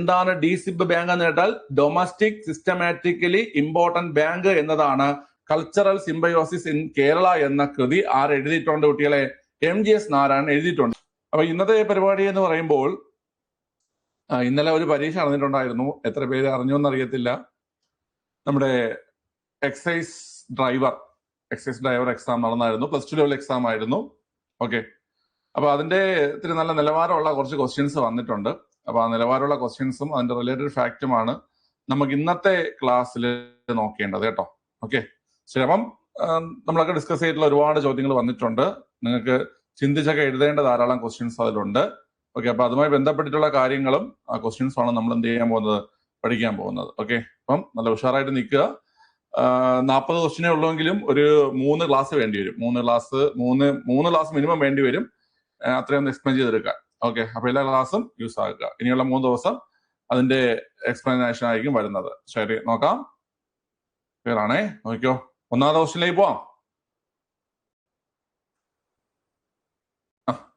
എന്താണ് DSIB bank എന്ന് കേട്ടാൽ ഡൊമസ്റ്റിക് സിസ്റ്റമാറ്റിക്കലി ഇമ്പോർട്ടന്റ് ബാങ്ക് എന്നതാണ് കൾച്ചറൽ സിംബയോസിസ് ഇൻ കേരള എന്ന കൃതി എഴുതിയിട്ടുണ്ട് കുട്ടികളെ? MGS നാരായണൻ എഴുതിയിട്ടുണ്ട്. അപ്പൊ ഇന്നത്തെ പരിപാടി എന്ന് പറയുമ്പോൾ ഇന്നലെ ഒരു പരീക്ഷ നടന്നിട്ടുണ്ടായിരുന്നു. എത്ര പേര് അറിഞ്ഞു എന്നറിയത്തില്ല. നമ്മുടെ എക്സൈസ് ഡ്രൈവർ എക്സാം നടന്നായിരുന്നു. +2 ലെവൽ എക്സാം ആയിരുന്നു. ഓക്കെ, അപ്പൊ അതിന്റെ ഇത്തിരി നല്ല നിലവാരമുള്ള കുറച്ച് ക്വസ്റ്റ്യൻസ് വന്നിട്ടുണ്ട്. അപ്പൊ ആ നിലവാരമുള്ള ക്വസ്റ്റ്യൻസും അതിന്റെ റിലേറ്റഡ് ഫാക്റ്റുമാണ് നമുക്ക് ഇന്നത്തെ ക്ലാസ്സിൽ നോക്കേണ്ടത് കേട്ടോ. ഓക്കെ, ശരി. അപ്പം നമ്മളൊക്കെ ഡിസ്കസ് ചെയ്തിട്ടുള്ള ഒരുപാട് ചോദ്യങ്ങൾ വന്നിട്ടുണ്ട്. നിങ്ങൾക്ക് ചിന്തിച്ചൊക്കെ എഴുതേണ്ട ധാരാളം ക്വസ്റ്റ്യൻസ് അതിലുണ്ട്. ഓക്കെ, അപ്പൊ അതുമായി ബന്ധപ്പെട്ടിട്ടുള്ള കാര്യങ്ങളും ആ ക്വസ്റ്റ്യൻസ് ആണ് നമ്മൾ എന്ത് ചെയ്യാൻ പോകുന്നത്, പഠിക്കാൻ പോകുന്നത്. ഓക്കെ, അപ്പം നല്ല ഉഷാറായിട്ട് നിൽക്കുക. 40 ക്വസ്റ്റ്യനേ ഉള്ളൂവെങ്കിലും ഒരു 3 ക്ലാസ് വേണ്ടി വരും. 3 ക്ലാസ് മിനിമം വേണ്ടി വരും അത്രയും ഒന്ന് എക്സ്പ്ലെയിൻ ചെയ്തെടുക്കാൻ. ഓക്കെ, അപ്പൊ എല്ലാ ക്ലാസ്സും യൂസ് ആക്കുക. ഇനിയുള്ള 3 ദിവസം അതിന്റെ എക്സ്പ്ലനേഷൻ ആയിരിക്കും വരുന്നത്. ശരി, നോക്കാം. ക്ലിയർ ആണേ? നോക്കിയോ, 1ാമത്തെ ക്വസ്റ്റ്യനിലേക്ക് പോവാം.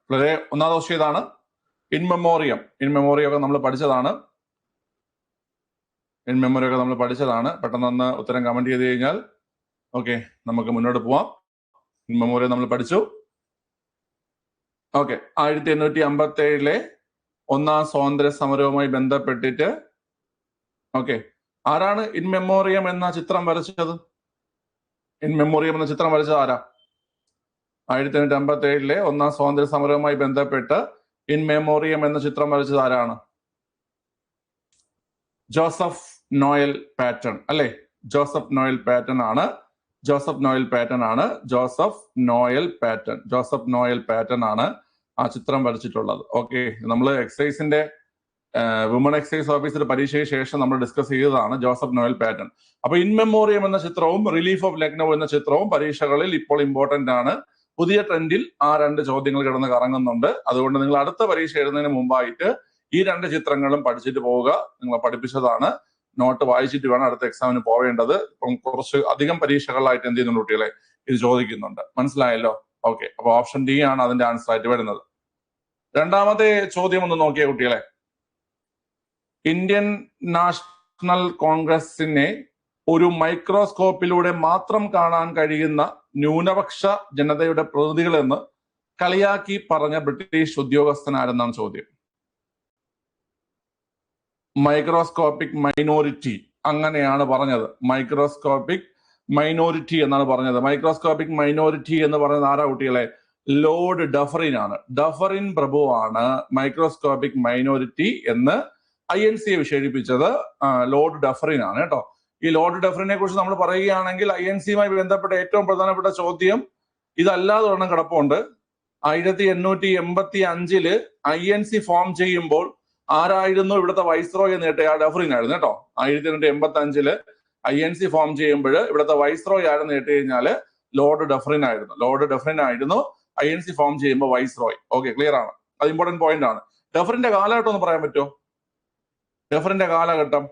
വളരെ 1ാമത്തെ ക്വസ്റ്റ്യൻ ഇതാണ്. ഇൻ മെമ്മോറിയം ഒക്കെ നമ്മൾ പഠിച്ചതാണ്. പെട്ടെന്ന് ഉത്തരം കമന്റ് ചെയ്ത് കഴിഞ്ഞാൽ ഓക്കെ, നമുക്ക് മുന്നോട്ട് പോവാം. ഇൻ മെമ്മോറിയം നമ്മൾ പഠിച്ചു. ഓക്കെ, 1857 1ാം സ്വാതന്ത്ര്യ സമരവുമായി ബന്ധപ്പെട്ടിട്ട് ഓക്കെ, ആരാണ് ഇൻ മെമ്മോറിയം എന്ന ചിത്രം വരച്ചത്? ആരാ? 1857 1ാം സ്വാതന്ത്ര്യ സമരവുമായി ബന്ധപ്പെട്ട് ഇൻ മെമ്മോറിയം എന്ന ചിത്രം വരച്ചത് ആരാണ്? ജോസഫ് നോയൽ പാറ്റൺ അല്ലെ? ജോസഫ് നോയൽ പാറ്റൺ ആണ് ആ ചിത്രം വരച്ചിട്ടുള്ളത്. ഓക്കെ, നമ്മൾ എക്സൈസിന്റെ വുമൺ എക്സൈസ് ഓഫീസർ പരീക്ഷയ്ക്ക് ശേഷം നമ്മൾ ഡിസ്കസ് ചെയ്തതാണ് ജോസഫ് നോയൽ പാറ്റൺ. അപ്പൊ ഇൻ മെമ്മോറിയം എന്ന ചിത്രവും റിലീഫ് ഓഫ് ലക്നൗ എന്ന ചിത്രവും പരീക്ഷകളിൽ ഇപ്പോൾ ഇമ്പോർട്ടന്റ് ആണ്. പുതിയ ട്രെൻഡിൽ ആ 2 ചോദ്യങ്ങൾ കിടന്ന് കറങ്ങുന്നുണ്ട്. അതുകൊണ്ട് നിങ്ങൾ അടുത്ത പരീക്ഷ എഴുതുന്നതിന് മുമ്പായിട്ട് ഈ 2 ചിത്രങ്ങളും പഠിച്ചിട്ട് പോവുക. നിങ്ങളെ പഠിപ്പിച്ചതാണ്. നോട്ട് വായിച്ചിട്ട് വേണം അടുത്ത എക്സാമിന് പോവേണ്ടത്. ഇപ്പം കുറച്ച് അധികം പരീക്ഷകളിലായിട്ട് എന്ത് ചെയ്യുന്നുണ്ട് കുട്ടികളെ, ഇത് ചോദിക്കുന്നുണ്ട്. മനസ്സിലായല്ലോ? ഓക്കെ, അപ്പൊ ഓപ്ഷൻ ഡി ആണ് അതിന്റെ ആൻസർ ആയിട്ട് വരുന്നത്. 2ാമത്തെ ചോദ്യം ഒന്ന് നോക്കിയ കുട്ടികളെ. ഇന്ത്യൻ നാഷണൽ കോൺഗ്രസിനെ ഒരു മൈക്രോസ്കോപ്പിലൂടെ മാത്രം കാണാൻ കഴിയുന്ന ന്യൂനപക്ഷ ജനതയുടെ പ്രതിനിധികളെന്ന് കളിയാക്കി പറഞ്ഞ ബ്രിട്ടീഷ് ഉദ്യോഗസ്ഥൻ ആരെന്നാണ് ചോദ്യം. മൈക്രോസ്കോപ്പിക് മൈനോറിറ്റി അങ്ങനെയാണ് പറഞ്ഞത്. മൈക്രോസ്കോപ്പിക് മൈനോറിറ്റി എന്നാണ് പറഞ്ഞത്. മൈക്രോസ്കോപ്പിക് മൈനോറിറ്റി എന്ന് പറയുന്നത് ആരാ കുട്ടികളെ? ലോർഡ് ഡഫറിൻ ആണ്. ഡഫറിൻ പ്രഭുവാണ് മൈക്രോസ്കോപ്പിക് മൈനോറിറ്റി എന്ന് INC വിശേഷിപ്പിച്ചത്. ലോർഡ് ഡഫറിൻ ആണ് കേട്ടോ. ഈ ലോർഡ് ഡഫറിനെ കുറിച്ച് നമ്മൾ പറയുകയാണെങ്കിൽ INC-യുമായി ബന്ധപ്പെട്ട ഏറ്റവും പ്രധാനപ്പെട്ട ചോദ്യം ഇതല്ലാതെ ഒരെണ്ണം കിടപ്പുണ്ട്. 1885 INC ഫോം ചെയ്യുമ്പോൾ ആരായിരുന്നു ഇവിടുത്തെ വൈസ്രോയ് എന്ന് കേട്ട? ഡഫറിൻ ആയിരുന്നു കേട്ടോ. 1885 INC ഫോം ചെയ്യുമ്പോൾ ഇവിടുത്തെ വൈസ്രോയ് ആരെന്ന് കേട്ട് കഴിഞ്ഞാല് ലോർഡ് ഡഫറിൻ ആയിരുന്നു. INC ഫോം ചെയ്യുമ്പോൾ വൈസ്രോയ്. ഓക്കെ, ക്ലിയർ ആണ്. അത് ഇമ്പോർട്ടന്റ് പോയിന്റ് ആണ്. ഡഫറിന്റെ കാലഘട്ടം ഒന്ന് പറയാൻ പറ്റുമോ? ഡഫറിന്റെ കാലഘട്ടം,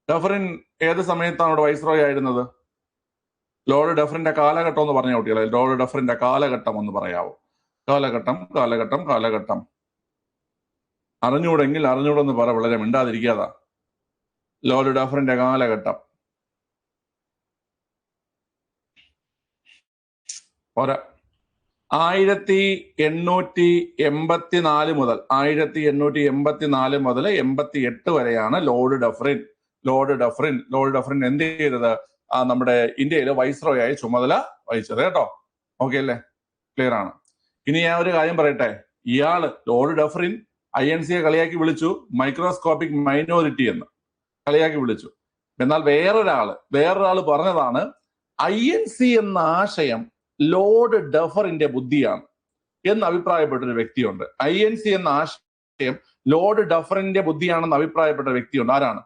ഡഫറിൻ ഏത് സമയത്താണ് ഇവിടെ വൈസ്രോയ് ആയിരുന്നത്? ലോർഡ് ഡഫറിന്റെ കാലഘട്ടം ഒന്ന് പറഞ്ഞ കുട്ടികളെ. ലോർഡ് ഡഫറിന്റെ കാലഘട്ടം ഒന്ന് പറയാവോ? കാലഘട്ടം അറിഞ്ഞൂടെന്ന് പറ, വളരെ മിണ്ടാതിരിക്കാതാ. ലോർഡ് ഡഫറിന്റെ കാലഘട്ടം പോരാ. 1884 മുതൽ 88 വരെയാണ് ലോർഡ് ഡഫറിൻ എന്ത് ചെയ്തത്? നമ്മുടെ ഇന്ത്യയിലെ വൈസ്രോയ് ആയി ചുമതല വഹിച്ചത് കേട്ടോ. ഓക്കെ അല്ലേ? ക്ലിയർ ആണ്. ഇനി ഞാൻ ഒരു കാര്യം പറയട്ടെ. ഇയാള് ലോർഡ് ഡഫറിൻ INC-യെ കളിയാക്കി വിളിച്ചു മൈക്രോസ്കോപ്പിക് മൈനോറിറ്റി എന്ന് കളിയാക്കി വിളിച്ചു. എന്നാൽ വേറൊരാള് പറഞ്ഞതാണ് INC എന്ന ആശയം ലോർഡ് ഡഫറിന്റെ ബുദ്ധിയാണ് എന്ന് അഭിപ്രായപ്പെട്ടൊരു വ്യക്തിയുണ്ട്. INC എന്ന ആശയം ലോർഡ് ഡഫറിന്റെ ബുദ്ധിയാണെന്ന് അഭിപ്രായപ്പെട്ട വ്യക്തിയുണ്ട്. ആരാണ്?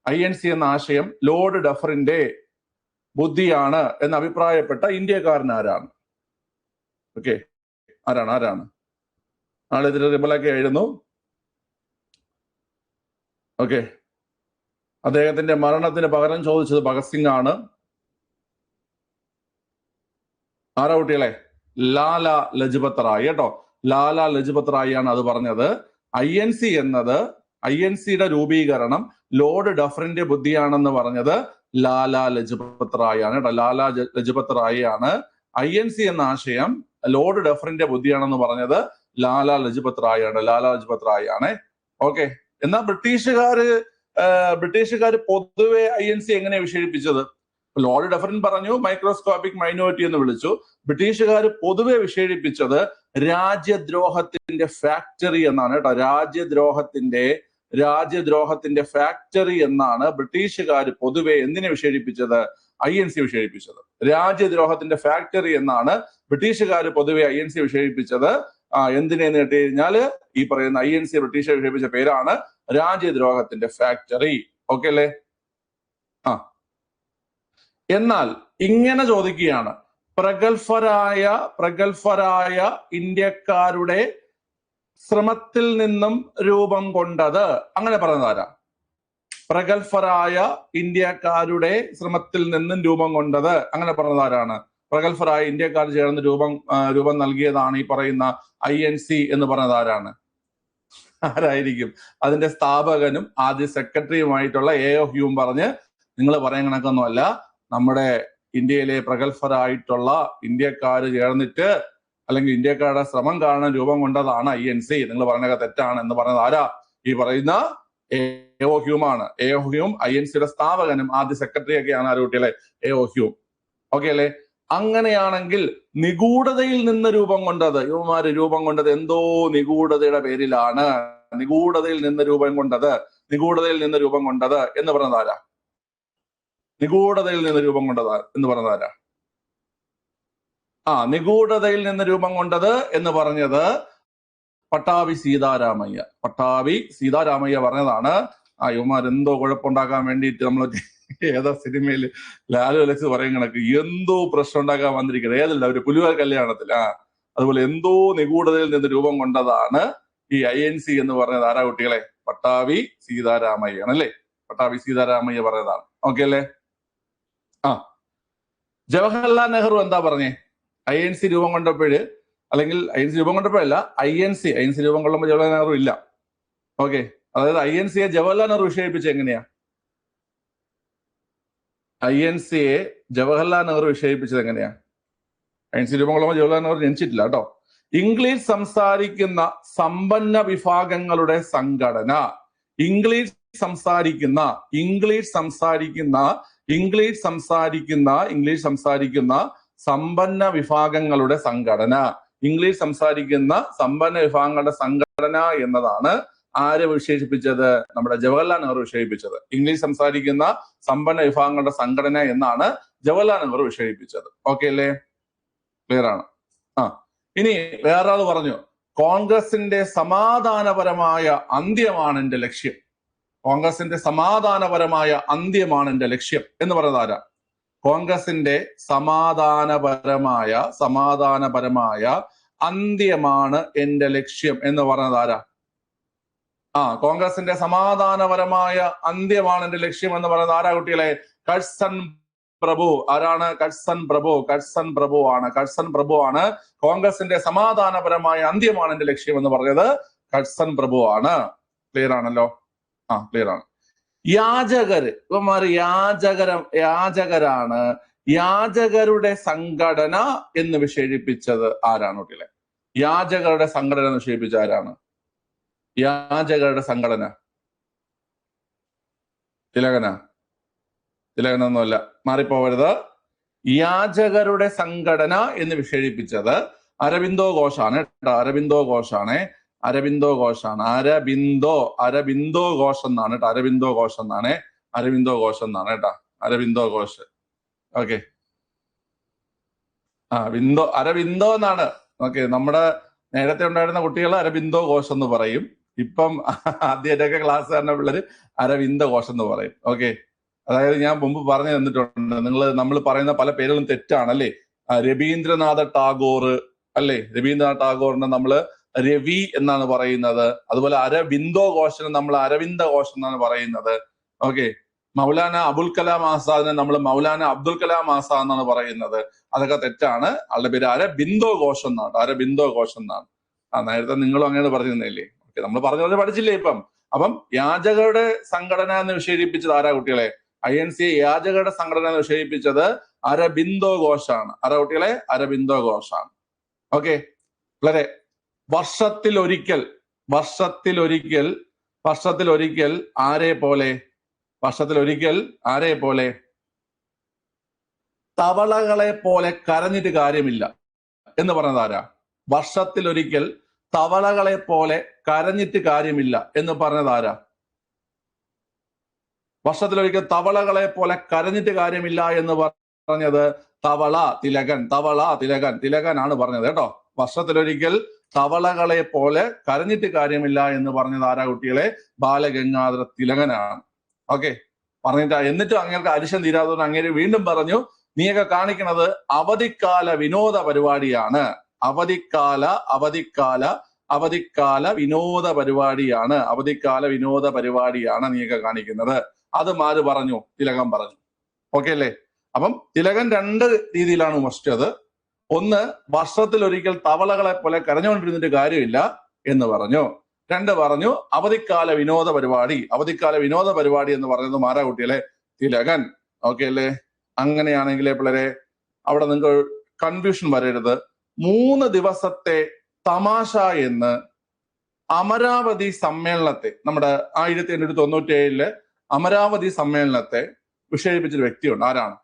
INC എന്ന ആശയം ലോർഡ് ഡഫറിന്റെ ബുദ്ധിയാണ് എന്ന് അഭിപ്രായപ്പെട്ട ഇന്ത്യക്കാരൻ ആരാണ്? ഓക്കെ, ആരാണ്? ആളിതിൽ റിബലൊക്കെ ആയിരുന്നു. ഓക്കെ, അദ്ദേഹത്തിന്റെ മരണത്തിന് പകരം ചോദിച്ചത് ഭഗത് സിംഗ് ആണ്. ആരാ കുട്ടികളെ? ലാല ലജ്പത് റായ് കേട്ടോ. ലാല ലജ്പത് റായ് ആണ് അത് പറഞ്ഞത്. INC എന്നത് INCയുടെ രൂപീകരണം ലോർഡ് ഡഫറിന്റെ ബുദ്ധിയാണെന്ന് പറഞ്ഞത് ലാലാ ലജ്പത് റായ് ആണ് കേട്ടോ. ലാലാ ലജ്പത് റായ് ആണ്. INC എന്ന ആശയം ലോർഡ് ഡഫറിന്റെ ബുദ്ധിയാണെന്ന് പറഞ്ഞത് ലാലാ ലജ്പത് റായ് ആണ്. ലാലാ ലജ്പത് റായ് ആണ്. ഓക്കെ. എന്നാൽ ബ്രിട്ടീഷുകാര് പൊതുവെ INC എങ്ങനെ വിശേഷിപ്പിച്ചത്? ലോർഡ് ഡഫറിൻ പറഞ്ഞു മൈക്രോസ്കോപ്പിക് മൈനോറിറ്റി എന്ന് വിളിച്ചു. ബ്രിട്ടീഷുകാർ പൊതുവെ വിശേഷിപ്പിച്ചത് രാജ്യദ്രോഹത്തിന്റെ ഫാക്ടറി എന്നാണ് കേട്ടോ. രാജ്യദ്രോഹത്തിന്റെ ഫാക്ടറി എന്നാണ് ബ്രിട്ടീഷുകാർ പൊതുവെ എന്തിനെ വിശേഷിപ്പിച്ചത്? INC വിശേഷിപ്പിച്ചത്. രാജ്യദ്രോഹത്തിന്റെ ഫാക്ടറി എന്നാണ് ബ്രിട്ടീഷുകാർ പൊതുവെ INC വിശേഷിപ്പിച്ചത്. എന്തിനെന്ന് കേട്ട് കഴിഞ്ഞാല് ഈ പറയുന്ന INC ബ്രിട്ടീഷ് വിശേഷിപ്പിച്ച പേരാണ് രാജ്യദ്രോഹത്തിന്റെ ഫാക്ടറി. ഓക്കെ അല്ലേ? എന്നാൽ ഇങ്ങനെ ചോദിക്കുകയാണ്, പ്രഗത്ഭരായ ഇന്ത്യക്കാരുടെ ശ്രമത്തിൽ നിന്നും രൂപം കൊണ്ടത്, അങ്ങനെ പറഞ്ഞത് ആരാ? പ്രഗത്ഭരായ ഇന്ത്യക്കാരുടെ ശ്രമത്തിൽ നിന്നും രൂപം കൊണ്ടത് അങ്ങനെ പറഞ്ഞത് ആരാണ്? പ്രഗത്ഭരായ ഇന്ത്യക്കാർ ചേർന്ന് രൂപം നൽകിയതാണ് ഈ പറയുന്ന INC എന്ന് പറഞ്ഞത് ആരാണ്? ആരായിരിക്കും? അതിന്റെ സ്ഥാപകനും ആദ്യ സെക്രട്ടറിയുമായിട്ടുള്ള A.O. ഹ്യൂം പറഞ്ഞ് നിങ്ങൾ പറയാൻ കണക്കൊന്നുമല്ല, നമ്മുടെ ഇന്ത്യയിലെ പ്രഗത്ഭരായിട്ടുള്ള ഇന്ത്യക്കാര് ചേർന്നിട്ട് അല്ലെങ്കിൽ ഇന്ത്യക്കാരുടെ ശ്രമം കാരണം രൂപം കൊണ്ടതാണ് INC. നിങ്ങൾ പറഞ്ഞൊക്കെ തെറ്റാണ് എന്ന് പറഞ്ഞത് ആരാ? ഈ പറയുന്ന A.O. ഹ്യൂം ആണ്. A.O. ഹ്യൂം INCയുടെ സ്ഥാപകനും ആദ്യ സെക്രട്ടറിയൊക്കെയാണ് ആര് കുട്ടികളെ? A.O. ഹ്യൂം. ഓക്കെ അല്ലേ? അങ്ങനെയാണെങ്കിൽ നിഗൂഢതയിൽ നിന്ന് രൂപം കൊണ്ടത്, യുവമാര് രൂപം കൊണ്ടത് എന്തോ നിഗൂഢതയുടെ പേരിലാണ്. നിഗൂഢതയിൽ നിന്ന് രൂപം കൊണ്ടത് എന്ന് പറഞ്ഞത് ആരാ? നിഗൂഢതയിൽ നിന്ന് രൂപം കൊണ്ടത് എന്ന് പറഞ്ഞത് ആരാ? നിഗൂഢതയിൽ നിന്ന് രൂപം കൊണ്ടത് എന്ന് പറഞ്ഞത് പട്ടാഭി സീതാരാമയ്യ പറഞ്ഞതാണ്. യുവമാർ എന്തോ കുഴപ്പമുണ്ടാക്കാൻ വേണ്ടിയിട്ട് നമ്മൾ ഏതാ സിനിമയിൽ ലാലു അലക്സ് പറയും കണക്ക് എന്തോ പ്രശ്നം ഉണ്ടാക്കാൻ വന്നിരിക്കുന്നത്. ഏതല്ല ഒരു പുലിവാൽ കല്യാണത്തിൽ അതുപോലെ എന്തോ നിഗൂഢതയിൽ നിന്ന് രൂപം കൊണ്ടതാണ് ഈ INC എന്ന് പറഞ്ഞത് ആരാ കുട്ടികളെ? പട്ടാഭി സീതാരാമയ്യാണ് അല്ലേ? പട്ടാഭി സീതാരാമയ്യ പറഞ്ഞതാണ്. ഓക്കെ അല്ലേ? ജവഹർലാൽ നെഹ്റു എന്താ പറഞ്ഞേ? INC രൂപം കൊണ്ടപ്പോഴ്, അല്ലെങ്കിൽ INC രൂപം കൊണ്ടപ്പോഴല്ല, INC രൂപം കൊള്ളുമ്പോൾ ജവഹർലാൽ നെഹ്റു ഇല്ല. ഓക്കെ. അതായത് INCയെ ജവഹർലാൽ നെഹ്റു വിശേഷിപ്പിച്ച എങ്ങനെയാ? INCയെ ജവഹർലാൽ നെഹ്റു വിശേഷിപ്പിച്ചത് എങ്ങനെയാ? INC രൂപം കൊള്ളുമ്പോൾ ജവഹർലാൽ നെഹ്റു ജനിച്ചിട്ടില്ല കേട്ടോ. ഇംഗ്ലീഷ് സംസാരിക്കുന്ന സമ്പന്ന വിഭാഗങ്ങളുടെ സംഘടന, ഇംഗ്ലീഷ് സംസാരിക്കുന്ന സമ്പന്ന വിഭാഗങ്ങളുടെ സംഘടന എന്നതാണ് ആര് വിശേഷിപ്പിച്ചത്? നമ്മുടെ ജവഹർലാൽ നെഹ്റു വിശേഷിപ്പിച്ചത്. ഇംഗ്ലീഷ് സംസാരിക്കുന്ന സമ്പന്ന വിഭാഗങ്ങളുടെ സംഘടന എന്നാണ് ജവഹർലാൽ നെഹ്റു വിശേഷിപ്പിച്ചത്. ഓക്കെ അല്ലേ? ക്ലിയർ ആണ്. ഇനി വേറെ ആൾ പറഞ്ഞു കോൺഗ്രസിന്റെ സമാധാനപരമായ അന്ത്യമാണ് എന്റെ ലക്ഷ്യം. കോൺഗ്രസിന്റെ സമാധാനപരമായ എന്ന് പറയുന്നത് ആരാ? കോൺഗ്രസിന്റെ സമാധാനപരമായ അന്ത്യമാണ് എന്റെ ലക്ഷ്യം എന്ന് പറഞ്ഞത് ആരാ? കോൺഗ്രസിന്റെ സമാധാനപരമായ അന്ത്യമാണ് എന്റെ ലക്ഷ്യം എന്ന് പറയുന്നത് ആരാ കുട്ടികളെ? കഴ്സൺ പ്രഭു. ആരാണ്? കഴ്സൺ പ്രഭു ആണ്. കോൺഗ്രസിന്റെ സമാധാനപരമായ അന്ത്യമാണ് എന്റെ ലക്ഷ്യം എന്ന് പറഞ്ഞത് കഴ്സൺ പ്രഭു ആണ്. ക്ലിയർ ആണല്ലോ? ക്ലിയർ ആണ്. യാചകര്, ഇവന്മാര് യാചകരാണ്. യാചകരുടെ സംഘടന എന്ന് വിശേഷിപ്പിച്ചത് ആരാണ് കുട്ടികളെ? യാചകരുടെ സംഘടന എന്ന് വിശേഷിപ്പിച്ച ആരാണ്? യാചകരുടെ സംഘടന തിലകനൊന്നുമല്ല, മാറിപ്പോവരുത്. യാചകരുടെ സംഘടന എന്ന് വിശേഷിപ്പിച്ചത് അരബിന്ദോ ഘോഷാണ് കേട്ടോ. അരബിന്ദോ ഘോഷ് എന്നാണ് കേട്ടോ. അരബിന്ദോ ഘോഷ്. ഓക്കെ. അരബിന്ദോ എന്നാണ്. ഓക്കെ. നമ്മുടെ നേരത്തെ ഉണ്ടായിരുന്ന കുട്ടികൾ അരബിന്ദോ ഘോഷ് എന്ന് പറയും. ഇപ്പം ആദ്യമായിട്ടൊക്കെ ക്ലാസ് തന്നെ പിള്ളേര് അരവിന്ദ ഘോഷ് എന്ന് പറയും. ഓക്കെ. അതായത് ഞാൻ മുമ്പ് പറഞ്ഞു തന്നിട്ടുണ്ട്, നമ്മൾ പറയുന്ന പല പേരുകളും തെറ്റാണല്ലേ. രവീന്ദ്രനാഥ ടാഗോർ അല്ലേ? രവീന്ദ്രനാഥ ടാഗോറിനെ നമ്മള് രവി എന്നാണ് പറയുന്നത്. അതുപോലെ അരബിന്ദോ ഘോഷിനെ നമ്മൾ അരവിന്ദ ഘോഷ് എന്നാണ് പറയുന്നത്. ഓക്കെ. മൗലാന അബുൽ കലാം ആസാദിനെ നമ്മൾ മൗലാന അബ്ദുൽ കലാം ആസാദ് എന്നാണ് പറയുന്നത്. അതൊക്കെ തെറ്റാണ്. ആളുടെ പേര് അരബിന്ദോ ഘോഷ് എന്നാണ്. നേരത്തെ നിങ്ങളും അങ്ങനെ പറഞ്ഞിരുന്നില്ലേ? ഓക്കെ. നമ്മൾ പഠിച്ചില്ലേ? ഇപ്പം അപ്പം യാചകരുടെ സംഘടന എന്ന് വിശേഷിപ്പിച്ചത് ആരാ കുട്ടികളെ? INC യാചകരുടെ സംഘടന എന്ന് വിശേഷിപ്പിച്ചത് അരബിന്ദോ ഘോഷാണ്. ആരാ കുട്ടികളെ? അരബിന്ദോ ഘോഷാണ്. ഓക്കെ, വളരെ വർഷത്തിലൊരിക്കൽ ആരെ പോലെ? വർഷത്തിലൊരിക്കൽ ആരെ പോലെ? തവളകളെ പോലെ കരഞ്ഞിട്ട് കാര്യമില്ല എന്ന് പറഞ്ഞത് ആരാ? വർഷത്തിലൊരിക്കൽ തവളകളെ പോലെ കരഞ്ഞിട്ട് കാര്യമില്ല എന്ന് പറഞ്ഞത് ആരാ? വർഷത്തിലൊരിക്കൽ തവളകളെ പോലെ കരഞ്ഞിട്ട് കാര്യമില്ല എന്ന് പറഞ്ഞത് തിലകനാണ് പറഞ്ഞത് കേട്ടോ. വർഷത്തിലൊരിക്കൽ തവളകളെ പോലെ കരഞ്ഞിട്ട് കാര്യമില്ല എന്ന് പറഞ്ഞത് ആരാ കുട്ടികളെ? ബാലഗംഗാധര തിലകനാണ്. ഓക്കെ, പറഞ്ഞിട്ട് എന്നിട്ടും അങ്ങേർക്ക് അരിശം തീരാത്തതുകൊണ്ട് അങ്ങേര് വീണ്ടും പറഞ്ഞു, നീയൊക്കെ കാണിക്കുന്നത് അവധിക്കാല വിനോദ പരിപാടിയാണ്. അവധിക്കാല വിനോദ പരിപാടിയാണ് നീയൊക്കെ കാണിക്കുന്നത്. അത് ആര് പറഞ്ഞു? തിലകൻ പറഞ്ഞു. ഓക്കെ അല്ലേ? അപ്പം തിലകൻ രണ്ട് രീതിയിലാണ് വിമർശിച്ചത്. ഒന്ന്, വർഷത്തിലൊരിക്കൽ തവളകളെ പോലെ കരഞ്ഞുകൊണ്ടിരുന്നിട്ട് കാര്യമില്ല എന്ന് പറഞ്ഞു. രണ്ട് പറഞ്ഞു അവധിക്കാല വിനോദ പരിപാടി എന്ന് പറയുന്നത് ആരാ കുട്ടികളെ? തിലകൻ. ഓക്കെ അല്ലേ? അങ്ങനെയാണെങ്കിലേ പിള്ളേരെ അവിടെ നിങ്ങൾക്ക് കൺഫ്യൂഷൻ വരരുത്. 3 ദിവസത്തെ തമാശ എന്ന് അമരാവതി സമ്മേളനത്തെ, നമ്മുടെ 1897 അമരാവതി സമ്മേളനത്തെ വിശേഷിപ്പിച്ചൊരു വ്യക്തിയുണ്ട്. ആരാണ്?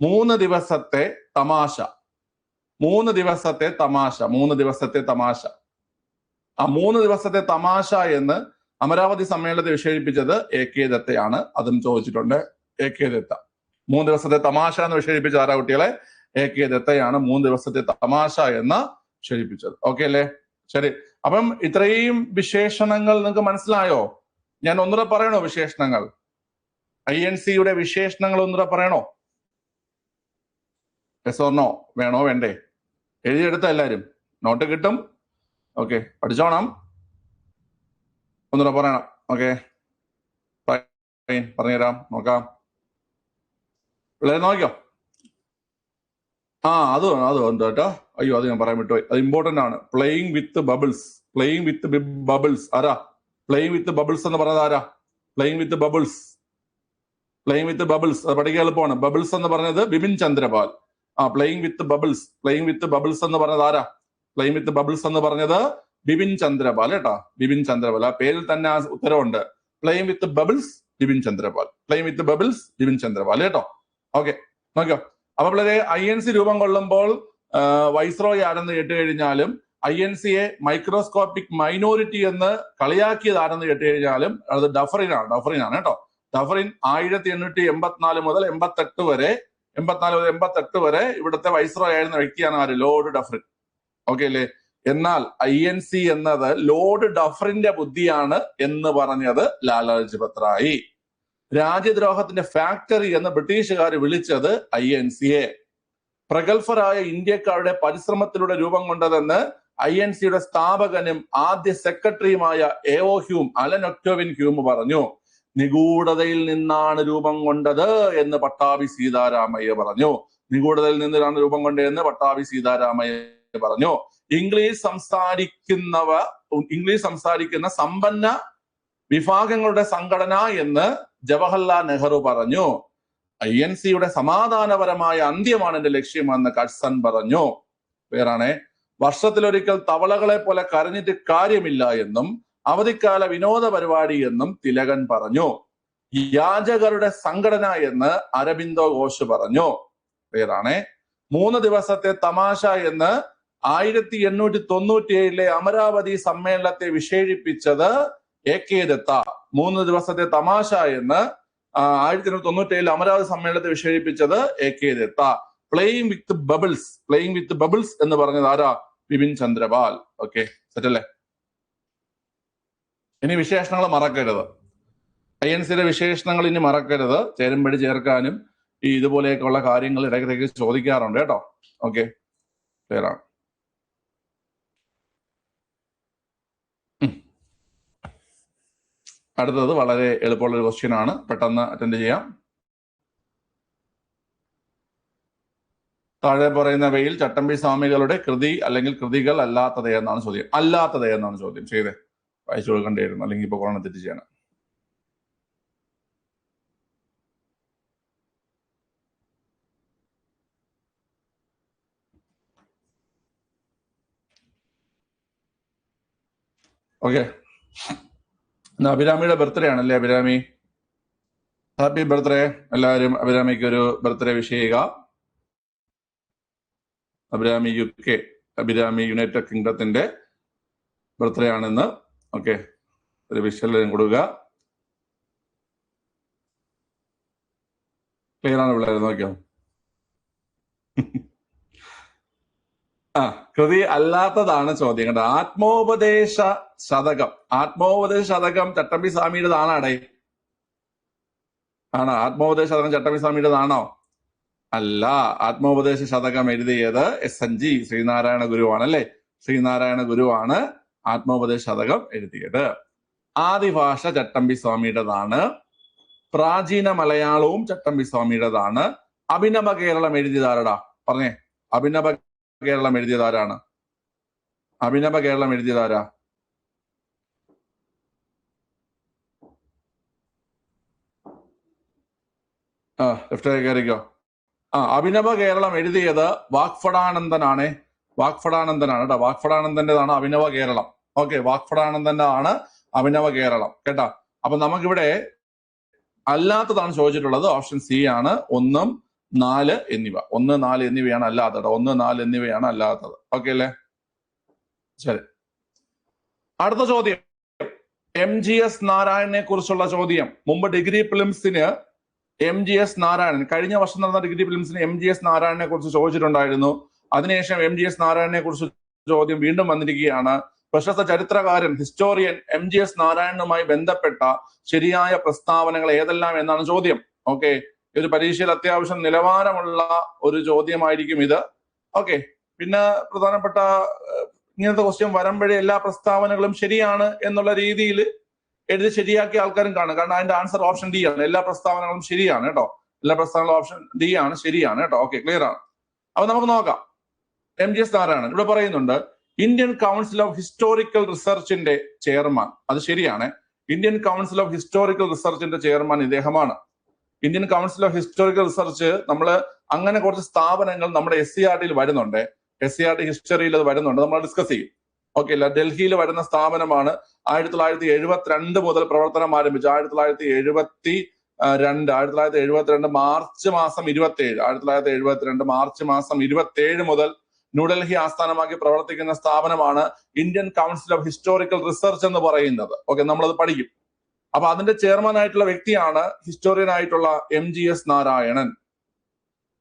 3 ദിവസത്തെ തമാശ. ആ 3 ദിവസത്തെ തമാശ എന്ന് അമരാവതി സമ്മേളനത്തെ വിശേഷിപ്പിച്ചത് AK ദത്തയാണ്. അതും ചോദിച്ചിട്ടുണ്ട്. AK ദത്ത 3 ദിവസത്തെ തമാശ എന്ന് വിശേഷിപ്പിച്ച ആരാ കുട്ടികളെ? AK ദത്തയാണ് 3 ദിവസത്തെ തമാശ എന്ന് വിശേഷിപ്പിച്ചത്. ഓക്കെ അല്ലേ? ശരി. അപ്പം ഇത്രയും വിശേഷണങ്ങൾ നിങ്ങൾക്ക് മനസ്സിലായോ? ഞാൻ ഒന്നുകൂടെ പറയണോ വിശേഷണങ്ങൾ? INCയുടെ വിശേഷണങ്ങൾ ഒന്നുകൂടെ പറയണോ? Yes or no? വേണോ വേണ്ടേ? എഴുതിയെടുത്ത എല്ലാരും നോട്ട് കിട്ടും. ഓക്കെ, പഠിച്ചോണം. ഒന്നുകൂടെ പറയണം. ഓക്കെ, പറഞ്ഞുതരാം, നോക്കാം. പിള്ളേരെ നോക്കിയോ? അത് ഉണ്ട് കേട്ടോ. അയ്യോ, അത് ഞാൻ പറയാൻ വിട്ടുപോയി. അത് ഇമ്പോർട്ടന്റ് ആണ്. Playing with bubbles. ആരാ പ്ലേയിങ് വിത്ത് ബബിൾസ് എന്ന് പറഞ്ഞത്? ആരാ പ്ലേയിങ് വിത്ത് ബബിൾസ്? അത് പഠിക്കാൻ എളുപ്പമാണ്. ബബിൾസ് എന്ന് പറഞ്ഞത് Bipin Chandra Pal. Playing with bubbles എന്ന് പറഞ്ഞത് ആരാ? പ്ലേയിങ് വിത്ത് ബബിൾസ് എന്ന് പറഞ്ഞത് ബിപിൻ ചന്ദ്രപാൽ കേട്ടോ. ബിപിൻ ചന്ദ്രപാൽ. ആ പേരിൽ തന്നെ ആ ഉത്തരവുണ്ട്. Playing with bubbles Bipin Chandrapal കേട്ടോ. ഓക്കെ, നോക്കിയോ. അപ്പൊ പിള്ളേരെ INC രൂപം കൊള്ളുമ്പോൾ വൈസ്രോയി ആരെന്ന് കേട്ട് കഴിഞ്ഞാലും INCയെ മൈക്രോസ്കോപ്പിക് മൈനോറിറ്റി എന്ന് കളിയാക്കിയത് ആരെന്ന് കേട്ട് കഴിഞ്ഞാലും അത് ഡഫറിനാണ് കേട്ടോ. ഡഫറിൻ 1884 മുതൽ 88 വരെ ഇവിടുത്തെ വൈസ്രോയി ആയിരുന്ന വ്യക്തിയാണ് ആര്? Lord Dufferin. ഓക്കെ അല്ലേ? എന്നാൽ INC എന്നത് ലോർഡ് ഡഫറിന്റെ ബുദ്ധിയാണ് എന്ന് പറഞ്ഞത് ലാലാ ലജ്പത് റായ്. രാജ്യദ്രോഹത്തിന്റെ ഫാക്ടറി എന്ന് ബ്രിട്ടീഷുകാർ വിളിച്ചത് INCയെ. പ്രഗത്ഭരായ ഇന്ത്യക്കാരുടെ പരിശ്രമത്തിലൂടെ രൂപം കൊണ്ടതെന്ന് INCയുടെ സ്ഥാപകനും ആദ്യ സെക്രട്ടറിയുമായ AO ഹ്യൂം, അലൻ ഒക്ടോവിൻ ഹ്യൂം പറഞ്ഞു. നിഗൂഢതയിൽ നിന്നാണ് രൂപം കൊണ്ടത് എന്ന് പട്ടാഭി സീതാരാമയ്യ പറഞ്ഞു. ഇംഗ്ലീഷ് സംസാരിക്കുന്ന സമ്പന്ന വിഭാഗങ്ങളുടെ സംഘടന എന്ന് ജവഹർലാൽ നെഹ്റു പറഞ്ഞു. INCയുടെ സമാധാനപരമായ അന്ത്യമാണ് എന്റെ ലക്ഷ്യമെന്ന് കഴ്സൺ പറഞ്ഞു. വേറാണേ, വർഷത്തിലൊരിക്കൽ തവളകളെ പോലെ കരഞ്ഞിട്ട് കാര്യമില്ല എന്നും അവധിക്കാല വിനോദ പരിപാടി എന്നും തിലകൻ പറഞ്ഞു. യാചകരുടെ സംഘടന എന്ന് അരബിന്ദോ ഘോഷ് പറഞ്ഞു. വേറാണേ, 3 ദിവസത്തെ തമാശ എന്ന് 1897 അമരാവതി സമ്മേളനത്തെ വിശേഷിപ്പിച്ചത് AK ദത്ത. 3 ദിവസത്തെ തമാശ എന്ന് 1897 അമരാവതി സമ്മേളനത്തെ വിശേഷിപ്പിച്ചത് AK Datta. Playing with bubbles എന്ന് പറഞ്ഞത് ആരാ? ബിപിൻ ചന്ദ്രപാൽ. ഓക്കെ, സെറ്റല്ലേ? ഇനി വിശേഷണങ്ങൾ മറക്കരുത്. INCയുടെ വിശേഷണങ്ങൾ ഇനി മറക്കരുത്. ചേരുമ്പടി ചേർക്കാനും ഈ ഇതുപോലെയൊക്കെയുള്ള കാര്യങ്ങൾ ഇടയ്ക്കിടയ്ക്ക് ചോദിക്കാറുണ്ട് കേട്ടോ. ഓക്കെ, ക്ലിയറാണ്. അടുത്തത് വളരെ എളുപ്പമുള്ളൊരു ക്വസ്റ്റ്യൻ ആണ്. പെട്ടെന്ന് അറ്റൻഡ് ചെയ്യാം. താഴെ പറയുന്നവയിൽ ചട്ടമ്പി സ്വാമികളുടെ കൃതി അല്ലെങ്കിൽ കൃതികൾ അല്ലാത്തത് എന്നാണ് ചോദ്യം. ചെയ്തേ വായിച്ചു കൊടുക്കേണ്ടിയിരുന്നു, അല്ലെങ്കിൽ ഇപ്പൊ കൊറോണ തെറ്റ് ചെയ്യണം. ഓക്കെ, അഭിരാമിയുടെ ബർത്ത്ഡേ ആണല്ലേ? Abhirami, happy birthday. എല്ലാവരും അഭിരാമിക്ക് ഒരു ബർത്ത്ഡേ വിഷ് ചെയ്യുക. അഭിരാമി UK, അഭിരാമി യുണൈറ്റഡ് കിങ്ഡത്തിന്റെ ബർത്ത്ഡേ ആണെന്ന്. ഓക്കെ, ഒരു വിഷ് എല്ലാവരും കൊടുക്കുക. ക്ലിയർ ആണ് പിള്ളേർ? നോക്കിയോ? ആ, കൃതി അല്ലാത്തതാണ് ചോദ്യം കേട്ടോ. ആത്മോപദേശ ശതകം, ആത്മോപദേശ ശതകം ചട്ടമ്പി സ്വാമിയുടേതാണാടേ? ആണോ? ആത്മോപദേശ ശതകം ചട്ടമ്പി സ്വാമിയുടേതാണോ? അല്ല. ആത്മോപദേശ ശതകം എഴുതിയത് SNG ശ്രീനാരായണ ഗുരുവാണ് അല്ലേ? ശ്രീനാരായണ ഗുരുവാണ് ആത്മോപദേശ ശതകം എഴുതിയത്. ആദിഭാഷ ചട്ടമ്പി സ്വാമിയുടേതാണ്. പ്രാചീന മലയാളവും ചട്ടമ്പി സ്വാമിയുടേതാണ്. അഭിനവ കേരളം എഴുതിയതാരടാ? പറഞ്ഞേ, അഭിനവ കേരളം എഴുതിയതാരാണ്? അഭിനവ കേരളം എഴുതിയതാരാ? ലെഫ്റ്റ് കയറിക്കോ. അഭിനവ കേരളം എഴുതിയത് വാഗ്ഫടാനന്ദനാണ്. വാഗ്ഫടാനന്ദനാണ് കേട്ടോ. വാഗ്ഫടാനന്ദന്റേതാണ് അഭിനവ കേരളം. ഓക്കെ, വാഗ്ഫടാനന്ദന്റെ ആണ് അഭിനവ കേരളം കേട്ടോ. അപ്പൊ നമുക്കിവിടെ അല്ലാത്തതാണ് ചോദിച്ചിട്ടുള്ളത്. ഓപ്ഷൻ C ആണ്. 1, 4 എന്നിവ. 1, 4 എന്നിവയാണ് അല്ലാത്തത്. 1, 4 എന്നിവയാണ് അല്ലാത്തത്. ഓക്കെ അല്ലേ? ശരി, അടുത്ത ചോദ്യം MGS നാരായണനെ കുറിച്ചുള്ള ചോദ്യം. മുമ്പ് ഡിഗ്രി പ്രിലിംസിന് MGS നാരായണൻ, കഴിഞ്ഞ വർഷം നടന്ന ഡിഗ്രി പ്രിലിംസിന് MGS നാരായണനെ കുറിച്ച് ചോദിച്ചിട്ടുണ്ടായിരുന്നു. അതിനുശേഷം MGS നാരായണനെ കുറിച്ച് ചോദ്യം വീണ്ടും വന്നിരിക്കുകയാണ്. പ്രശസ്ത ചരിത്രകാരൻ, ഹിസ്റ്റോറിയൻ MGS നാരായണനുമായി ബന്ധപ്പെട്ട ശരിയായ പ്രസ്താവനകൾ ഏതെല്ലാം എന്നാണ് ചോദ്യം. ഓക്കെ, ഒരു പരീക്ഷയിൽ അത്യാവശ്യം നിലവാരമുള്ള ഒരു ചോദ്യമായിരിക്കും ഇത്. ഓക്കെ, പിന്നെ പ്രധാനപ്പെട്ട ഇങ്ങനത്തെ ക്വസ്റ്റ്യൻ വരുമ്പോഴേ എല്ലാ പ്രസ്താവനകളും ശരിയാണ് എന്നുള്ള രീതിയിൽ എഴുതി ശരിയാക്കിയ ആൾക്കാരും കാണും. കാരണം അതിന്റെ ആൻസർ ഓപ്ഷൻ D ആണ്. എല്ലാ പ്രസ്താവനകളും ശരിയാണ് കേട്ടോ. എല്ലാ പ്രസ്താവനകളും ഓപ്ഷൻ D ആണ്, ശരിയാണ് കേട്ടോ. ഓക്കെ, ക്ലിയർ ആണ്. അപ്പൊ നമുക്ക് നോക്കാം. MGS നാരായണൻ ഇവിടെ പറയുന്നുണ്ട് ഇന്ത്യൻ കൗൺസിൽ ഓഫ് ഹിസ്റ്റോറിക്കൽ റിസർച്ചിന്റെ ചെയർമാൻ. അത് ശരിയാണ്. ഇന്ത്യൻ കൗൺസിൽ ഓഫ് ഹിസ്റ്റോറിക്കൽ റിസർച്ചിന്റെ ചെയർമാൻ ഇദ്ദേഹമാണ്. Indian council of historical research, നമ്മൾ അങ്ങനെ കുറച്ച് സ്ഥാപനങ്ങൾ നമ്മുടെ SCERT വരുന്നുണ്ട്. SCERT ഹിസ്റ്ററിയിൽ അത് വരുന്നുണ്ട്, നമ്മൾ ഡിസ്കസ് ചെയ്യും. ഓക്കെ, ഡൽഹിയിൽ വരുന്ന സ്ഥാപനമാണ്. 1972 മുതൽ പ്രവർത്തനം ആരംഭിച്ചു. 1972 മാർച്ച് മാസം 27, 1972 മാർച്ച് മാസം 27 മുതൽ ന്യൂഡൽഹി ആസ്ഥാനമാക്കി പ്രവർത്തിക്കുന്ന സ്ഥാപനമാണ് Indian council of historical research എന്ന് പറയുന്നത്. ഓക്കെ, നമ്മളത് പഠിക്കും. അപ്പൊ അതിന്റെ ചെയർമാൻ ആയിട്ടുള്ള വ്യക്തിയാണ് ഹിസ്റ്റോറിയൻ ആയിട്ടുള്ള MGS നാരായണൻ.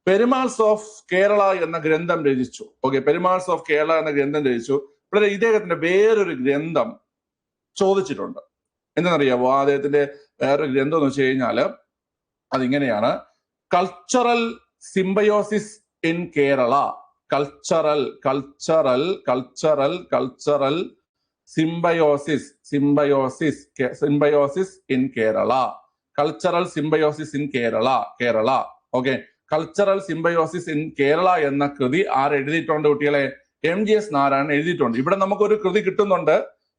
പെരുമാൾസ് ഓഫ് കേരള എന്ന ഗ്രന്ഥം രചിച്ചു. ഓക്കെ, പെരുമാൾസ് ഓഫ് കേരള എന്ന ഗ്രന്ഥം രചിച്ചു. ഇവിടെ ഇദ്ദേഹത്തിന്റെ വേറൊരു ഗ്രന്ഥം ചോദിച്ചിട്ടുണ്ട്. എന്താണെന്നറിയാമോ? അദ്ദേഹത്തിന്റെ വേറൊരു ഗ്രന്ഥം എന്ന് വെച്ച് കഴിഞ്ഞാല് അതിങ്ങനെയാണ്: cultural symbiosis in Kerala. Cultural symbiosis in Kerala. Cultural symbiosis in Kerala. Okay, cultural symbiosis in Kerala എന്ന കൃതി ആരെഴുതിയിട്ടുണ്ട് കുട്ടികളെ? MGS നാരായണൻ എഴുതിയിട്ടുണ്ട്. ഇവിടെ നമുക്കൊരു കൃതി കിട്ടുന്നുണ്ട്,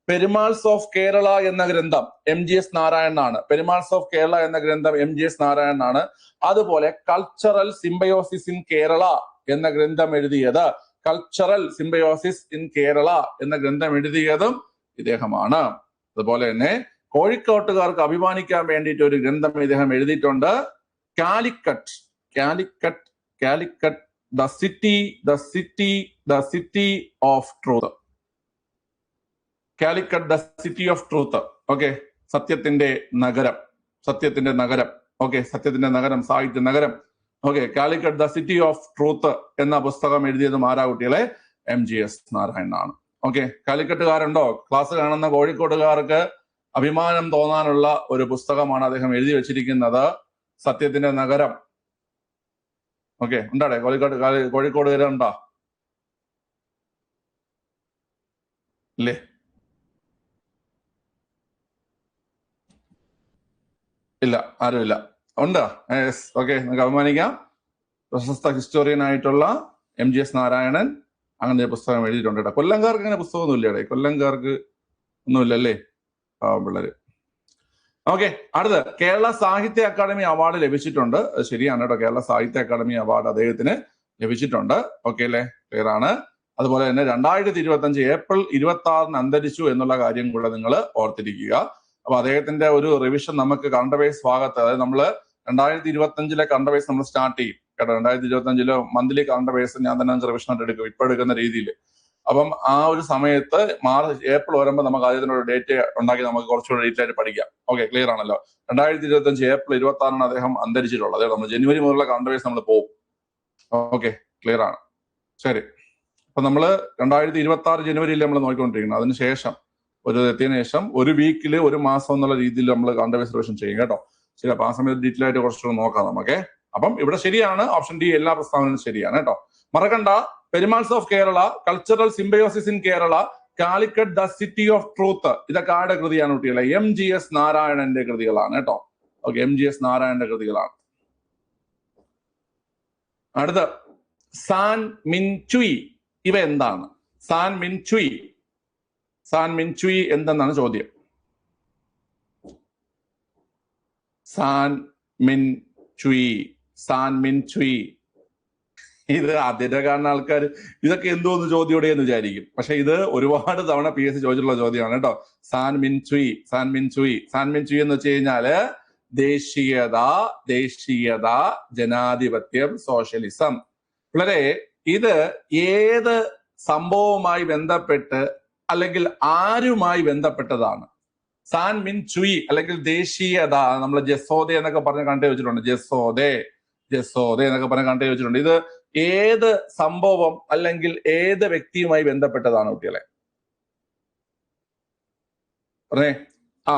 പെരുമാൾസ് ഓഫ് കേരള എന്ന ഗ്രന്ഥം MGS നാരായണനാണ്. പെരുമാൾസ് ഓഫ് കേരള എന്ന ഗ്രന്ഥം MGS നാരായണനാണ്. അതുപോലെ കൾച്ചറൽ സിംബയോസിസ് ഇൻ കേരള എന്ന ഗ്രന്ഥം എഴുതിയത്, കൾച്ചറൽ സിംബയോസിസ് ഇൻ കേരള എന്ന ഗ്രന്ഥം എഴുതിയതും ഇദ്ദേഹമാണ്. അതുപോലെ തന്നെ കോഴിക്കോട്ടുകാർക്ക് അഭിമാനിക്കാൻ വേണ്ടിയിട്ട് ഒരു ഗ്രന്ഥം ഇദ്ദേഹം എഴുതിയിട്ടുണ്ട്. Calicut the city of truth. Calicut the city of truth. Okay, സത്യത്തിന്റെ നഗരം. ഓക്കെ, സത്യത്തിന്റെ നഗരം, സാഹിത്യ നഗരം. Okay, Calicut the city of truth എന്ന പുസ്തകം എഴുതിയതും ആരാ കുട്ടികളെ? MGS നാരായണനാണ്. ഓക്കെ, കാലിക്കട്ടുകാരുണ്ടോ? ക്ലാസ് കാണുന്ന കോഴിക്കോടുകാർക്ക് അഭിമാനം തോന്നാനുള്ള ഒരു പുസ്തകമാണ് അദ്ദേഹം എഴുതി വെച്ചിരിക്കുന്നത്, സത്യത്തിന്റെ നഗരം. ഓക്കെ, ഉണ്ടാടേ കോഴിക്കോടുകാരുണ്ടോ? ഇല്ലേ? ഇല്ല, ആരുമില്ല. ഉണ്ടോ? യെസ്. ഓക്കെ, നിങ്ങൾക്ക് അഭിമാനിക്കാം. പ്രശസ്ത ഹിസ്റ്റോറിയൻ ആയിട്ടുള്ള MGS നാരായണൻ അങ്ങനെ ഒരു പുസ്തകം എഴുതിയിട്ടുണ്ട് കേട്ടോ. കൊല്ലംകാർക്ക് അങ്ങനെ പുസ്തകമൊന്നും ഇല്ലേ? കൊല്ലംകാർക്ക് ഒന്നുമില്ലല്ലേ? പിള്ളേര്. ഓക്കെ, അടുത്ത് കേരള സാഹിത്യ അക്കാദമി അവാർഡ് ലഭിച്ചിട്ടുണ്ട്. ശരിയാണ് കേട്ടോ, കേരള സാഹിത്യ അക്കാദമി അവാർഡ് അദ്ദേഹത്തിന് ലഭിച്ചിട്ടുണ്ട്. ഓക്കെ അല്ലേ, ക്ലിയർ ആണ്. അതുപോലെ തന്നെ 2025 ഏപ്രിൽ 26 അന്തരിച്ചു എന്നുള്ള കാര്യം കൂടെ നിങ്ങൾ ഓർത്തിരിക്കുക. അപ്പൊ അദ്ദേഹത്തിന്റെ ഒരു റിവിഷൻ നമുക്ക് കറണ്ട് അഫയേഴ്സ് ഭാഗത്ത്, അതായത് നമ്മള് 2025 കറണ്ട് അഫയേഴ്സ് നമ്മൾ സ്റ്റാർട്ട് ചെയ്യും കേട്ടോ. 2025 മന്ത്ലി കറണ്ട് അഫയേഴ്സ് ഞാൻ തന്നെ റിവിഷൻ ആയിട്ട് എടുക്കും, ഇപ്പൊ എടുക്കുന്ന രീതിയിൽ. അപ്പം ആ ഒരു സമയത്ത് ഏപ്രിൽ വരുമ്പോൾ നമുക്ക് അദ്ദേഹത്തിന്റെ ഒരു ഡേറ്റ് ഉണ്ടാക്കി നമുക്ക് കുറച്ചുകൂടെ ഡീറ്റെയിൽ ആയിട്ട് പഠിക്കാം. ഓക്കെ, ക്ലിയർ ആണല്ലോ. 2025 ഏപ്രിൽ 26 അദ്ദേഹം അന്തരിച്ചിട്ടുള്ളത്. നമ്മൾ ജനുവരി മുതലുള്ള കറണ്ട് അഫയേഴ്സ് നമ്മൾ പോകും. ഓക്കെ, ക്ലിയർ ആണ്. ശരി, അപ്പൊ നമ്മള് 2026 ജനുവരിയിൽ നമ്മൾ നോക്കിക്കൊണ്ടിരിക്കുന്നത്. അതിനുശേഷം എത്തിയതിനു ശേഷം ഒരു വീക്കില് ഒരു മാസം എന്നുള്ള രീതിയിൽ നമ്മൾ കറണ്ട് അഫയേഴ്സ് റിവിഷൻ ചെയ്യും കേട്ടോ. ശരി, അപ്പൊ ആ സമയത്ത് ഡീറ്റെയിൽ ആയിട്ട് കുറച്ചുകൂടെ നോക്കാം നമുക്ക്. അപ്പം ഇവിടെ ശരിയാണ്, ഓപ്ഷൻ ഡി എല്ലാ പ്രസ്താവനയും ശരിയാണ് കേട്ടോ. മറക്കണ്ട, Perumals of Kerala, cultural symbiosis in Kerala, Calicut the city of truth, ഇതൊക്കെ ആരുടെ കൃതിയാണ് കുട്ടികളെ? MGS നാരായണന്റെ കൃതികളാണ് കേട്ടോ. ഓക്കെ, MGS നാരായണന്റെ കൃതികളാണ്. അടുത്ത സാൻ മിൻചുയി, ഇവ എന്താണ്? സാൻ മിൻചുയി, സാൻ മിൻചുയി എന്തെന്നാണ് ചോദ്യം. San Min Chu I, San Min Chu I. ഇത് ആദ്യത്തെ കാണുന്ന ആൾക്കാർ ഇതൊക്കെ എന്തോന്ന് ചോദ്യോടെ എന്ന് വിചാരിക്കും. പക്ഷെ ഇത് ഒരുപാട് തവണ PSC ചോദിച്ചിട്ടുള്ള ചോദ്യമാണ് കേട്ടോ. San Min Chu I, San Min Chu I. San Min Chu I എന്ന് വെച്ച് കഴിഞ്ഞാല് ദേശീയത, ദേശീയത, ജനാധിപത്യം, സോഷ്യലിസം. വളരെ ഇത് ഏത് സംഭവവുമായി ബന്ധപ്പെട്ട് അല്ലെങ്കിൽ ആരുമായി ബന്ധപ്പെട്ടതാണ്? സാൻ മിൻചുയി അല്ലെങ്കിൽ ദേശീയത, നമ്മൾ ജസോദെ എന്നൊക്കെ പറഞ്ഞ് കണ്ടു വെച്ചിട്ടുണ്ട്. ജസോദെ, ജസോദെ എന്നൊക്കെ പറഞ്ഞ് കണ്ടു വെച്ചിട്ടുണ്ട്. ഇത് ഏത് സംഭവം അല്ലെങ്കിൽ ഏത് വ്യക്തിയുമായി ബന്ധപ്പെട്ടതാണ് കുട്ടികളെ? പറഞ്ഞേ.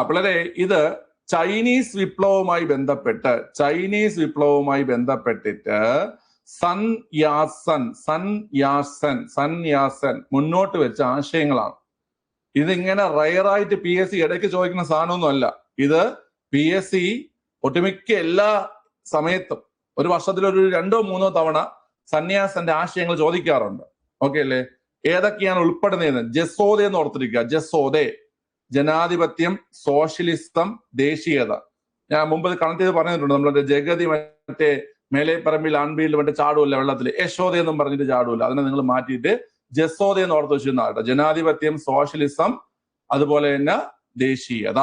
പിള്ളേരെ, ഇത് ചൈനീസ് വിപ്ലവവുമായി ബന്ധപ്പെട്ട്, ചൈനീസ് വിപ്ലവവുമായി ബന്ധപ്പെട്ടിട്ട് സൻ യാസൻ, സൻ യാസൻ, സൻ യാസൻ മുന്നോട്ട് വെച്ച ആശയങ്ങളാണ്. ഇതിങ്ങനെ റയറായിട്ട് PSC ഇടയ്ക്ക് ചോദിക്കുന്ന സാധനമൊന്നും അല്ല. ഇത് PSC ഒട്ടുമിക്ക എല്ലാ സമയത്തും ഒരു വർഷത്തിൽ ഒരു 2-3 തവണ സന്യാസന്റെ ആശയങ്ങൾ ചോദിക്കാറുണ്ട്. ഓക്കെ അല്ലേ? ഏതൊക്കെയാണ് ഉൾപ്പെടുന്നതെന്ന് ജസോദെ എന്ന് ഓർത്തിരിക്കുക. ജസോദെ, ജനാധിപത്യം, സോഷ്യലിസം, ദേശീയത. ഞാൻ മുമ്പ് കണക്ട് ചെയ്ത് പറഞ്ഞിട്ടുണ്ട്. നമ്മളെ ജഗതി മറ്റേ മേലെപ്പറമ്പിൽ ആൺബീൽ മറ്റേ ചാടൂല്ല വെള്ളത്തിൽ, യശോദ എന്നും പറഞ്ഞിട്ട് ചാടൂല്ല. അതിനെ നിങ്ങൾ മാറ്റിയിട്ട് ജസോദ എന്ന് ഓർത്ത് വെച്ചിരുന്ന കേട്ടോ. ജനാധിപത്യം, സോഷ്യലിസം, അതുപോലെ തന്നെ ദേശീയത.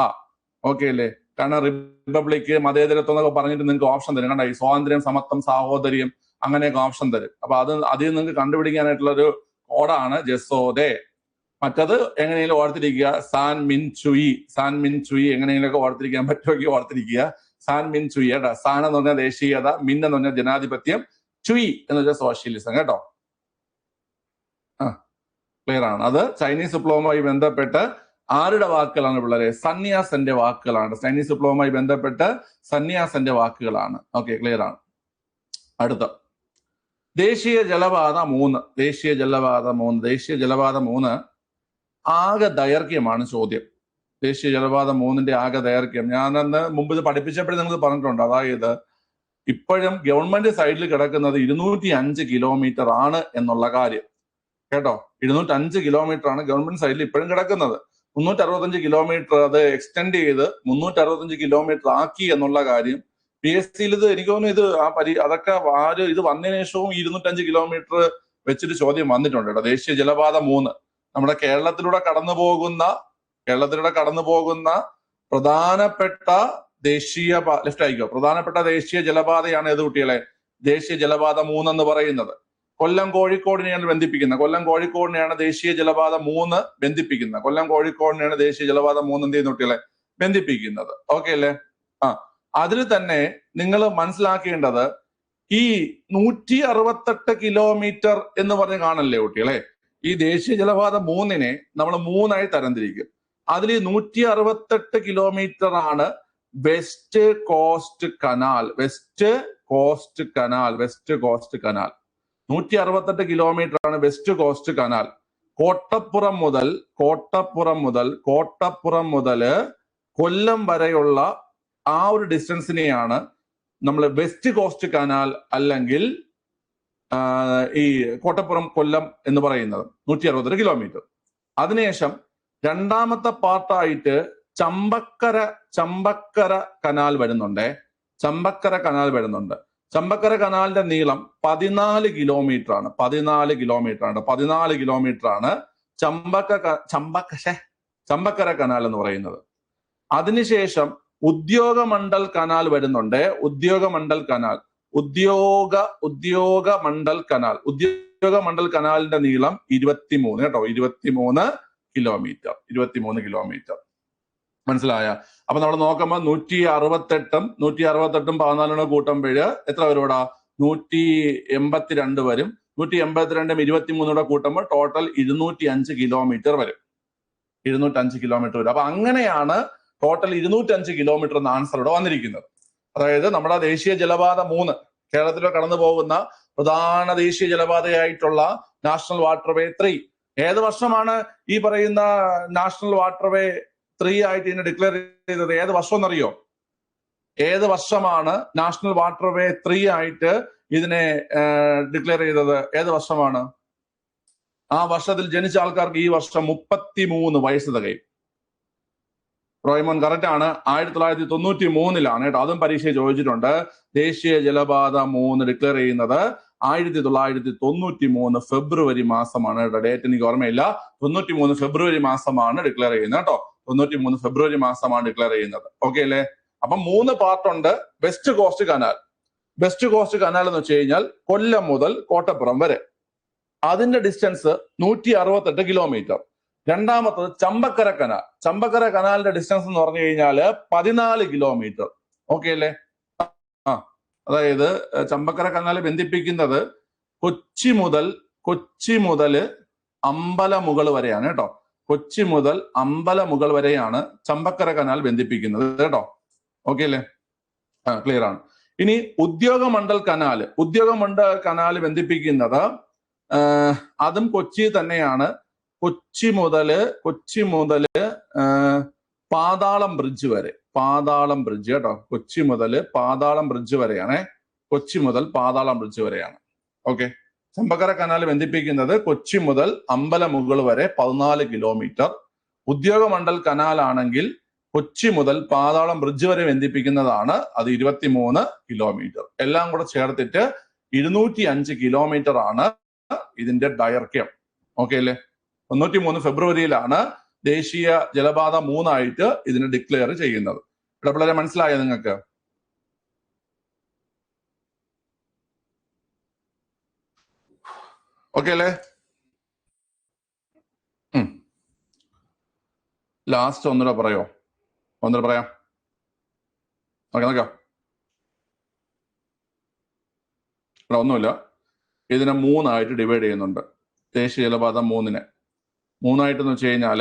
ഓക്കെ അല്ലേ? കാരണം റിപ്പബ്ലിക്, മതേതരത്വം എന്നൊക്കെ പറഞ്ഞിട്ട് നിങ്ങൾക്ക് ഓപ്ഷൻ തരും. കണ്ട, ഈ സ്വാതന്ത്ര്യം, സമത്വം, സാഹോദര്യം അങ്ങനെയൊക്കെ ഓപ്ഷൻ തരും. അപ്പൊ അതിൽ നിങ്ങൾക്ക് കണ്ടുപിടിക്കാനായിട്ടുള്ള ഒരു കോഡാണ് ജസോദെ. മറ്റത് എങ്ങനെയെങ്കിലും ഓർത്തിരിക്കുക, സാൻ മിൻചുയി. സാൻ മിൻചുയി എങ്ങനെയെങ്കിലുമൊക്കെ ഓർത്തിരിക്കാൻ പറ്റുമെങ്കിൽ ഓർത്തിരിക്കുക. സാൻ മിൻചുയി കേട്ടോ. സാൻ എന്ന് പറഞ്ഞാൽ ദേശീയത, മിൻ എന്ന് പറഞ്ഞാൽ ജനാധിപത്യം, ചുയി എന്ന് വെച്ചാൽ സോഷ്യലിസം കേട്ടോ. ക്ലിയർ ആണ്. അത് ചൈനീസ് വിപ്ലവവുമായി ബന്ധപ്പെട്ട് ആരുടെ വാക്കുകളാണ് പിള്ളേരെ? സന്യാസന്റെ വാക്കുകളാണ്. ചൈനീസ് വിപ്ലവവുമായി ബന്ധപ്പെട്ട് സന്യാസന്റെ വാക്കുകളാണ്. ഓക്കെ, ക്ലിയർ ആണ്. അടുത്ത ദേശീയ ജലപാത 3. ദേശീയ ജലപാത 3. ദേശീയ ജലപാത 3 ആകെ ദൈർഘ്യമാണ് ചോദ്യം. ദേശീയ ജലപാത 3ന്റെ ആകെ ദൈർഘ്യം ഞാനന്ന് മുമ്പ് ഇത് പഠിപ്പിച്ചപ്പോഴും നിങ്ങൾക്ക് പറഞ്ഞിട്ടുണ്ട്. അതായത് ഇപ്പോഴും ഗവൺമെന്റ് സൈഡിൽ കിടക്കുന്നത് 205 കിലോമീറ്റർ ആണ് എന്നുള്ള കാര്യം കേട്ടോ. 205 കിലോമീറ്റർ ആണ് ഗവൺമെന്റ് സൈഡിൽ ഇപ്പോഴും കിടക്കുന്നത്. 365 കിലോമീറ്റർ അത് എക്സ്റ്റെൻഡ് ചെയ്ത് 365 കിലോമീറ്റർ ആക്കി എന്നുള്ള കാര്യം PSCയിൽ ഇത് എനിക്ക് തോന്നുന്നു ഇത് അതൊക്കെ ഇത് വന്നതിന് ശേഷവും 205 കിലോമീറ്റർ വെച്ചിട്ട് ചോദ്യം വന്നിട്ടുണ്ട് കേട്ടോ. ദേശീയ ജലപാത 3 നമ്മുടെ കേരളത്തിലൂടെ കടന്നു പോകുന്ന പ്രധാനപ്പെട്ട ദേശീയ ലെഫ്റ്റ് ആയിക്കോ, പ്രധാനപ്പെട്ട ദേശീയ ജലപാതയാണ് ഏത് കുട്ടികളെ? ദേശീയ ജലപാത 3 എന്ന് പറയുന്നത്. കൊല്ലം കോഴിക്കോടിനെയാണ് ബന്ധിപ്പിക്കുന്നത്. കൊല്ലം കോഴിക്കോടിനെയാണ് ദേശീയ ജലപാത 3 ബന്ധിപ്പിക്കുന്നത്. കൊല്ലം കോഴിക്കോടിനെയാണ് ദേശീയ ജലപാത 3 എന്ത് ചെയ്യുന്ന കുട്ടികളെ ബന്ധിപ്പിക്കുന്നത്. ഓക്കെ അല്ലേ? അതിൽ തന്നെ നിങ്ങൾ മനസ്സിലാക്കേണ്ടത് ഈ 168 കിലോമീറ്റർ എന്ന് പറഞ്ഞ് കാണല്ലേ കുട്ടികളെ? ഈ ദേശീയ ജലപാത 3നെ നമ്മൾ 3ആയി തരംതിരിക്കും. അതിൽ 168 കിലോമീറ്റർ ആണ് west cost canal. West cost canal 168 kilometre ആണ് വെസ്റ്റ് കോസ്റ്റ് കനാൽ. കോട്ടപ്പുറം മുതൽ കൊല്ലം വരെയുള്ള ആ ഒരു ഡിസ്റ്റൻസിനെയാണ് നമ്മൾ വെസ്റ്റ് കോസ്റ്റ് കനാൽ അല്ലെങ്കിൽ ഈ കോട്ടപ്പുറം കൊല്ലം എന്ന് പറയുന്നത്. 168 കിലോമീറ്റർ. അതിനുശേഷം രണ്ടാമത്തെ പാർട്ടായിട്ട് ചമ്പക്കര കനാൽ വരുന്നുണ്ടേ. ചമ്പക്കര കനാൽ വരുന്നുണ്ട്. ചമ്പക്കര കനാലിന്റെ നീളം 14 കിലോമീറ്റർ ആണ്. 14 കിലോമീറ്റർ ആണ്. 14 കിലോമീറ്റർ ആണ് ചമ്പക്കര കനാൽ എന്ന് പറയുന്നത്. അതിനുശേഷം ഉദ്യോഗമണ്ഡൽ കനാൽ വരുന്നുണ്ട്. ഉദ്യോഗമണ്ഡൽ കനാലിന്റെ നീളം 23 കേട്ടോ. 23 കിലോമീറ്റർ. മനസ്സിലായ? അപ്പൊ നമ്മൾ നോക്കുമ്പോൾ 168 14 കൂട്ടുമ്പോഴ് എത്ര വരും ഇവിടെ? 182 വരും. 182 23 കൂട്ടുമ്പോൾ ടോട്ടൽ 205 കിലോമീറ്റർ വരും. 205 കിലോമീറ്റർ വരും. അപ്പൊ അങ്ങനെയാണ് ടോട്ടൽ 205 കിലോമീറ്റർ എന്ന ആൻസർ ഇവിടെ വന്നിരിക്കുന്നത്. അതായത് നമ്മുടെ ദേശീയ ജലപാത 3 കേരളത്തിൽ കടന്നു പോകുന്ന പ്രധാന ദേശീയ ജലപാതയായിട്ടുള്ള നാഷണൽ വാട്ടർവേ 3 ഏത് വർഷമാണ് ഈ പറയുന്ന നാഷണൽ വാട്ടർവേ 3 ആയിട്ട് ഇതിനെ ഡിക്ലെയർ ചെയ്തത്? ഏത് വർഷം എന്നറിയോ? ഏത് വർഷമാണ് നാഷണൽ വാട്ടർവേ 3 ആയിട്ട് ഇതിനെ ഡിക്ലെയർ ചെയ്തത്? ഏത് വർഷമാണ്? ആ വർഷത്തിൽ ജനിച്ച ആൾക്കാർക്ക് ഈ വർഷം 33 വയസ്സ് തികയും. റോയ്മോൻ കറക്റ്റ് ആണ്. 1993 കേട്ടോ. അതും പരീക്ഷയെ ചോദിച്ചിട്ടുണ്ട്. ദേശീയ ജലപാത 3 ഡിക്ലെയർ ചെയ്യുന്നത് 1993 ഫെബ്രുവരി മാസമാണ് കേട്ടോ. ഡേറ്റ് എനിക്ക് ഓർമ്മയില്ല. 93 ഫെബ്രുവരി മാസമാണ് ഡിക്ലെയർ ചെയ്യുന്നത് കേട്ടോ. 93 ഫെബ്രുവരി മാസമാണ് ഡിക്ലെയർ ചെയ്യുന്നത്. ഓക്കെ അല്ലേ? അപ്പൊ 3 പാർട്ടുണ്ട്. വെസ്റ്റ് കോസ്റ്റ് കനാൽ എന്ന് വെച്ച് കഴിഞ്ഞാൽ കൊല്ലം മുതൽ കോട്ടപ്പുറം വരെ. അതിന്റെ ഡിസ്റ്റൻസ് 168 കിലോമീറ്റർ. രണ്ടാമത്തത് ചമ്പക്കര കനാലിന്റെ ഡിസ്റ്റൻസ് എന്ന് പറഞ്ഞു കഴിഞ്ഞാൽ 14 കിലോമീറ്റർ. ഓക്കെ അല്ലേ? അതായത് ചമ്പക്കര കനാൽ ബന്ധിപ്പിക്കുന്നത് കൊച്ചി മുതൽ അമ്പലമുകൾ വരെയാണ് കേട്ടോ. കൊച്ചി മുതൽ അമ്പലമുകൾ വരെയാണ് ചമ്പക്കര കനാൽ ബന്ധിപ്പിക്കുന്നത് കേട്ടോ. ഓക്കെ അല്ലേ? ക്ലിയർ ആണ്. ഇനി ഉദ്യോഗമണ്ഡൽ കനാൽ ബന്ധിപ്പിക്കുന്നത് അതും കൊച്ചി തന്നെയാണ്. കൊച്ചി മുതല് പാതാളം ബ്രിഡ്ജ് വരെ. കേട്ടോ. കൊച്ചി മുതൽ പാതാളം ബ്രിഡ്ജ് വരെയാണ്. ഓക്കെ. ചമ്പക്കര കനാൽ ബന്ധിപ്പിക്കുന്നത് കൊച്ചി മുതൽ അമ്പലമുകൾ വരെ 14 കിലോമീറ്റർ. ഉദ്യോഗമണ്ഡൽ കനാൽ ആണെങ്കിൽ കൊച്ചി മുതൽ പാതാളം ബ്രിഡ്ജ് വരെ ബന്ധിപ്പിക്കുന്നതാണ്. അത് 23 കിലോമീറ്റർ. എല്ലാം കൂടെ ചേർത്തിട്ട് 205 കിലോമീറ്റർ ആണ് ഇതിന്റെ ദൈർഘ്യം. ഓക്കെ അല്ലേ? 93 ഫെബ്രുവരിയിലാണ് ദേശീയ ജലപാത 3 ആയിട്ട് ഇതിനെ ഡിക്ലെയർ ചെയ്യുന്നത്. ഇവിടെ പിള്ളേരെ മനസ്സിലായോ നിങ്ങൾക്ക്? ഓക്കെ അല്ലേ? ലാസ്റ്റ് ഒന്നുകൂടെ പറയാം. ഓക്കെ, നോക്കാം. ഇവിടെ ഒന്നുമില്ല. ഇതിനെ 3 ആയിട്ട് ഡിവൈഡ് ചെയ്യുന്നുണ്ട്. ദേശീയ ജലപാത 3-നെ 3 ആയിട്ടെന്ന് വെച്ച് കഴിഞ്ഞാൽ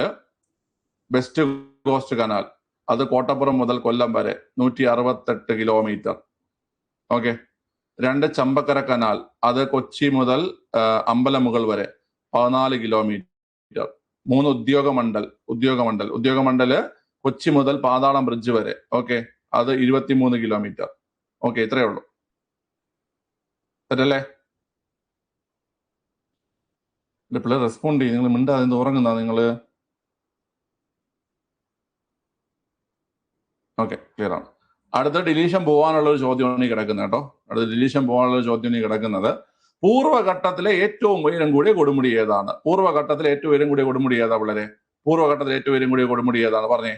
വെസ്റ്റ് കോസ്റ്റ് കനാൽ അത് കോട്ടപ്പുറം മുതൽ കൊല്ലം വരെ 168 കിലോമീറ്റർ. ഓക്കെ. 2 ചമ്പക്കര കനാൽ അത് കൊച്ചി മുതൽ അമ്പലമുകൾ വരെ 14 കിലോമീറ്റർ. 3 ഉദ്യോഗമണ്ഡല് കൊച്ചി മുതൽ പാതാളം ബ്രിഡ്ജ് വരെ. ഓക്കെ. അത് 23 കിലോമീറ്റർ. ഓക്കെ, ഇത്രയേ ഉള്ളൂ. തെറ്റല്ലേ? പിള്ളേർ റെസ്പോണ്ട് ചെയ്യും. നിങ്ങൾ മിണ്ടാതെ ഉറങ്ങുന്ന നിങ്ങൾ? ഓക്കെ, ക്ലിയർ ആണ്. അടുത്ത ഡിലീഷൻ പോകാനുള്ള ഒരു ചോദ്യമാണ് ഈ കിടക്കുന്നത് കേട്ടോ. പൂർവ്വഘട്ടത്തിലെ ഏറ്റവും ഉയരം കൂടിയ കൊടുമുടി ഏതാണ്? പൂർവ്വഘട്ടത്തിലെ ഏറ്റവും ഉയരം കൂടിയ കൊടുമുടി ഏതാ പിള്ളേരെ? പറഞ്ഞേ.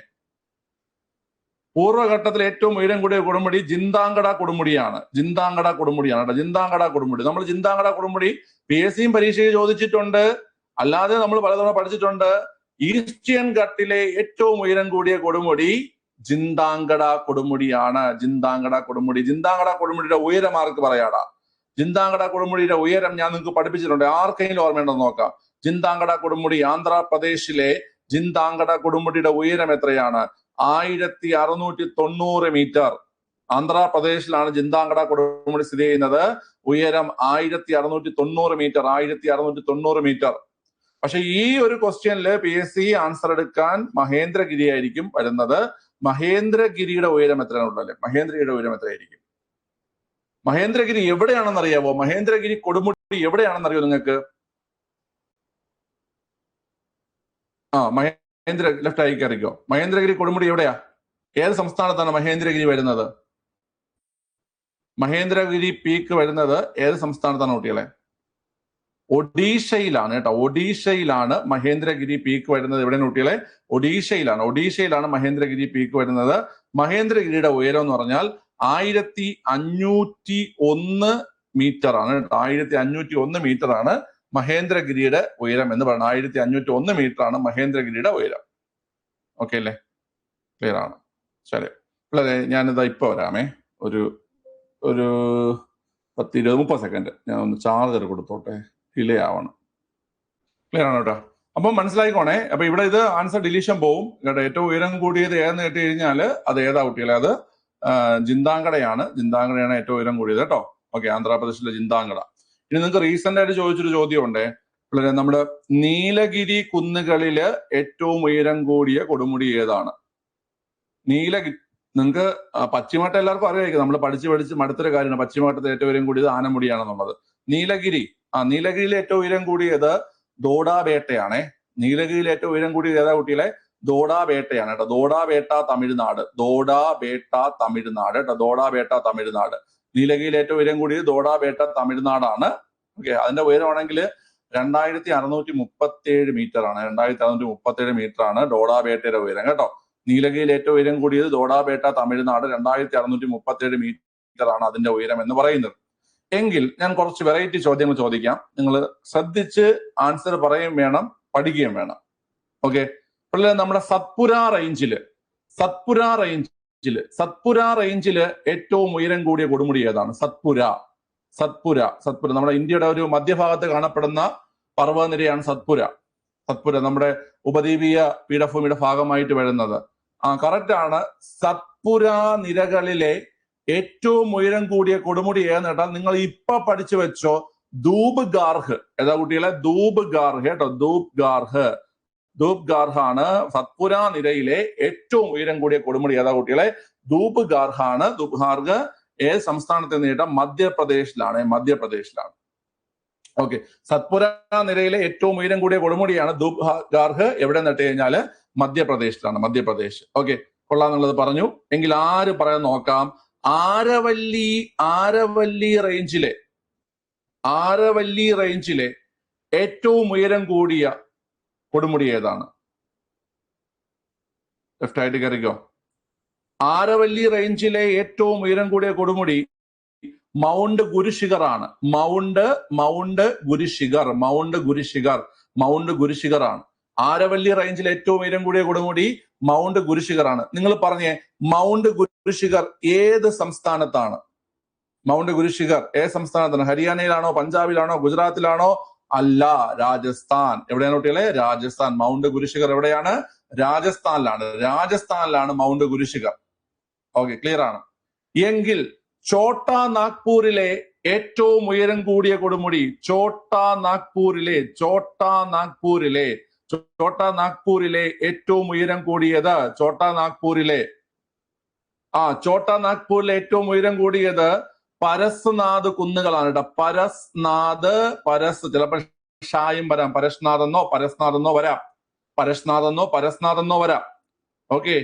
പൂർവ്വഘട്ടത്തിലെ ഏറ്റവും ഉയരം കൂടിയ കൊടുമുടി ജിന്താങ്കട കൊടുമുടിയാണ് കേട്ടോ. നമ്മൾ ജിന്താങ്കട കൊടുമുടി PSCയും പരീക്ഷയിൽ ചോദിച്ചിട്ടുണ്ട്. അല്ലാതെ നമ്മൾ പലതവണ പഠിച്ചിട്ടുണ്ട്. ഈസ്റ്റേൺ ഘട്ടിലെ ഏറ്റവും ഉയരം കൂടിയ കൊടുമുടി ജിന്താങ്കട കൊടുമുടിയാണ്. ജിന്താങ്കട കൊടുമുടിയുടെ ഉയരം ആർക്ക് പറയാടാ? ജിന്താങ്കട കൊടുമുടിയുടെ ഉയരം ഞാൻ നിങ്ങൾക്ക് പഠിപ്പിച്ചിട്ടുണ്ട്. ആർക്കെങ്കിലും ഓർമ്മയുണ്ടോ നോക്കാം. ജിന്താങ്കട കൊടുമുടി, ആന്ധ്രാപ്രദേശിലെ ജിന്താങ്കട കൊടുമുടിയുടെ ഉയരം എത്രയാണ്? 1690 മീറ്റർ. ആന്ധ്രാപ്രദേശിലാണ് ജിന്താങ്കട കൊടുമുടി സ്ഥിതി ചെയ്യുന്നത്. ഉയരം 1690 മീറ്റർ. പക്ഷെ ഈ ഒരു ക്വസ്റ്റ്യനിൽ PSC ആൻസർ എടുക്കാൻ മഹേന്ദ്രഗിരി ആയിരിക്കും വരുന്നത്. മഹേന്ദ്രഗിരിയുടെ ഉയരം എത്രയാണുള്ളത്? മഹേന്ദ്രഗിരി എവിടെയാണെന്ന് അറിയാവോ? മഹേന്ദ്രഗിരി കൊടുമുടി എവിടെയാണെന്ന് അറിയോ നിങ്ങൾക്ക്? ലെഫ്റ്റ് ആയി കയറിക്കോ. മഹേന്ദ്രഗിരി കൊടുമുടി എവിടെയാ? ഏത് സംസ്ഥാനത്താണ് മഹേന്ദ്രഗിരി വരുന്നത്? മഹേന്ദ്രഗിരി പീക്ക് വരുന്നത് ഏത് സംസ്ഥാനത്താണ് കുട്ടികളെ? ഒഡീഷയിലാണ് കേട്ടോ. ഒഡീഷയിലാണ് മഹേന്ദ്രഗിരി പീക്ക് വരുന്നത്. എവിടെയാണ് കുട്ടികളെ? ഒഡീഷയിലാണ് മഹേന്ദ്രഗിരി പീക്ക് വരുന്നത്. മഹേന്ദ്രഗിരിയുടെ ഉയരം എന്ന് പറഞ്ഞാൽ 1501 മീറ്റർ ആണ് കേട്ടോ. 1501 മീറ്റർ ആണ് മഹേന്ദ്രഗിരിയുടെ ഉയരം എന്ന് പറയുന്നത്. 1501 മീറ്റർ ആണ് മഹേന്ദ്രഗിരിയുടെ ഉയരം. ഓക്കെ അല്ലേ? ക്ലിയർ ആണ്. ശരി പിള്ളേരെ, ഞാനിതാ ഇപ്പൊ വരാമേ. ഒരു 10-20-30 സെക്കൻഡ് ഞാൻ ഒന്ന് ചാർജർ കൊടുത്തോട്ടെ, ഡിലേ ആവണം. ക്ലിയർ ആണ് കേട്ടോ. അപ്പം മനസ്സിലായിക്കോണേ. അപ്പൊ ഇവിടെ ഇത് ആൻസർ ഡിലീഷൻ പോവും കേട്ടോ. ഏറ്റവും ഉയരം കൂടിയത് ഏതെന്ന് കേട്ട് കഴിഞ്ഞാൽ അത് ഏതാ കുട്ടികളെ? അത് ജിന്താങ്കടയാണ്. ഏറ്റവും ഉയരം കൂടിയത് കേട്ടോ. ഓക്കെ, ആന്ധ്രാപ്രദേശിലെ ജിന്താങ്കട. ഇനി നിങ്ങൾക്ക് റീസെന്റ് ആയിട്ട് ചോദിച്ചൊരു ചോദ്യം ഉണ്ട് പിള്ളേരെ. നമ്മുടെ നീലഗിരി കുന്നുകളില് ഏറ്റവും ഉയരം കൂടിയ കൊടുമുടി ഏതാണ്? നിങ്ങൾക്ക് പശ്ചിമഘട്ടം എല്ലാവർക്കും അറിയായിരിക്കും. നമ്മൾ പഠിച്ച് മടുത്തൊരു കാര്യമാണ്. പശ്ചിമഘട്ടത്തിൽ ഏറ്റവും ഉയരം കൂടിയത് ആനമുടിയാണെന്നുള്ളത്. നീലഗിരിയിലെ ഏറ്റവും ഉയരം കൂടിയത് ദോഡാബേട്ടയാണേ. നീലഗിരിയിലെ ഏറ്റവും ഉയരം കൂടിയത് ഏതാ കുട്ടികളെ? ദോഡാബേട്ടയാണ് കേട്ടോ. ദോഡാബേട്ട തമിഴ്നാട് കേട്ടോ. ദോഡാബേട്ട തമിഴ്നാട്. നീലഗിരിയിലെ ഏറ്റവും ഉയരം കൂടിയത് ദോഡാബേട്ട തമിഴ്നാടാണ്. ഓക്കെ, അതിന്റെ ഉയരമാണെങ്കിൽ 2637 മീറ്റർ ആണ്. 2637 മീറ്റർ ആണ് ദോഡാബേട്ടയുടെ ഉയരം കേട്ടോ. നീലഗിരിയിൽ ഏറ്റവും ഉയരം കൂടിയത് ദോഡാബേട്ട തമിഴ്നാട്. 2637 മീറ്റർ ആണ് അതിന്റെ ഉയരം എന്ന് പറയുന്നത്. എങ്കിൽ ഞാൻ കുറച്ച് വെറൈറ്റി ചോദ്യങ്ങൾ ചോദിക്കാം. നിങ്ങൾ ശ്രദ്ധിച്ച് ആൻസർ പറയുകയും വേണം, പഠിക്കുകയും വേണം. ഓക്കെ, പിള്ളേർ, നമ്മുടെ സത്പുര റേഞ്ചില് ഏറ്റവും ഉയരം കൂടിയ കൊടുമുടി ഏതാണ്? സത്പുര നമ്മുടെ ഇന്ത്യയുടെ ഒരു മധ്യഭാഗത്ത് കാണപ്പെടുന്ന പർവ്വതനിരയാണ് സത്പുര. നമ്മുടെ ഉപദ്വീപീയ പീഠഭൂമിയുടെ ഭാഗമായിട്ട് വരുന്നത്. കറക്റ്റ് ആണ്. സത്പുര നിരകളിലെ ഏറ്റവും ഉയരം കൂടിയ കൊടുമുടി ഏതെന്ന് കേട്ടാൽ നിങ്ങൾ ഇപ്പൊ പഠിച്ചു വെച്ചോ. ധൂപ് ഗാർഹ്. ഏതാ കുട്ടികളെ? ധൂപ് ഗാർഹ് കേട്ടോ. ധൂപ് ഗാർഹ് ആണ് സത്പുര നിരയിലെ ഏറ്റവും ഉയരം കൂടിയ കൊടുമുടി. ഏതാ കുട്ടികളെ? ധൂപ് ഗാർഹ് ആണ്. ധൂപ് ഗാർഹ് ഏത് സംസ്ഥാനത്ത് നേട്ടാം? മധ്യപ്രദേശിലാണ്. ഓക്കെ, സത്പുര നിരയിലെ ഏറ്റവും ഉയരം കൂടിയ കൊടുമുടിയാണ് ധൂപ് ഗാർഹ്. എവിടെ നട്ട് കഴിഞ്ഞാല് മധ്യപ്രദേശ്. ഓക്കെ, കൊള്ളാന്നുള്ളത് പറഞ്ഞു. എങ്കിൽ ആര് പറയാൻ നോക്കാം? ആരവല്ലി റേഞ്ചിലെ ഏറ്റവും ഉയരം കൂടിയ കൊടുമുടി ഏതാണ്? ലെഫ്റ്റ് ആയിട്ട് കയറിക്കോ. ആരവല്ലി റേഞ്ചിലെ ഏറ്റവും ഉയരം കൂടിയ കൊടുമുടി മൗണ്ട് ഗുരുശിഖർ ആണ്. മൗണ്ട് ഗുരുശിഖർ ആണ്. ആരവല്ലി റേഞ്ചിലെ ഏറ്റവും ഉയരം കൂടിയ കൊടുമുടി മൗണ്ട് ഗുരുശിഖർ ആണ്. നിങ്ങൾ പറഞ്ഞേ, മൗണ്ട് ഗുരുശിഖർ ഏത് സംസ്ഥാനത്താണ്? ഹരിയാനയിലാണോ, പഞ്ചാബിലാണോ, ഗുജറാത്തിലാണോ? അല്ല, രാജസ്ഥാൻ. എവിടെയാണ് കുട്ടികളെ? രാജസ്ഥാൻ. മൗണ്ട് ഗുരുശിഖർ എവിടെയാണ്? രാജസ്ഥാനിലാണ് മൗണ്ട് ഗുരുശിഖർ. ഓക്കെ, ക്ലിയർ ആണ്. എങ്കിൽ ഛോട്ടാ നാഗ്പൂരിലെ ഏറ്റവും ഉയരം കൂടിയ കൊടുമുടി ഛോട്ടാ നാഗ്പൂരിലെ ഏറ്റവും ഉയരം കൂടിയത് ഛോട്ടാ നാഗ്പൂരിലെ ഏറ്റവും ഉയരം കൂടിയത് പരസ്നാഥ് കുന്നുകളാണ് കേട്ടോ. പരസ് ചിലപ്പോൾ ഷായും വരാം. പരസ്നാഥെന്നോ വരാം. ഓക്കെ,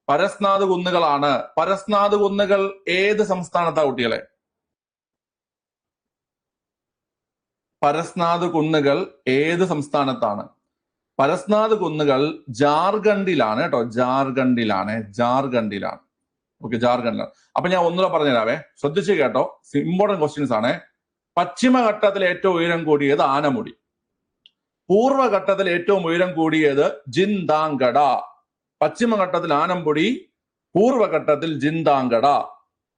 പരസ്നാഥ് കുന്നുകളാണ്. പരസ്നാഥ് കുന്നുകൾ ഏത് സംസ്ഥാനത്താ കുട്ടികളെ? പരസ്നാഥ് കുന്നുകൾ ഏത് സംസ്ഥാനത്താണ്? പരസ്നാഥ് കുന്നുകൾ ജാർഖണ്ഡിലാണ് കേട്ടോ. ജാർഖണ്ഡിലാണ്. ഓക്കെ, ജാർഖണ്ഡിലാണ്. അപ്പൊ ഞാൻ ഒന്നുകൂടെ പറഞ്ഞുതരാവേ, ശ്രദ്ധിച്ച് കേട്ടോ. ഇമ്പോർട്ടന്റ് ക്വസ്റ്റ്യൻസ് ആണ്. പശ്ചിമഘട്ടത്തിൽ ഏറ്റവും ഉയരം കൂടിയത് ആനമുടി. പൂർവ്വഘട്ടത്തിൽ ഏറ്റവും ഉയരം കൂടിയത് ജിന്താങ്കട. പശ്ചിമഘട്ടത്തിൽ ആനമുടി, പൂർവ്വഘട്ടത്തിൽ ജിന്താങ്കട.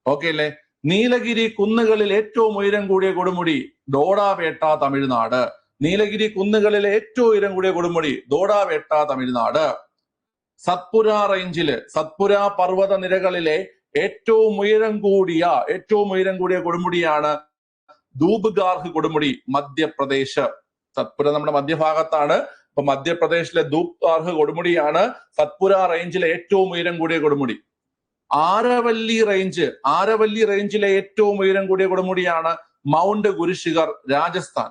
ഓക്കെ അല്ലേ? നീലഗിരി കുന്നുകളിൽ ഏറ്റവും ഉയരം കൂടിയ കൊടുമുടി ദോഡാബേട്ട തമിഴ്നാട്. നീലഗിരി കുന്നുകളിലെ ഏറ്റവും ഉയരം കൂടിയ കൊടുമുടി ദോഡാബേട്ട തമിഴ്നാട്. സത്പുര പർവ്വത നിരകളിലെ ഏറ്റവും ഉയരം കൂടിയ കൊടുമുടിയാണ് ധൂപ് ഗാർഹ് കൊടുമുടി, മധ്യപ്രദേശ്. സത്പുര നമ്മുടെ മധ്യഭാഗത്താണ്. അപ്പൊ മധ്യപ്രദേശിലെ ധൂപ് ഗാർഹ് കൊടുമുടിയാണ് സത്പുര റേഞ്ചിലെ ഏറ്റവും ഉയരം കൂടിയ കൊടുമുടി. ആരവല്ലി റേഞ്ചിലെ ഏറ്റവും ഉയരം കൂടിയ കൊടുമുടിയാണ് മൗണ്ട് ഗുരുശിഖർ, രാജസ്ഥാൻ.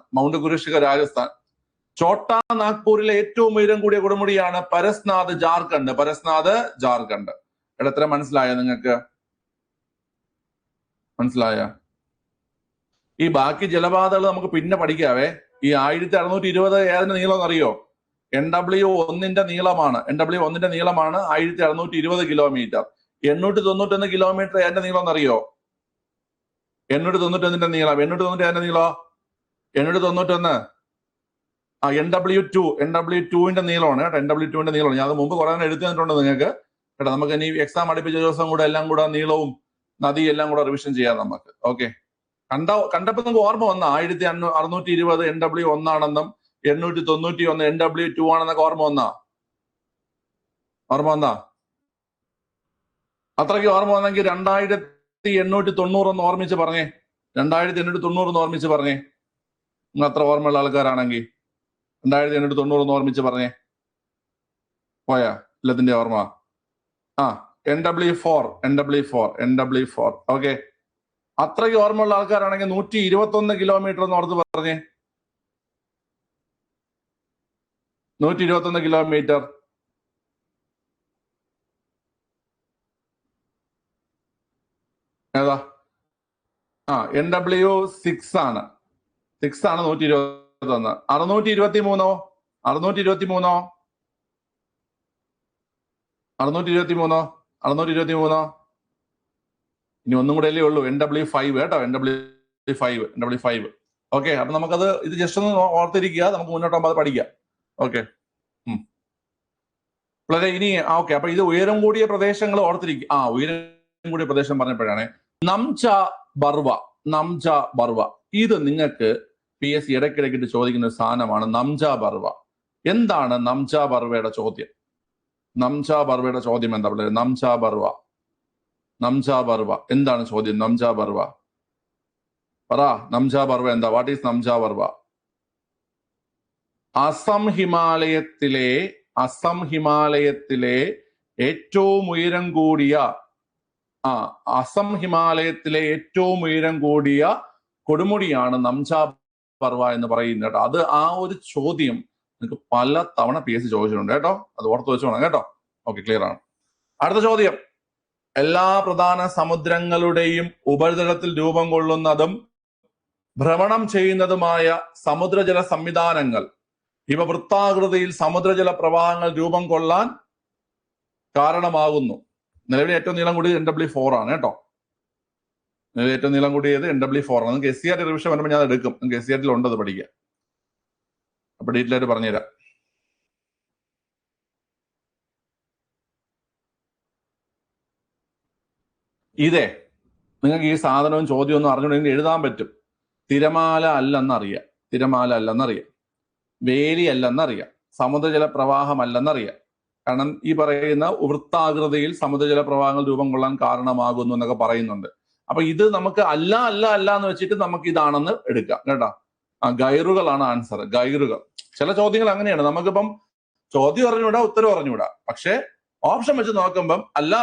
ചോട്ടാ നാഗ്പൂരിലെ ഏറ്റവും ഉയരം കൂടിയ കൊടുമുടിയാണ് പരസ്നാഥ് ജാർഖണ്ഡ്. പരസ്നാഥ് ജാർഖണ്ഡ്. എത്ര മനസ്സിലായോ നിങ്ങൾക്ക്? മനസ്സിലായ? ഈ ബാക്കി ജലപാതകൾ നമുക്ക് പിന്നെ പഠിക്കാവേ. ഈ 1620 ഏതിന്റെ നീളം അറിയോ? NW1 നീളമാണ്. NW1 നീളമാണ് 1620 കിലോമീറ്റർ. 891 കിലോമീറ്റർ ഏതിന്റെ നീളം എന്നറിയോ? 891 നീളം. 891 ഏതിന്റെ നീളം? 891 NW2 നീളമാണ് കേട്ടോ. NW2 നീളമാണ്. ഞാൻ അത് മുമ്പ് കുറെ എഴുതി തന്നിട്ടുണ്ട് നിങ്ങൾക്ക് കേട്ടോ. നമുക്ക് ഇനി എക്സാം അടുപ്പിച്ച ദിവസം കൂടെ എല്ലാം കൂടെ നീളവും നദി എല്ലാം കൂടെ റിവിഷൻ ചെയ്യാം നമുക്ക്. ഓക്കെ, കണ്ടപ്പോ നമുക്ക് ഓർമ്മ വന്ന 1620 NW1 ആണെന്നും 891 NW2 ആണെന്നൊക്കെ ഓർമ്മ വന്നാ? അത്രയ്ക്ക് ഓർമ്മ വന്നെങ്കിൽ 2890 ഒന്ന് ഓർമ്മിച്ച് പറഞ്ഞേ. 2890 ഒന്ന് ഓർമ്മിച്ച് പറഞ്ഞേ. നിങ്ങൾ അത്ര ഓർമ്മയുള്ള ആൾക്കാരാണെങ്കിൽ 2890 ഒന്ന് ഓർമ്മിച്ച് പറഞ്ഞേ. പോയാ എല്ലാത്തിന്റെ ഓർമ്മ? NW4. ഓക്കെ, അത്രയ്ക്ക് ഓർമ്മയുള്ള ആൾക്കാരാണെങ്കിൽ 121 കിലോമീറ്റർ എന്ന് ഓർത്ത് പറഞ്ഞേ. 121 കിലോമീറ്റർ. ഏതാ? NW6 ആണ്. 6 ആണ് 121. 623. 623. ഇനി ഒന്നും കൂടെ അല്ലേ ഉള്ളൂ. NW5 കേട്ടോ. NW5. ഓക്കെ, അപ്പൊ നമുക്കത് ഇത് ജസ്റ്റ് ഒന്ന് ഓർത്തിരിക്കുക. നമുക്ക് മുന്നോട്ടാകുമ്പോൾ അത് പഠിക്കാം. ഓക്കെ, വളരെ ഇനി ഓക്കെ. അപ്പൊ ഇത് ഉയരം കൂടിയ പ്രദേശങ്ങൾ ഓർത്തിരിക്കുക. ഉയരം കൂടിയ പ്രദേശം പറഞ്ഞപ്പോഴാണ് നംച ബർവ. ഇത് നിങ്ങൾക്ക് PSC ഇടയ്ക്കിടയ്ക്കിട്ട് ചോദിക്കുന്ന ഒരു സാധനമാണ് നംച ബർവ. എന്താണ് നംച ബർവയുടെ ചോദ്യം? എന്താ പറയുക? നംച ബർവ എന്താണ് ചോദ്യം? നംച ബർവ പറ. നംച ബർവ എന്താ? What is Namcha Barwa? അസം ഹിമാലയത്തിലെ ഏറ്റവും ഉയരം കൂടിയ കൊടുമുടിയാണ് നംച ബർവ എന്ന് പറയുന്നത് കേട്ടോ. അത് ആ ഒരു ചോദ്യം നിങ്ങൾക്ക് പല തവണ PSC ചോദിച്ചിട്ടുണ്ട് കേട്ടോ. അത് ഓർത്ത് വെച്ചോണം കേട്ടോ. ഓക്കെ, ക്ലിയർ ആണ്. അടുത്ത ചോദ്യം, എല്ലാ പ്രധാന സമുദ്രങ്ങളുടെയും ഉപരിതലത്തിൽ രൂപം കൊള്ളുന്നതും ഭ്രമണം ചെയ്യുന്നതുമായ സമുദ്രജല സംവിധാനങ്ങൾ ഇവ വൃത്താകൃതിയിൽ സമുദ്രജല പ്രവാഹങ്ങൾ രൂപം കൊള്ളാൻ കാരണമാകുന്നു. നിലവിലെ ഏറ്റവും നീളം കൂടിയത് NW4 ആണ് കേട്ടോ. നിലവിലെ ഏറ്റവും നീളം കൂടിയത് NW4 ആണ്. നിങ്ങൾക്ക് SCERT റിവിഷൻ വരുമ്പോൾ ഞാൻ എടുക്കും. നിങ്ങൾക്ക് SCERT ഉണ്ട് അത് പഠിക്കുക. അപ്പൊ ഡീറ്റെയിൽ ആയിട്ട് പറഞ്ഞുതരാം. ഇതേ നിങ്ങൾക്ക് ഈ സാധനവും ചോദ്യമൊന്നും അറിഞ്ഞുകൊണ്ടെങ്കിൽ എഴുതാൻ പറ്റും. തിരമാല അല്ലെന്നറിയാം. വേലി അല്ലെന്നറിയാം. സമുദ്രജല പ്രവാഹം അല്ലെന്നറിയാം. കാരണം ഈ പറയുന്ന വൃത്താകൃതിയിൽ സമുദ്രജല പ്രവാഹങ്ങൾ രൂപം കൊള്ളാൻ കാരണമാകുന്നു എന്നൊക്കെ പറയുന്നുണ്ട്. അപ്പൊ ഇത് നമുക്ക് അല്ല എന്ന് വെച്ചിട്ട് നമുക്ക് ഇതാണെന്ന് എടുക്കാം കേട്ടോ. ഗൈറുകളാണ് ആൻസർ. ഗൈറുകൾ. ചില ചോദ്യങ്ങൾ അങ്ങനെയാണ്. നമുക്കിപ്പം ചോദ്യം അറിഞ്ഞൂടാ, ഉത്തരം അറിഞ്ഞൂടാ. പക്ഷെ ഓപ്ഷൻ വെച്ച് നോക്കുമ്പം അല്ല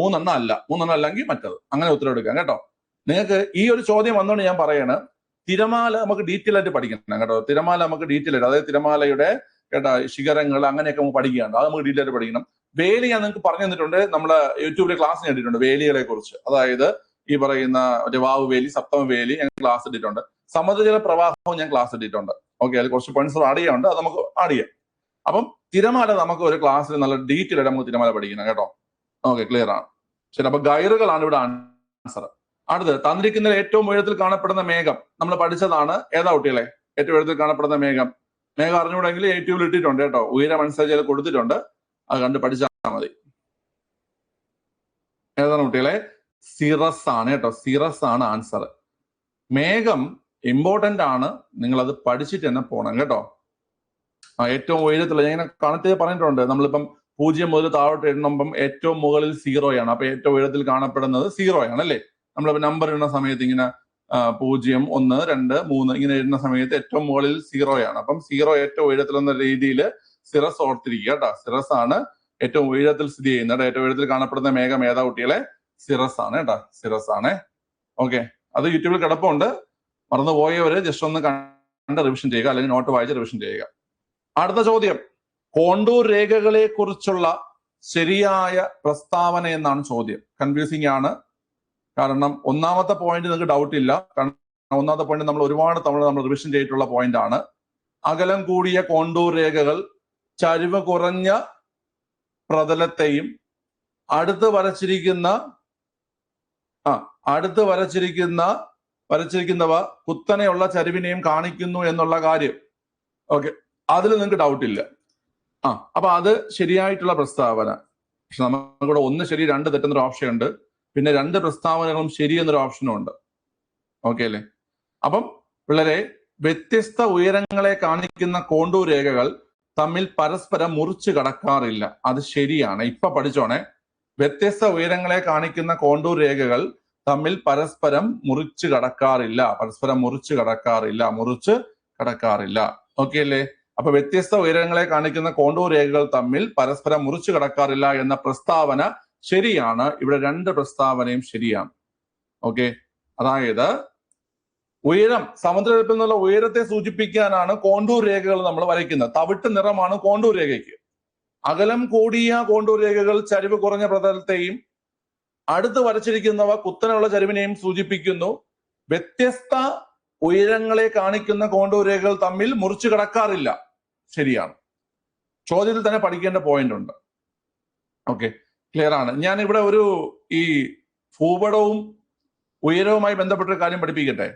3 അല്ലെങ്കിൽ മറ്റത്, അങ്ങനെ ഉത്തരം എടുക്കാം കേട്ടോ. നിങ്ങൾക്ക് ഈ ഒരു ചോദ്യം വന്നുകൊണ്ട് ഞാൻ പറയാണ്, തിരമാല നമുക്ക് ഡീറ്റെയിൽ ആയിട്ട് പഠിക്കണം കേട്ടോ. തിരമാല നമുക്ക് ഡീറ്റെയിൽ ആയിട്ട്, അതായത് തിരമാലയുടെ കേട്ടോ ശിഖരങ്ങൾ അങ്ങനെയൊക്കെ നമുക്ക് പഠിക്കാനുണ്ട്. അത് നമുക്ക് ഡീറ്റെയിൽ ആയിട്ട് പഠിക്കണം. വേലി ഞാൻ നിങ്ങൾക്ക് പറഞ്ഞു തന്നിട്ടുണ്ട്. നമ്മള് യൂട്യൂബിലെ ക്ലാസ് ഇട്ടിട്ടുണ്ട് വേലികളെ കുറിച്ച്. അതായത് ഈ പറയുന്ന വാവ് വേലി, സപ്തമ വേലി ഞാൻ ക്ലാസ് ഇട്ടിട്ടുണ്ട്. സമുദ്രജല പ്രവാഹവും ഞാൻ ക്ലാസ് ഇട്ടിട്ടുണ്ട്. ഓക്കെ, അതിൽ കുറച്ച് പോയിന്റ്സ് ആഡ് ചെയ്യാനുണ്ട്. അത് നമുക്ക് ആഡ് ചെയ്യാം. അപ്പം തിരമാല നമുക്ക് ഒരു ക്ലാസ്സിൽ നല്ല ഡീറ്റെയിൽ ആയിട്ട് നമുക്ക് തിരമാല പഠിക്കണം കേട്ടോ. ഓക്കെ, ക്ലിയർ ആണ്. ശരി, അപ്പൊ ഗൈറുകളാണ് ഇവിടെ ആൻസർ. അടുത്ത് തന്നിരിക്കുന്ന ഏറ്റവും ഉയരത്തിൽ കാണപ്പെടുന്ന മേഘം നമ്മൾ പഠിച്ചതാണ്. ഏതാ കുട്ടികളെ? ഏറ്റവും ഉയരത്തിൽ കാണപ്പെടുന്ന മേഘം അറിഞ്ഞുകൂടെങ്കിൽ യൂട്യൂബിൽ ഇട്ടിട്ടുണ്ട് കേട്ടോ. ഉയരം അനുസരിച്ച് കൊടുത്തിട്ടുണ്ട്. അത് കണ്ട് പഠിച്ചാൽ മതി. ഏതാണ് കുട്ടികളെ? സിറസ് ആണ് കേട്ടോ. സിറസ് ആണ് ആൻസർ. മേഘം ഇമ്പോർട്ടന്റ് ആണ്. നിങ്ങൾ അത് പഠിച്ചിട്ട് തന്നെ പോണം കേട്ടോ. ഏറ്റവും ഉയരത്തിലുള്ള ഞാൻ ഇങ്ങനെ കണക്ട് ചെയ്ത് പറഞ്ഞിട്ടുണ്ട്. നമ്മളിപ്പം 0 മുതൽ താഴോട്ട് എണ്ണുമ്പം ഏറ്റവും മുകളിൽ 0 ആണ്. അപ്പൊ ഏറ്റവും ഉയരത്തിൽ കാണപ്പെടുന്നത് 0 ആണ് അല്ലേ? നമ്മളിപ്പോ നമ്പർ ഇടുന്ന സമയത്ത് ഇങ്ങനെ 0, 1, 2, 3 ഇങ്ങനെ ഇടുന്ന സമയത്ത് ഏറ്റവും മുകളിൽ 0 ആണ്. അപ്പം 0 ഏറ്റവും ഉയരത്തിൽ എന്ന രീതിയിൽ സിറസ് ഓർത്തിരിക്കുക കേട്ടോ. സിറസ് ആണ് ഏറ്റവും ഉയരത്തിൽ സ്ഥിതി ചെയ്യുന്നത്. ഏറ്റവും ഉയരത്തിൽ കാണപ്പെടുന്ന മേഘം ഏതാ കുട്ടികളെ? സിറസ് ആണ് കേട്ടോ. സിറസ് ആണ്. ഓക്കെ, അത് യൂട്യൂബിൽ കിടപ്പുണ്ട്. മറന്നുപോയവര് ജസ്റ്റ് ഒന്ന് കണ്ട് റിവിഷൻ ചെയ്യുക, അല്ലെങ്കിൽ നോട്ട് വായിച്ച് റിവിഷൻ ചെയ്യുക. അടുത്ത ചോദ്യം, കോണ്ടൂർ രേഖകളെ കുറിച്ചുള്ള ശരിയായ പ്രസ്താവന എന്നാണ് ചോദ്യം. കൺഫ്യൂസിംഗ് ആണ്, കാരണം ഒന്നാമത്തെ പോയിന്റ് നിങ്ങൾക്ക് ഡൗട്ട് ഇല്ല, കാരണം ഒന്നാമത്തെ പോയിന്റ് നമ്മൾ ഒരുപാട് തവണ നമ്മൾ റിവിഷൻ ചെയ്തിട്ടുള്ള പോയിന്റ് ആണ്. അകലം കൂടിയ കോണ്ടൂർ രേഖകൾ ചരിവ് കുറഞ്ഞ പ്രതലത്തെയും അടുത്ത് വരച്ചിരിക്കുന്നവ കുത്തനെയുള്ള ചരിവിനെയും കാണിക്കുന്നു എന്നുള്ള കാര്യം. ഓക്കെ, അതിൽ നിങ്ങൾക്ക് ഡൗട്ട് ഇല്ല. അപ്പൊ അത് ശരിയായിട്ടുള്ള പ്രസ്താവന. പക്ഷെ നമുക്കിവിടെ ഒന്ന് ശരി രണ്ട് തെറ്റുന്നൊരു ഓപ്ഷൻ ഉണ്ട്, പിന്നെ രണ്ട് പ്രസ്താവനകളും ശരി എന്നൊരു ഓപ്ഷനും ഉണ്ട്. ഓക്കെ അല്ലേ? അപ്പം പിള്ളേരെ, വ്യത്യസ്ത ഉയരങ്ങളെ കാണിക്കുന്ന കോണ്ടൂർ രേഖകൾ തമ്മിൽ പരസ്പരം മുറിച്ചു കടക്കാറില്ല. അത് ശരിയാണ്. ഇപ്പൊ പഠിച്ചോണേ, വ്യത്യസ്ത ഉയരങ്ങളെ കാണിക്കുന്ന കോണ്ടൂർ രേഖകൾ തമ്മിൽ പരസ്പരം മുറിച്ചു കടക്കാറില്ല. ഓക്കെ അല്ലേ? അപ്പൊ വ്യത്യസ്ത ഉയരങ്ങളെ കാണിക്കുന്ന കോണ്ടൂർ രേഖകൾ തമ്മിൽ പരസ്പരം മുറിച്ചു കടക്കാറില്ല എന്ന പ്രസ്താവന ശരിയാണ്. ഇവിടെ രണ്ട് പ്രസ്താവനയും ശരിയാണ്. ഓക്കെ, അതായത് ഉയരം, സമുദ്രനിരപ്പിൽ നിന്നുള്ള ഉയരത്തെ സൂചിപ്പിക്കാനാണ് കോണ്ടൂർ രേഖകൾ നമ്മൾ വരയ്ക്കുന്നത്. തവിട്ട് നിറമാണ് കോണ്ടൂർ രേഖയ്ക്ക്. അകലം കൂടിയ കോണ്ടൂർ രേഖകൾ ചരിവ് കുറഞ്ഞ പ്രതലത്തെയും അടുത്ത് വരച്ചിരിക്കുന്നവ കുത്തനെയുള്ള ചരിവിനെയും സൂചിപ്പിക്കുന്നു. വ്യത്യസ്ത ഉയരങ്ങളെ കാണിക്കുന്ന കോണ്ടൂർ രേഖകൾ തമ്മിൽ മുറിച്ചു കടക്കാറില്ല. ശരിയാണ്. ചോദ്യത്തിൽ തന്നെ പഠിക്കേണ്ട പോയിന്റ് ഉണ്ട്. ഓക്കെ, ക്ലിയർ ആണ്. ഞാൻ ഇവിടെ ഈ ഭൂപടവും ഉയരവുമായി ബന്ധപ്പെട്ടൊരു കാര്യം പഠിപ്പിക്കട്ടെ.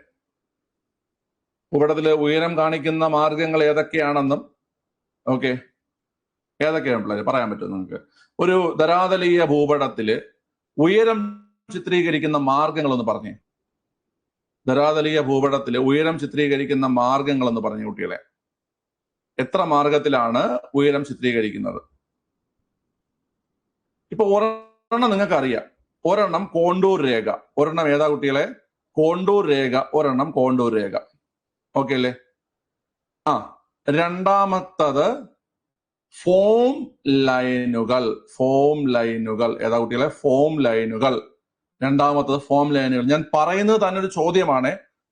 ഭൂപടത്തില് ഉയരം കാണിക്കുന്ന മാർഗങ്ങൾ ഏതൊക്കെയാണെന്നും, ഓക്കെ, ഏതൊക്കെയാണ് പിള്ളേർ പറയാൻ പറ്റും നിങ്ങൾക്ക്? ഒരു ധരാതലീയ ഭൂപടത്തില് ഉയരം ചിത്രീകരിക്കുന്ന മാർഗങ്ങളൊന്ന് പറഞ്ഞേ. ധരാതലീയ ഭൂപടത്തില് ഉയരം ചിത്രീകരിക്കുന്ന മാർഗങ്ങളെന്ന് പറഞ്ഞു കുട്ടികളെ. എത്ര മാർഗത്തിലാണ് ഉയരം ചിത്രീകരിക്കുന്നത്? ഇപ്പൊ ഒരെണ്ണം നിങ്ങൾക്ക് അറിയാം. ഒരെണ്ണം കോണ്ടൂർ രേഖ. ഒരെണ്ണം ഏതാ കുട്ടികളെ? കോണ്ടൂർ രേഖ. ഒരെണ്ണം കോണ്ടൂർ രേഖ. ഓക്കെ അല്ലേ? രണ്ടാമത്തത് ഫോം ലൈനുകൾ. ഏതാ കുട്ടികളെ? ഫോം ലൈനുകൾ. രണ്ടാമത്തത് ഫോം ലൈനുകൾ. ഞാൻ പറയുന്നത് തന്നെ ഒരു ചോദ്യമാണ്.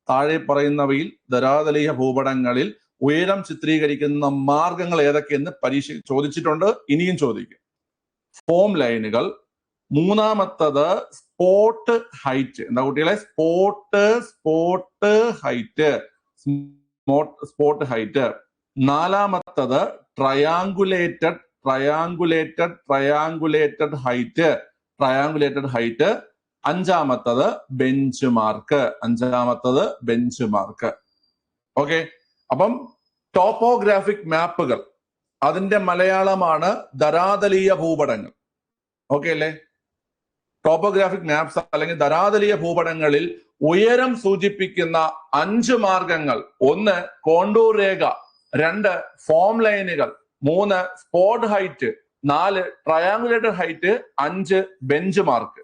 താഴെ പറയുന്നവയിൽ ധരാതലീയ ഭൂപടങ്ങളിൽ ഉയരം ചിത്രീകരിക്കുന്ന മാർഗങ്ങൾ ഏതൊക്കെയെന്ന് പരീക്ഷ ചോദിച്ചിട്ടുണ്ട്, ഇനിയും ചോദിക്കും. ഫോം ലൈനുകൾ. മൂന്നാമത്തത് സ്പോട്ട് ഹൈറ്റ്. എന്താ കുട്ടികളെ? Spot height. നാലാമത്തത് ട്രയാങ്കുലേറ്റഡ് ഹൈറ്റ്. അഞ്ചാമത്തത് ബെഞ്ച് മാർക്ക്. ഓക്കെ, അപ്പം ടോപ്പോഗ്രാഫിക് മാപ്പുകൾ, അതിന്റെ മലയാളമാണ് ധരാതലീയ ഭൂപടങ്ങൾ. ഓക്കെ അല്ലേ? ടോപ്പോഗ്രാഫിക് മാപ്സ് അല്ലെങ്കിൽ ധരാതലീയ ഭൂപടങ്ങളിൽ ഉയരം സൂചിപ്പിക്കുന്ന 5 മാർഗങ്ങൾ: 1 കോണ്ടൂർ രേഖ, 2 ഫോം ലൈനുകൾ, 3 spot height, 4 triangulated height, 5 bench mark.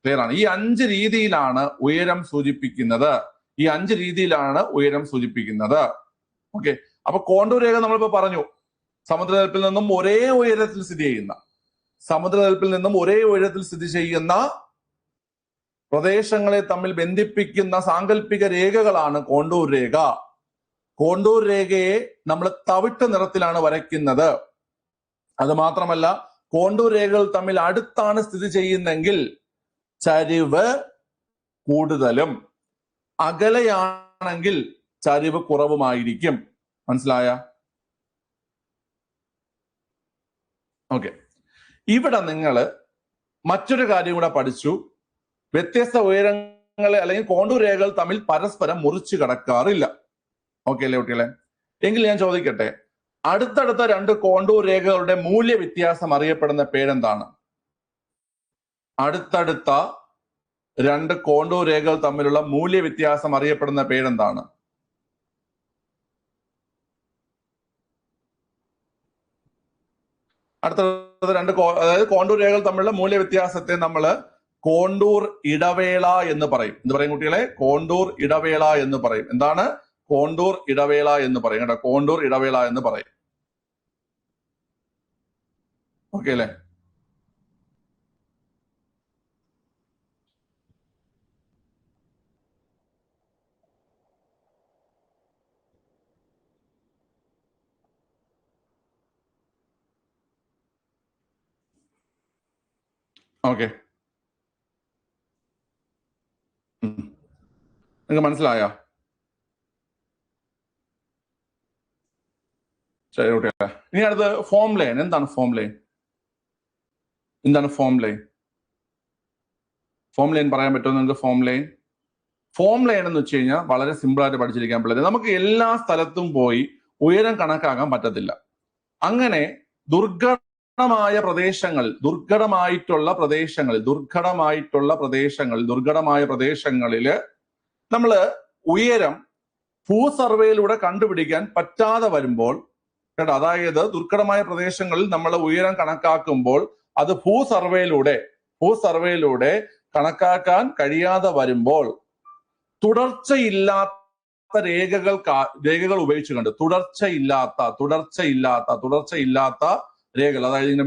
Clear ആണ്? ഈ 5 രീതിയിലാണ് ഉയരം സൂചിപ്പിക്കുന്നത്. ഓക്കെ, അപ്പൊ കോണ്ടൂർ രേഖ നമ്മളിപ്പോ പറഞ്ഞു, സമുദ്രനിരപ്പിൽ നിന്നും ഒരേ ഉയരത്തിൽ സ്ഥിതി ചെയ്യുന്ന പ്രദേശങ്ങളെ തമ്മിൽ ബന്ധിപ്പിക്കുന്ന സാങ്കല്പിക രേഖകളാണ് കോണ്ടൂർ രേഖ. കോണ്ടൂർ രേഖയെ നമ്മൾ തവിട്ട് നിറത്തിലാണ് വരയ്ക്കുന്നത്. അത് മാത്രമല്ല, കോണ്ടൂർ രേഖകൾ തമ്മിൽ അടുത്താണ് സ്ഥിതി ചെയ്യുന്നെങ്കിൽ ചരിവ് കൂടുതലും, അകലെയാണെങ്കിൽ ചരിവ് കുറവുമായിരിക്കും. മനസ്സിലായ? ഓക്കെ, ഇവിടെ നിങ്ങൾ മറ്റൊരു കാര്യം കൂടെ പഠിച്ചു. വ്യത്യസ്ത ഉയരങ്ങളെ അല്ലെങ്കിൽ കോണ്ടൂർ രേഖകൾ തമ്മിൽ പരസ്പരം മുറിച്ചു കടക്കാറില്ല. ഓക്കെ അല്ലേ കുട്ടികളെ? എങ്കിൽ ഞാൻ ചോദിക്കട്ടെ, അടുത്തടുത്ത 2 കോണ്ടൂർ രേഖകളുടെ മൂല്യ വ്യത്യാസം അറിയപ്പെടുന്ന പേരെന്താണ്? അടുത്തടുത്ത 2 കോണ്ടൂർ രേഖകൾ തമ്മിലുള്ള മൂല്യ വ്യത്യാസം അറിയപ്പെടുന്ന പേരെന്താണ്? അടുത്ത 2 അതായത് കോണ്ടൂർ രേഖകൾ തമ്മിലുള്ള മൂല്യ വ്യത്യാസത്തെ നമ്മൾ കോണ്ടൂർ ഇടവേള എന്ന് പറയും. എന്ത് പറയും കുട്ടികളെ? കോണ്ടൂർ ഇടവേള എന്ന് പറയും. എന്താണ്? കോണ്ടൂർ ഇടവേള എന്ന് പറയും കേട്ടോ. കോണ്ടൂർ ഇടവേള എന്ന് പറയും. ഓക്കെ അല്ലേ? ഓക്കെ, നിങ്ങൾക്ക് മനസ്സിലായോ? ശരി കുട്ടികളെ, ഇനി അടുത്ത് ഫോം ലൈൻ. എന്താണ് ഫോം ലൈൻ? എന്താണ് ഫോം ലൈൻ? ഫോം ലൈൻ പറയാൻ പറ്റുമോ നിങ്ങൾക്ക്? ഫോം ലൈൻ എന്ന് വെച്ച് കഴിഞ്ഞാൽ വളരെ സിമ്പിൾ ആയിട്ട് പഠിച്ചിരിക്കാൻ പിള്ളേർ. നമുക്ക് എല്ലാ സ്ഥലത്തും പോയി ഉയരം കണക്കാക്കാൻ പറ്റത്തില്ല. അങ്ങനെ ദുർഘടമായ പ്രദേശങ്ങളില് നമ്മള് ഉയരം ഭൂസർവേയിലൂടെ കണ്ടുപിടിക്കാൻ പറ്റാതെ വരുമ്പോൾ കേട്ടോ, അതായത് ദുർഘടമായ പ്രദേശങ്ങളിൽ നമ്മൾ ഉയരം കണക്കാക്കുമ്പോൾ അത് ഭൂസർവേയിലൂടെ കണക്കാക്കാൻ കഴിയാതെ വരുമ്പോൾ തുടർച്ചയില്ലാത്ത രേഖകൾ ഉപയോഗിച്ചുകൊണ്ട് തുടർച്ചയില്ലാത്ത രേഖകൾ, അതായത് ഇങ്ങനെ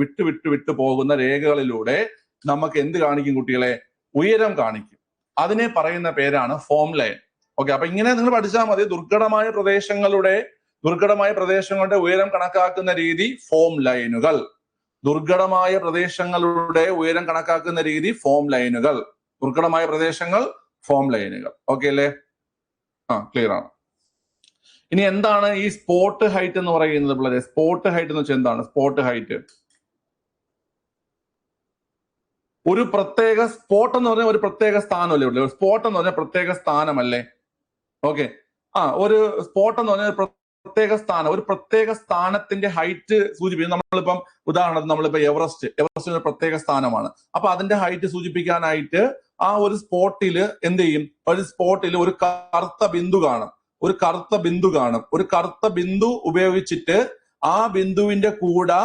വിട്ട് പോകുന്ന രേഖകളിലൂടെ നമുക്ക് എന്ത് കാണിക്കും കുട്ടികളെ? ഉയരം കാണിക്കും. അതിനെ പറയുന്ന പേരാണ് ഫോം ലൈൻ. ഓക്കെ, അപ്പൊ ഇങ്ങനെ നിങ്ങൾ പഠിച്ചാൽ മതി. ദുർഘടമായ പ്രദേശങ്ങളുടെ ഉയരം കണക്കാക്കുന്ന രീതി ഫോം ലൈനുകൾ. ദുർഘടമായ പ്രദേശങ്ങളുടെ ഉയരം കണക്കാക്കുന്ന രീതി ഫോം ലൈനുകൾ. ദുർഘടമായ പ്രദേശങ്ങൾ ഫോം ലൈനുകൾ. ഓക്കെ അല്ലേ? ക്ലിയർ ആണ്. ഇനി എന്താണ് ഈ സ്പോട്ട് ഹൈറ്റ് എന്ന് പറയുന്നത് പിള്ളേരെ? സ്പോട്ട് ഹൈറ്റ് എന്ന് വെച്ചാൽ എന്താണ് സ്പോട്ട് ഹൈറ്റ്? ഒരു പ്രത്യേക സ്പോട്ട് എന്ന് പറഞ്ഞാൽ ഒരു പ്രത്യേക സ്ഥാനമല്ലേ ഉള്ളൂ? സ്പോട്ട് എന്ന് പറഞ്ഞാൽ പ്രത്യേക സ്ഥാനമല്ലേ? ഓക്കെ, ഒരു സ്പോട്ട് എന്ന് പറഞ്ഞാൽ ഒരു പ്രത്യേക സ്ഥാനത്തിന്റെ ഹൈറ്റ് സൂചിപ്പിക്കും. നമ്മളിപ്പം ഉദാഹരണത്തിന് നമ്മളിപ്പോ എവറസ്റ്റ് ഒരു പ്രത്യേക സ്ഥാനമാണ്. അപ്പൊ അതിന്റെ ഹൈറ്റ് സൂചിപ്പിക്കാനായിട്ട് ആ ഒരു സ്പോട്ടില് എന്ത് ചെയ്യും? ഒരു സ്പോട്ടിൽ ഒരു കറുത്ത ബിന്ദു കാണും. ഒരു കറുത്ത ബിന്ദു ഉപയോഗിച്ചിട്ട് ആ ബിന്ദുവിന്റെ കൂടെ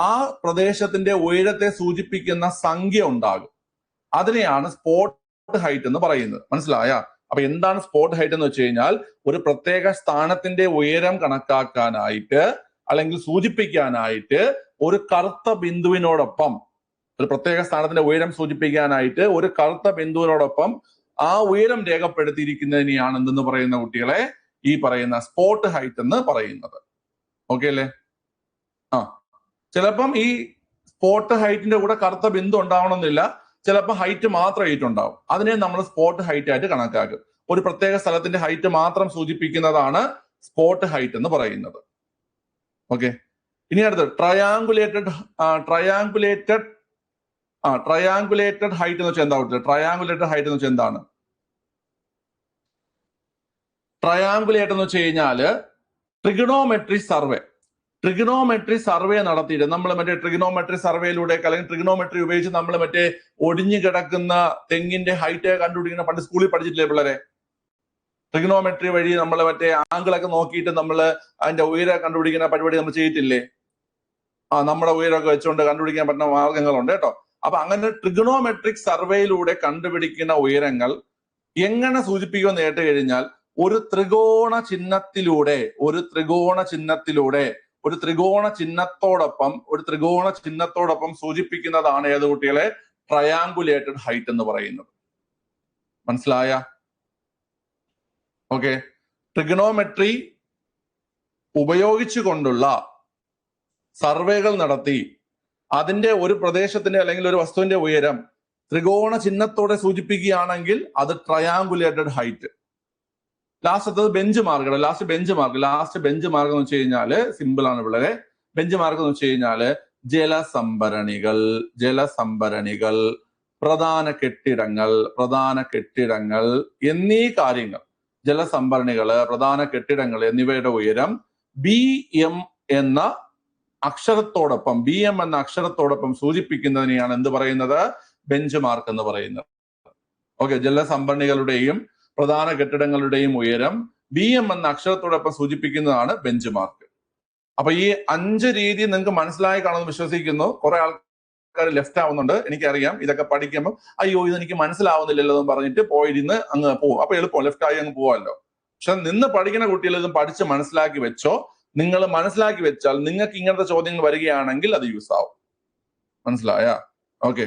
ആ പ്രദേശത്തിന്റെ ഉയരത്തെ സൂചിപ്പിക്കുന്ന സംഖ്യ ഉണ്ടാകും. അതിനെയാണ് സ്പോട്ട് ഹൈറ്റ് എന്ന് പറയുന്നത്. മനസ്സിലായ? അപ്പൊ എന്താണ് സ്പോട്ട് ഹൈറ്റ് എന്ന് വെച്ച് കഴിഞ്ഞാൽ ഒരു പ്രത്യേക സ്ഥാനത്തിന്റെ ഉയരം കണക്കാക്കാനായിട്ട് അല്ലെങ്കിൽ സൂചിപ്പിക്കാനായിട്ട് ഒരു കറുത്ത ബിന്ദുവിനോടൊപ്പം, ഒരു പ്രത്യേക സ്ഥാനത്തിന്റെ ഉയരം സൂചിപ്പിക്കാനായിട്ട് ഒരു കറുത്ത ബിന്ദുവിനോടൊപ്പം ആ ഉയരം രേഖപ്പെടുത്തിയിരിക്കുന്നതിനെയാണ് എന്തെന്ന് പറയുന്ന കുട്ടികളെ? ഈ പറയുന്ന സ്പോട്ട് ഹൈറ്റ് എന്ന് പറയുന്നത്. ഓക്കെ അല്ലേ? ചിലപ്പം ഈ സ്പോട്ട് ഹൈറ്റിന്റെ കൂടെ കറുത്ത ബിന്ദു ഉണ്ടാവണമെന്നില്ല. ചിലപ്പോൾ ഹൈറ്റ് മാത്രം ഉണ്ടാവും. അതിനെ നമ്മൾ സ്പോട്ട് ഹൈറ്റ് ആയിട്ട് കണക്കാക്കും. ഒരു പ്രത്യേക സ്ഥലത്തിന്റെ ഹൈറ്റ് മാത്രം സൂചിപ്പിക്കുന്നതാണ് സ്പോട്ട് ഹൈറ്റ് എന്ന് പറയുന്നത്. ഓക്കെ, ഇനി അടുത്ത് ട്രയാങ്കുലേറ്റഡ് ഹൈറ്റ് എന്ന് വെച്ചാൽ എന്താ? ട്രയാങ്കുലേറ്റഡ് ഹൈറ്റ് എന്ന് വെച്ചാൽ എന്താണ്? ട്രയാങ്കുലേറ്റ് എന്ന് വെച്ച് കഴിഞ്ഞാല് ട്രിഗണോമെട്രി സർവേ നടത്തിയിട്ട് നമ്മൾ മറ്റേ ട്രിഗണോമെട്രി സർവേയിലൂടെ അല്ലെങ്കിൽ ട്രിഗണോമെട്രി ഉപയോഗിച്ച് നമ്മൾ മറ്റേ ഒടിഞ്ഞു കിടക്കുന്ന തെങ്ങിന്റെ ഹൈറ്റ് കണ്ടുപിടിക്കുന്ന പണ്ട് സ്കൂളിൽ പഠിച്ചിട്ടില്ലേ പിള്ളേരെ? ട്രിഗണോമെട്രി വഴി നമ്മൾ മറ്റേ ആംഗിളൊക്കെ നോക്കിയിട്ട് നമ്മൾ അതിന്റെ ഉയരം കണ്ടുപിടിക്കുന്ന പരിപാടി നമ്മൾ ചെയ്തിട്ടില്ലേ? നമ്മുടെ ഉയരമൊക്കെ വെച്ചുകൊണ്ട് കണ്ടുപിടിക്കാൻ പറ്റുന്ന മാർഗങ്ങളുണ്ട് കേട്ടോ. അപ്പൊ അങ്ങനെ ട്രിഗണോമെട്രിക് സർവേയിലൂടെ കണ്ടുപിടിക്കുന്ന ഉയരങ്ങൾ എങ്ങനെ സൂചിപ്പിക്കുമെന്ന് കേട്ട് കഴിഞ്ഞാൽ ഒരു ത്രികോണ ചിഹ്നത്തോടൊപ്പം സൂചിപ്പിക്കുന്നതാണ് ഏത് കുട്ടികളെ? ട്രയാങ്കുലേറ്റഡ് ഹൈറ്റ് എന്ന് പറയുന്നത്. മനസ്സിലായ? ഓക്കെ, ട്രിഗണോമെട്രി ഉപയോഗിച്ചുകൊണ്ടുള്ള സർവേകൾ നടത്തി അതിന്റെ ഒരു പ്രദേശത്തിന്റെ അല്ലെങ്കിൽ ഒരു വസ്തുവിന്റെ ഉയരം ത്രികോണ ചിഹ്നത്തോടെ സൂചിപ്പിക്കുകയാണെങ്കിൽ അത് triangulated height. Last bench mark എന്ന് വെച്ച് കഴിഞ്ഞാല് സിമ്പിൾ ആണ് പിള്ളേരെ. ബെഞ്ച് മാർക്ക് എന്ന് വെച്ച് കഴിഞ്ഞാല് ജലസംഭരണികൾ, പ്രധാന കെട്ടിടങ്ങൾ എന്നീ കാര്യങ്ങൾ, ജലസംഭരണികള്, പ്രധാന കെട്ടിടങ്ങൾ എന്നിവയുടെ ഉയരം BM എന്ന അക്ഷരത്തോടൊപ്പം സൂചിപ്പിക്കുന്നതിനെയാണ് എന്ത് പറയുന്നത്? ബെഞ്ച് മാർക്ക് എന്ന് പറയുന്നത്. ഓക്കെ, ജലസംഭരണികളുടെയും പ്രധാന കെട്ടിടങ്ങളുടെയും ഉയരം BM എന്ന അക്ഷരത്തോടൊപ്പം സൂചിപ്പിക്കുന്നതാണ് ബെഞ്ച് മാർക്ക്. അപ്പൊ ഈ 5 രീതി നിങ്ങൾക്ക് മനസ്സിലായി കാണുമെന്ന് വിശ്വസിക്കുന്നു. കുറെ ആൾക്കാർ ലെഫ്റ്റ് ആവുന്നുണ്ട്, എനിക്കറിയാം. ഇതൊക്കെ പഠിക്കുമ്പോൾ അയ്യോ ഇത് എനിക്ക് മനസ്സിലാവുന്നില്ലല്ലോ എന്ന് പറഞ്ഞിട്ട് പോയിരുന്ന് അങ്ങ് പോകും. അപ്പൊ എളുപ്പം ലെഫ്റ്റ് ആയി അങ്ങ് പോവാമല്ലോ. പക്ഷെ നിന്ന് പഠിക്കുന്ന കുട്ടികൾ ഇതും പഠിച്ച് മനസ്സിലാക്കി വെച്ചോ. നിങ്ങൾ മനസ്സിലാക്കി വെച്ചാൽ നിങ്ങൾക്ക് ഇങ്ങനത്തെ ചോദ്യങ്ങൾ വരികയാണെങ്കിൽ അത് യൂസ് ആവും. മനസ്സിലായ? ഓക്കെ,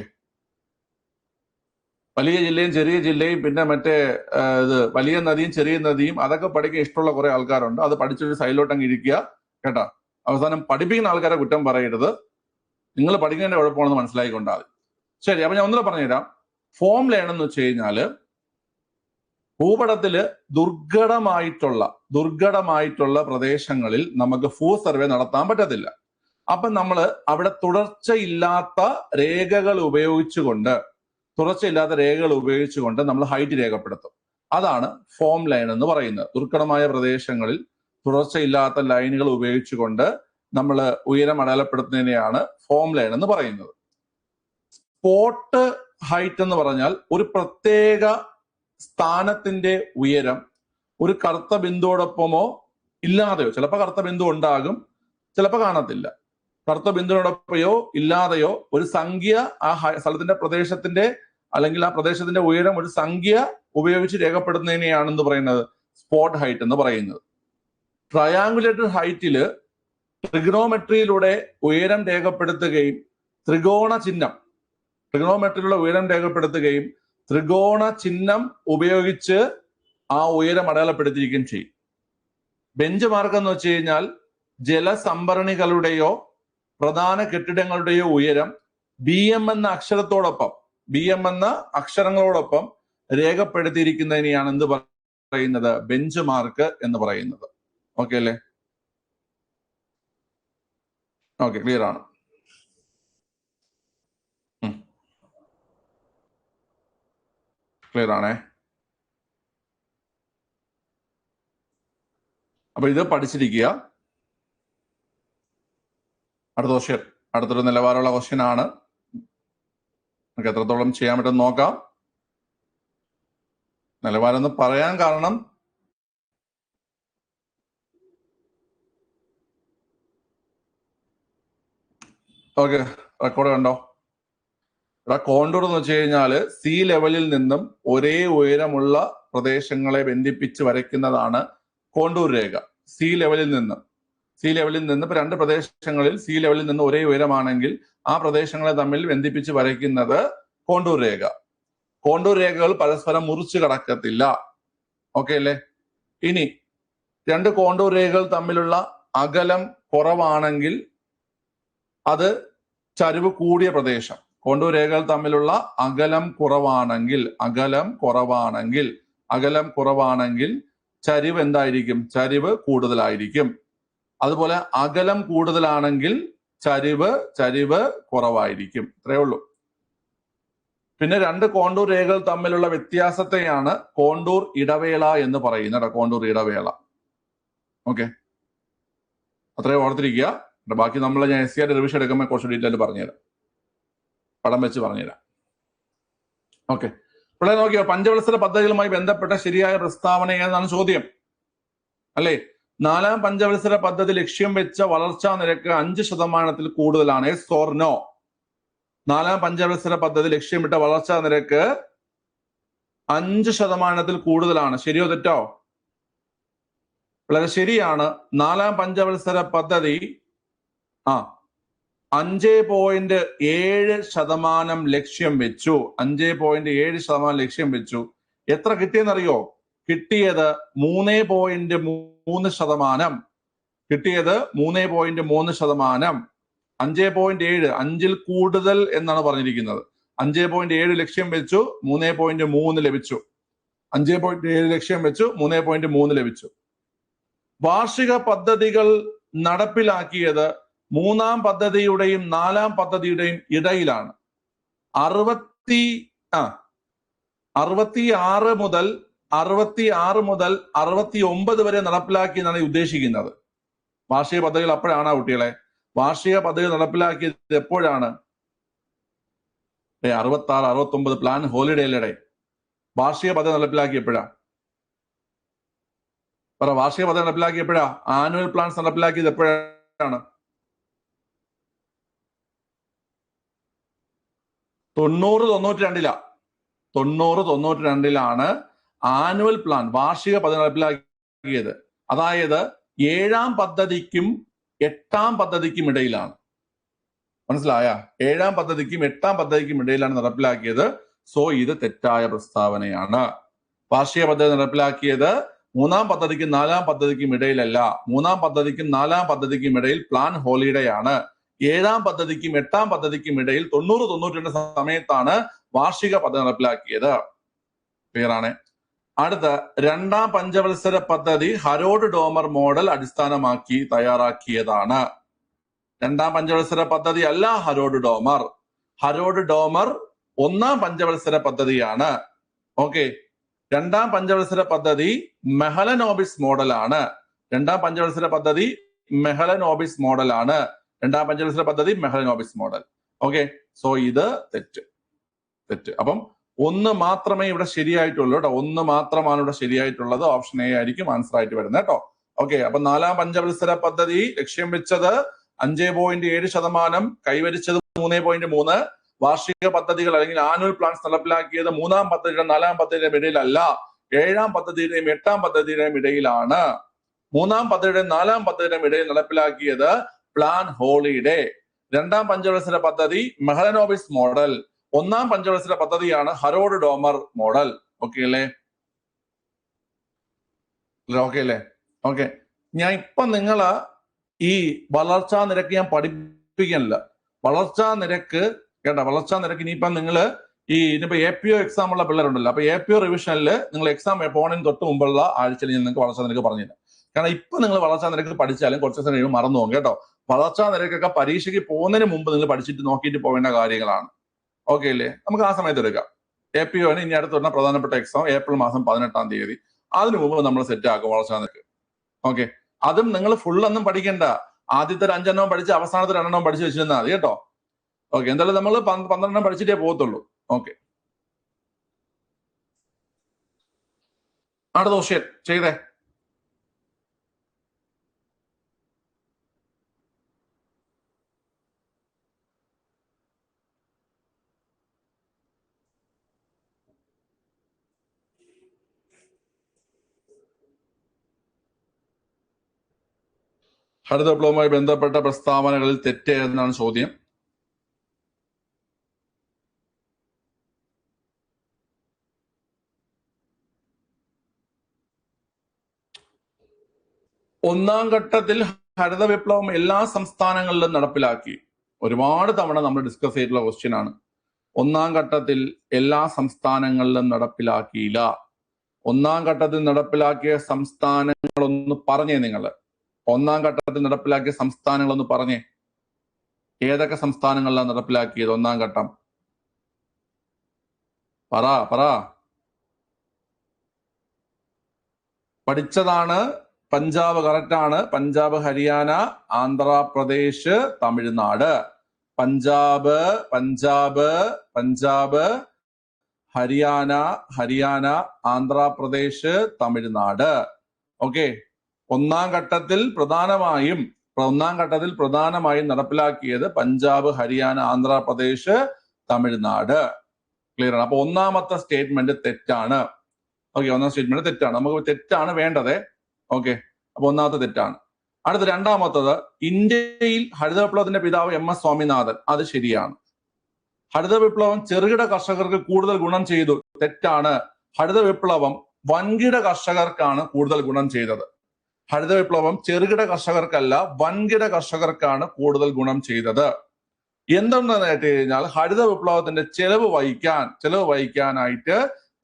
വലിയ ജില്ലയും ചെറിയ ജില്ലയും പിന്നെ മറ്റേ വലിയ നദിയും ചെറിയ നദിയും അതൊക്കെ പഠിക്കാൻ ഇഷ്ടമുള്ള കുറെ ആൾക്കാരുണ്ട്. അത് പഠിച്ചൊരു സൈഡിലോട്ട് അങ്ങ് ഇരിക്കുക കേട്ടോ. അവസാനം പഠിപ്പിക്കുന്ന ആൾക്കാരെ കുറ്റം പറയരുത്. നിങ്ങൾ പഠിക്കുന്നതിന്റെ കുഴപ്പമാണെന്ന് മനസ്സിലാക്കിക്കൊണ്ടാൽ മതി. ശരി, അപ്പൊ ഞാൻ ഒന്നുകൂടെ പറഞ്ഞുതരാം. ഫോം ലേൺ എന്ന് വെച്ച് കഴിഞ്ഞാല് ഭൂപടത്തില് ദുർഘടമായിട്ടുള്ള പ്രദേശങ്ങളിൽ നമുക്ക് ഭൂ സർവേ നടത്താൻ പറ്റത്തില്ല. അപ്പൊ നമ്മൾ അവിടെ തുടർച്ചയില്ലാത്ത രേഖകൾ ഉപയോഗിച്ചുകൊണ്ട് നമ്മൾ ഹൈറ്റ് രേഖപ്പെടുത്തും. അതാണ് ഫോം ലൈൻ എന്ന് പറയുന്നത്. ദുർഘടമായ പ്രദേശങ്ങളിൽ തുടർച്ചയില്ലാത്ത ലൈനുകൾ ഉപയോഗിച്ചുകൊണ്ട് നമ്മൾ ഉയരം അടയാളപ്പെടുത്തുന്നതിനെയാണ് ഫോം ലൈൻ എന്ന് പറയുന്നത്. സ്പോട്ട് ഹൈറ്റ് എന്ന് പറഞ്ഞാൽ ഒരു പ്രത്യേക സ്ഥാനത്തിന്റെ ഉയരം ഒരു കറുത്ത ബിന്ദുവോടൊപ്പമോ ഇല്ലാതെയോ, ചിലപ്പോൾ കറുത്ത ബിന്ദു ഉണ്ടാകും, ചിലപ്പോൾ കാണത്തില്ല, കറുത്ത ബിന്ദുവിനോടൊപ്പമോ ഇല്ലാതെയോ ഒരു സംഖ്യ ആ സ്ഥലത്തിന്റെ പ്രദേശത്തിന്റെ അല്ലെങ്കിൽ ആ പ്രദേശത്തിന്റെ ഉയരം ഒരു സംഖ്യ ഉപയോഗിച്ച് രേഖപ്പെടുത്തുന്നതിനെയാണെന്ന് പറയുന്നത് സ്പോട്ട് ഹൈറ്റ് എന്ന് പറയുന്നത്. ട്രയാങ്കുലേറ്റഡ് ഹൈറ്റില് ട്രിഗണോമെട്രിയിലൂടെ ഉയരം രേഖപ്പെടുത്തുകയും ട്രിഗണോമെട്രിയിലൂടെ ഉയരം രേഖപ്പെടുത്തുകയും ത്രികോണ ചിഹ്നം ഉപയോഗിച്ച് ആ ഉയരം അടയാളപ്പെടുത്തിയിരിക്കുകയും ചെയ്യും. ബെഞ്ച് മാർക്ക് എന്ന് വെച്ച് കഴിഞ്ഞാൽ ജലസംഭരണികളുടെയോ പ്രധാന കെട്ടിടങ്ങളുടെയോ ഉയരം BM എന്ന അക്ഷരങ്ങളോടൊപ്പം രേഖപ്പെടുത്തിയിരിക്കുന്നതിനെയാണ് എന്ത് പറയുന്നത്? ബെഞ്ച് മാർക്ക് എന്ന് പറയുന്നത്. ഓക്കെ അല്ലേ? ഓക്കെ, ക്ലിയർ ആണ്. ക്ലിയർ ആണേ. അപ്പൊ ഇത് പഠിച്ചിരിക്കുക. അടുത്തൊരു നിലവാരമുള്ള ക്വസ്റ്റ്യൻ ആണ്. നമുക്ക് എത്രത്തോളം ചെയ്യാൻ പറ്റുമെന്ന് നോക്കാം. നിലവാരം എന്ന് പറയാൻ കാരണം ഓക്കെ, റെക്കോർഡ് കണ്ടോ? ഇവിടെ കോണ്ടൂർ എന്ന് വെച്ച് കഴിഞ്ഞാല് സീ ലെവലിൽ നിന്നും ഒരേ ഉയരമുള്ള പ്രദേശങ്ങളെ ബന്ധിപ്പിച്ച് വരയ്ക്കുന്നതാണ് കോണ്ടൂർ രേഖ. സീ ലെവലിൽ നിന്ന് ഇപ്പൊ രണ്ട് പ്രദേശങ്ങളിൽ സീ ലെവലിൽ നിന്ന് ഒരേ ഉയരമാണെങ്കിൽ ആ പ്രദേശങ്ങളെ തമ്മിൽ ബന്ധിപ്പിച്ച് വരയ്ക്കുന്നത് കോണ്ടൂർ രേഖ. കോണ്ടൂർ രേഖകൾ പരസ്പരം മുറിച്ചു കടക്കത്തില്ല. ഓക്കെ അല്ലേ? ഇനി രണ്ട് കോണ്ടൂർ രേഖകൾ തമ്മിലുള്ള അകലം കുറവാണെങ്കിൽ അത് ചരിവ് കൂടിയ പ്രദേശം. കോണ്ടൂർ രേഖകൾ തമ്മിലുള്ള അകലം കുറവാണെങ്കിൽ ചരിവ് എന്തായിരിക്കും? ചരിവ് കൂടുതലായിരിക്കും. അതുപോലെ അകലം കൂടുതലാണെങ്കിൽ ചരിവ് കുറവായിരിക്കും. ഇത്രയേ ഉള്ളൂ. പിന്നെ രണ്ട് കോണ്ടൂർ രേഖകൾ തമ്മിലുള്ള വ്യത്യാസത്തെയാണ് കോണ്ടൂർ ഇടവേള എന്ന് പറയുന്നത്. കോണ്ടൂർ ഇടവേള. ഓക്കെ, അത്രയും ഓർത്തിരിക്കുക. ബാക്കി നമ്മൾ ഞാൻ SCR റിവിഷൻ എടുക്കുമ്പോൾ കുറച്ച് ഡീറ്റെയിൽ പറഞ്ഞുതരാം, പടം വെച്ച് പറഞ്ഞുതരാം. ഓക്കെ, ഇവിടെ നോക്കിയോ, പഞ്ചവത്സര പദ്ധതികളുമായി ബന്ധപ്പെട്ട ശരിയായ പ്രസ്താവന ഏതാണ് ചോദ്യം അല്ലേ? 4ാം പഞ്ചവത്സര പദ്ധതി ലക്ഷ്യം വെച്ച വളർച്ചാ നിരക്ക് 5% കൂടുതലാണ്. Yes or no? 4ാം പഞ്ചവത്സര പദ്ധതി ലക്ഷ്യമിട്ട വളർച്ചാ നിരക്ക് 5% കൂടുതലാണ്. ശരിയോ തെറ്റോ? വളരെ ശരിയാണ്. 4ാം പഞ്ചവത്സര പദ്ധതി 5.7% ലക്ഷ്യം വെച്ചു. 5.7% ലക്ഷ്യം വെച്ചു. എത്ര കിട്ടിയെന്നറിയോ? കിട്ടിയത് 3.3%. കിട്ടിയത് 3.3%. 5.7 5ൽ കൂടുതൽ എന്നാണ് പറഞ്ഞിരിക്കുന്നത്. 5.7 ലക്ഷ്യം വെച്ചു, 3.3 ലഭിച്ചു. 5.7 ലക്ഷ്യം വെച്ചു, 3.3 ലഭിച്ചു. വാർഷിക പദ്ധതികൾ നടപ്പിലാക്കിയത് 3ാം പദ്ധതിയുടെയും 4ാം പദ്ധതിയുടെയും ഇടയിലാണ്. 66 മുതൽ 69 വരെ നടപ്പിലാക്കി എന്നാണ് ഉദ്ദേശിക്കുന്നത്. വാർഷിക പദ്ധതികൾ അപ്പോഴാണ് കുട്ടികളെ. വാർഷിക പദ്ധതി നടപ്പിലാക്കിയത് എപ്പോഴാണ്? 66 69 പ്ലാൻ ഹോളിഡേയിലൂടെ വാർഷിക പദ്ധതി നടപ്പിലാക്കിയപ്പോഴാണ്? വാർഷിക പദ്ധതി നടപ്പിലാക്കിയപ്പോഴാ? ആനുവൽ പ്ലാൻസ് നടപ്പിലാക്കിയത് എപ്പോഴാണ്? 90-92 ആനുവൽ പ്ലാൻ വാർഷിക പദ്ധതി നടപ്പിലാക്കിയത്. അതായത് 7ാം പദ്ധതിക്കും 8ാം പദ്ധതിക്കും ഇടയിലാണ്. മനസ്സിലായ? 7ാം പദ്ധതിക്കും 8ാം പദ്ധതിക്കും ഇടയിലാണ് നടപ്പിലാക്കിയത്. സോ ഇത് തെറ്റായ പ്രസ്താവനയാണ്. വാർഷിക പദ്ധതി നടപ്പിലാക്കിയത് 3ാം പദ്ധതിക്കും 4ാം പദ്ധതിക്കും ഇടയിലല്ല. 3ാം പദ്ധതിക്കും 4ാം പദ്ധതിക്കും ഇടയിൽ പ്ലാൻ ഹോളിഡേ ആണ്. ഏഴാം പദ്ധതിക്കും എട്ടാം പദ്ധതിക്കും ഇടയിൽ 90-92 സമയത്താണ് വാർഷിക പദ്ധതി നടപ്പിലാക്കിയത്. ക്ലിയർ ആണ്. അടുത്ത രണ്ടാം പഞ്ചവത്സര പദ്ധതി ഹരോഡ് ഡോമർ മോഡൽ അടിസ്ഥാനമാക്കി തയ്യാറാക്കിയതാണ്. രണ്ടാം പഞ്ചവത്സര പദ്ധതി അല്ല ഹരോഡ് ഡോമർ. ഹരോഡ് ഡോമർ ഒന്നാം പഞ്ചവത്സര പദ്ധതിയാണ്. ഓക്കെ, രണ്ടാം പഞ്ചവത്സര പദ്ധതി മെഹലനോബിസ് മോഡലാണ്. രണ്ടാം പഞ്ചവത്സര പദ്ധതി മെഹലനോബിസ് മോഡലാണ്. രണ്ടാം പഞ്ചവത്സര പദ്ധതി മെഹലനോബിസ് മോഡൽ. ഓക്കെ, സോ ഇത് തെറ്റ്. അപ്പം ഒന്ന് മാത്രമേ ഇവിടെ ശരിയായിട്ടുള്ളൂ കേട്ടോ. ഒന്ന് മാത്രമാണ് ഇവിടെ ശരിയായിട്ടുള്ളത്. ഓപ്ഷൻ എ ആയിരിക്കും ആൻസർ ആയിട്ട് വരുന്നത് കേട്ടോ. ഓക്കെ, അപ്പൊ നാലാം പഞ്ചവത്സര പദ്ധതി ലക്ഷ്യം വെച്ചത് 5.7%, കൈവരിച്ചത് 3.3. വാർഷിക പദ്ധതികൾ അല്ലെങ്കിൽ ആനുവൽ പ്ലാൻസ് നടപ്പിലാക്കിയത് മൂന്നാം പദ്ധതിയുടെ നാലാം പദ്ധതിയുടെ ഇടയിലല്ല, ഏഴാം പദ്ധതിയുടെയും എട്ടാം പദ്ധതിയുടെയും ഇടയിലാണ്. മൂന്നാം പദ്ധതിയുടെയും നാലാം പദ്ധതിയുടെയും ഇടയിൽ നടപ്പിലാക്കിയത് പ്ലാൻ ഹോളിഡേ. രണ്ടാം പഞ്ചവത്സര പദ്ധതി മെഹലനോബിസ് മോഡൽ. ഒന്നാം പഞ്ചവത്സര പദ്ധതിയാണ് ഹരോഡ് ഡോമർ മോഡൽ. ഓക്കെ അല്ലേ? ഓക്കെ അല്ലേ? ഓക്കെ, ഞാൻ ഇപ്പൊ നിങ്ങള് ഈ വളർച്ചാ നിരക്ക് ഞാൻ പഠിപ്പിക്കുന്നില്ല. വളർച്ചാ നിരക്ക് കേട്ടോ, വളർച്ചാ നിരക്ക് ഇനിയിപ്പം നിങ്ങള് ഇനിയിപ്പോ APO എക്സാം ഉള്ള പിള്ളേരുണ്ടല്ലോ, അപ്പൊ APO റിവിഷനിൽ നിങ്ങൾ എക്സാം പോണതിന് തൊട്ട് മുമ്പുള്ള ആഴ്ചയിൽ ഞാൻ നിങ്ങൾക്ക് വളർച്ചാ നിരക്ക് പറഞ്ഞുതരാം. കാരണം ഇപ്പൊ നിങ്ങൾ വളർച്ചാ നിരക്ക് പഠിച്ചാലും കുറച്ച് ദിവസം കഴിയുമ്പോൾ മറന്നു പോകും കേട്ടോ. വളർച്ചാ നിരക്കൊക്കെ പരീക്ഷയ്ക്ക് പോകുന്നതിന് മുമ്പ് നിങ്ങൾ പഠിച്ചിട്ട് നോക്കിയിട്ട് പോകേണ്ട കാര്യങ്ങളാണ്. ഓക്കെ അല്ലേ? നമുക്ക് ആ സമയത്ത് എടുക്കാം. APOന് ഇനി അടുത്ത് വരുന്ന പ്രധാനപ്പെട്ട എക്സാം ഏപ്രിൽ മാസം 18-ാം തീയതി. അതിനു മുമ്പ് നമ്മൾ സെറ്റ് ആക്കും വളർച്ചാ നിരക്ക്. ഓക്കെ, അതും നിങ്ങൾ ഫുള്ളൊന്നും പഠിക്കണ്ട. ആദ്യത്തെ 5 എണ്ണവും പഠിച്ച് അവസാനത്തെ 2 എണ്ണവും പഠിച്ച് വെച്ചിരുന്നാൽ മതി കേട്ടോ. ഓക്കെ, എന്തായാലും നമ്മൾ 12 എണ്ണം പഠിച്ചിട്ടേ പോകത്തുള്ളൂ. ഓക്കെ, അടുത്ത ക്വസ്റ്റ്യൻ ചെയ്തേ. ഹരിത വിപ്ലവവുമായി ബന്ധപ്പെട്ട പ്രസ്താവനകളിൽ തെറ്റ് എന്നാണ് ചോദ്യം. ഒന്നാം ഘട്ടത്തിൽ ഹരിത വിപ്ലവം എല്ലാ സംസ്ഥാനങ്ങളിലും നടപ്പിലാക്കി. ഒരുപാട് തവണ നമ്മൾ ഡിസ്കസ് ചെയ്തിട്ടുള്ള ക്വസ്റ്റ്യൻ ആണ്. ഒന്നാം ഘട്ടത്തിൽ എല്ലാ സംസ്ഥാനങ്ങളിലും നടപ്പിലാക്കിയില്ല. ഒന്നാം ഘട്ടത്തിൽ നടപ്പിലാക്കിയ സംസ്ഥാനങ്ങളൊന്ന് പറഞ്ഞേ നിങ്ങൾ. ഒന്നാം ഘട്ടത്തിൽ നടപ്പിലാക്കിയ സംസ്ഥാനങ്ങളൊന്ന് പറഞ്ഞേ. ഏതൊക്കെ സംസ്ഥാനങ്ങളിലാണ് നടപ്പിലാക്കിയത് ഒന്നാം ഘട്ടം? പറ. പഠിച്ചതാണ്. പഞ്ചാബ് കറക്റ്റ് ആണ്. പഞ്ചാബ്, ഹരിയാന, ആന്ധ്രാപ്രദേശ്, തമിഴ്നാട്. പഞ്ചാബ്, ഹരിയാന, ആന്ധ്രാപ്രദേശ്, തമിഴ്നാട്. ഓക്കെ, ഒന്നാം ഘട്ടത്തിൽ പ്രധാനമായും നടപ്പിലാക്കിയത് പഞ്ചാബ്, ഹരിയാന, ആന്ധ്രാപ്രദേശ്, തമിഴ്നാട്. ക്ലിയർ ആണ്. അപ്പൊ ഒന്നാമത്തെ സ്റ്റേറ്റ്മെന്റ് തെറ്റാണ്. ഓക്കെ, ഒന്നാം സ്റ്റേറ്റ്മെന്റ് തെറ്റാണ്. നമുക്ക് തെറ്റാണ് വേണ്ടത്. ഓക്കെ, അപ്പൊ ഒന്നാമത്തെ തെറ്റാണ്. അടുത്ത രണ്ടാമത്തത്, ഇന്ത്യയിൽ ഹരിത വിപ്ലവത്തിന്റെ പിതാവ് MS സ്വാമിനാഥൻ. അത് ശരിയാണ്. ഹരിത വിപ്ലവം ചെറുകിട കർഷകർക്ക് കൂടുതൽ ഗുണം ചെയ്തു. തെറ്റാണ്. ഹരിത വിപ്ലവം വൻകിട കർഷകർക്കാണ് കൂടുതൽ ഗുണം ചെയ്തത്. ഹരിത വിപ്ലവം ചെറുകിട കർഷകർക്കല്ല, വൻകിട കർഷകർക്കാണ് കൂടുതൽ ഗുണം ചെയ്തത്. എന്തെന്ന് കേട്ട് കഴിഞ്ഞാൽ ഹരിത വിപ്ലവത്തിന്റെ ചെലവ് വഹിക്കാനായിട്ട്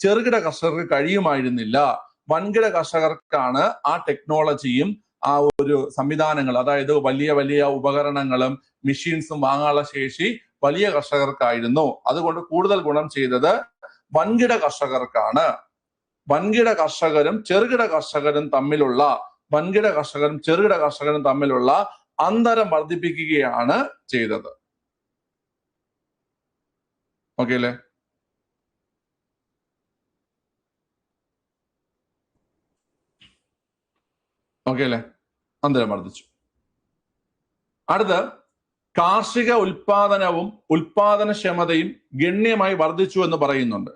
ചെറുകിട കർഷകർക്ക് കഴിയുമായിരുന്നില്ല. വൻകിട കർഷകർക്കാണ് ആ ടെക്നോളജിയും ആ ഒരു സംവിധാനങ്ങൾ, അതായത് വലിയ വലിയ ഉപകരണങ്ങളും മെഷീൻസും വാങ്ങാനുള്ള ശേഷി വലിയ കർഷകർക്കായിരുന്നു. അതുകൊണ്ട് കൂടുതൽ ഗുണം ചെയ്തത് വൻകിട കർഷകർക്കാണ്. വൻകിട കർഷകരും ചെറുകിട കർഷകരും തമ്മിലുള്ള അന്തരം വർദ്ധിപ്പിക്കുകയാണ് ചെയ്തത്. ഓക്കെ അല്ലേ? ഓക്കെ അല്ലേ? അന്തരം വർദ്ധിച്ചു. അടുത്ത, കാർഷിക ഉൽപാദനവും ഉൽപാദനക്ഷമതയും ഗണ്യമായി വർദ്ധിച്ചു എന്ന് പറയുന്നുണ്ട്.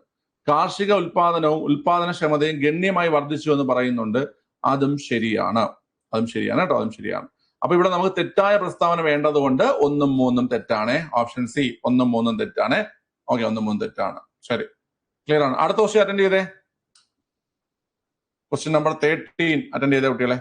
കാർഷിക ഉൽപാദനവും ഉൽപാദനക്ഷമതയും ഗണ്യമായി വർദ്ധിച്ചു എന്ന് പറയുന്നുണ്ട്. അതും ശരിയാണ് കേട്ടോ. അതും ശരിയാണ്. അപ്പൊ ഇവിടെ നമുക്ക് തെറ്റായ പ്രസ്താവന വേണ്ടതുകൊണ്ട് 1ഉം 3ഉം തെറ്റാണ്. ഓപ്ഷൻ സി 1ഉം 3ഉം തെറ്റാണ്. ഓക്കെ, 1ഉം 3ഉം തെറ്റാണ്. ശരി, ക്ലിയർ ആണ്. അടുത്ത ക്വസ്റ്റ്യൻ അറ്റൻഡ് ചെയ്തേ. ക്വസ്റ്റ്യൻ നമ്പർ 13 അറ്റൻഡ് ചെയ്തേ കുട്ടികളെ.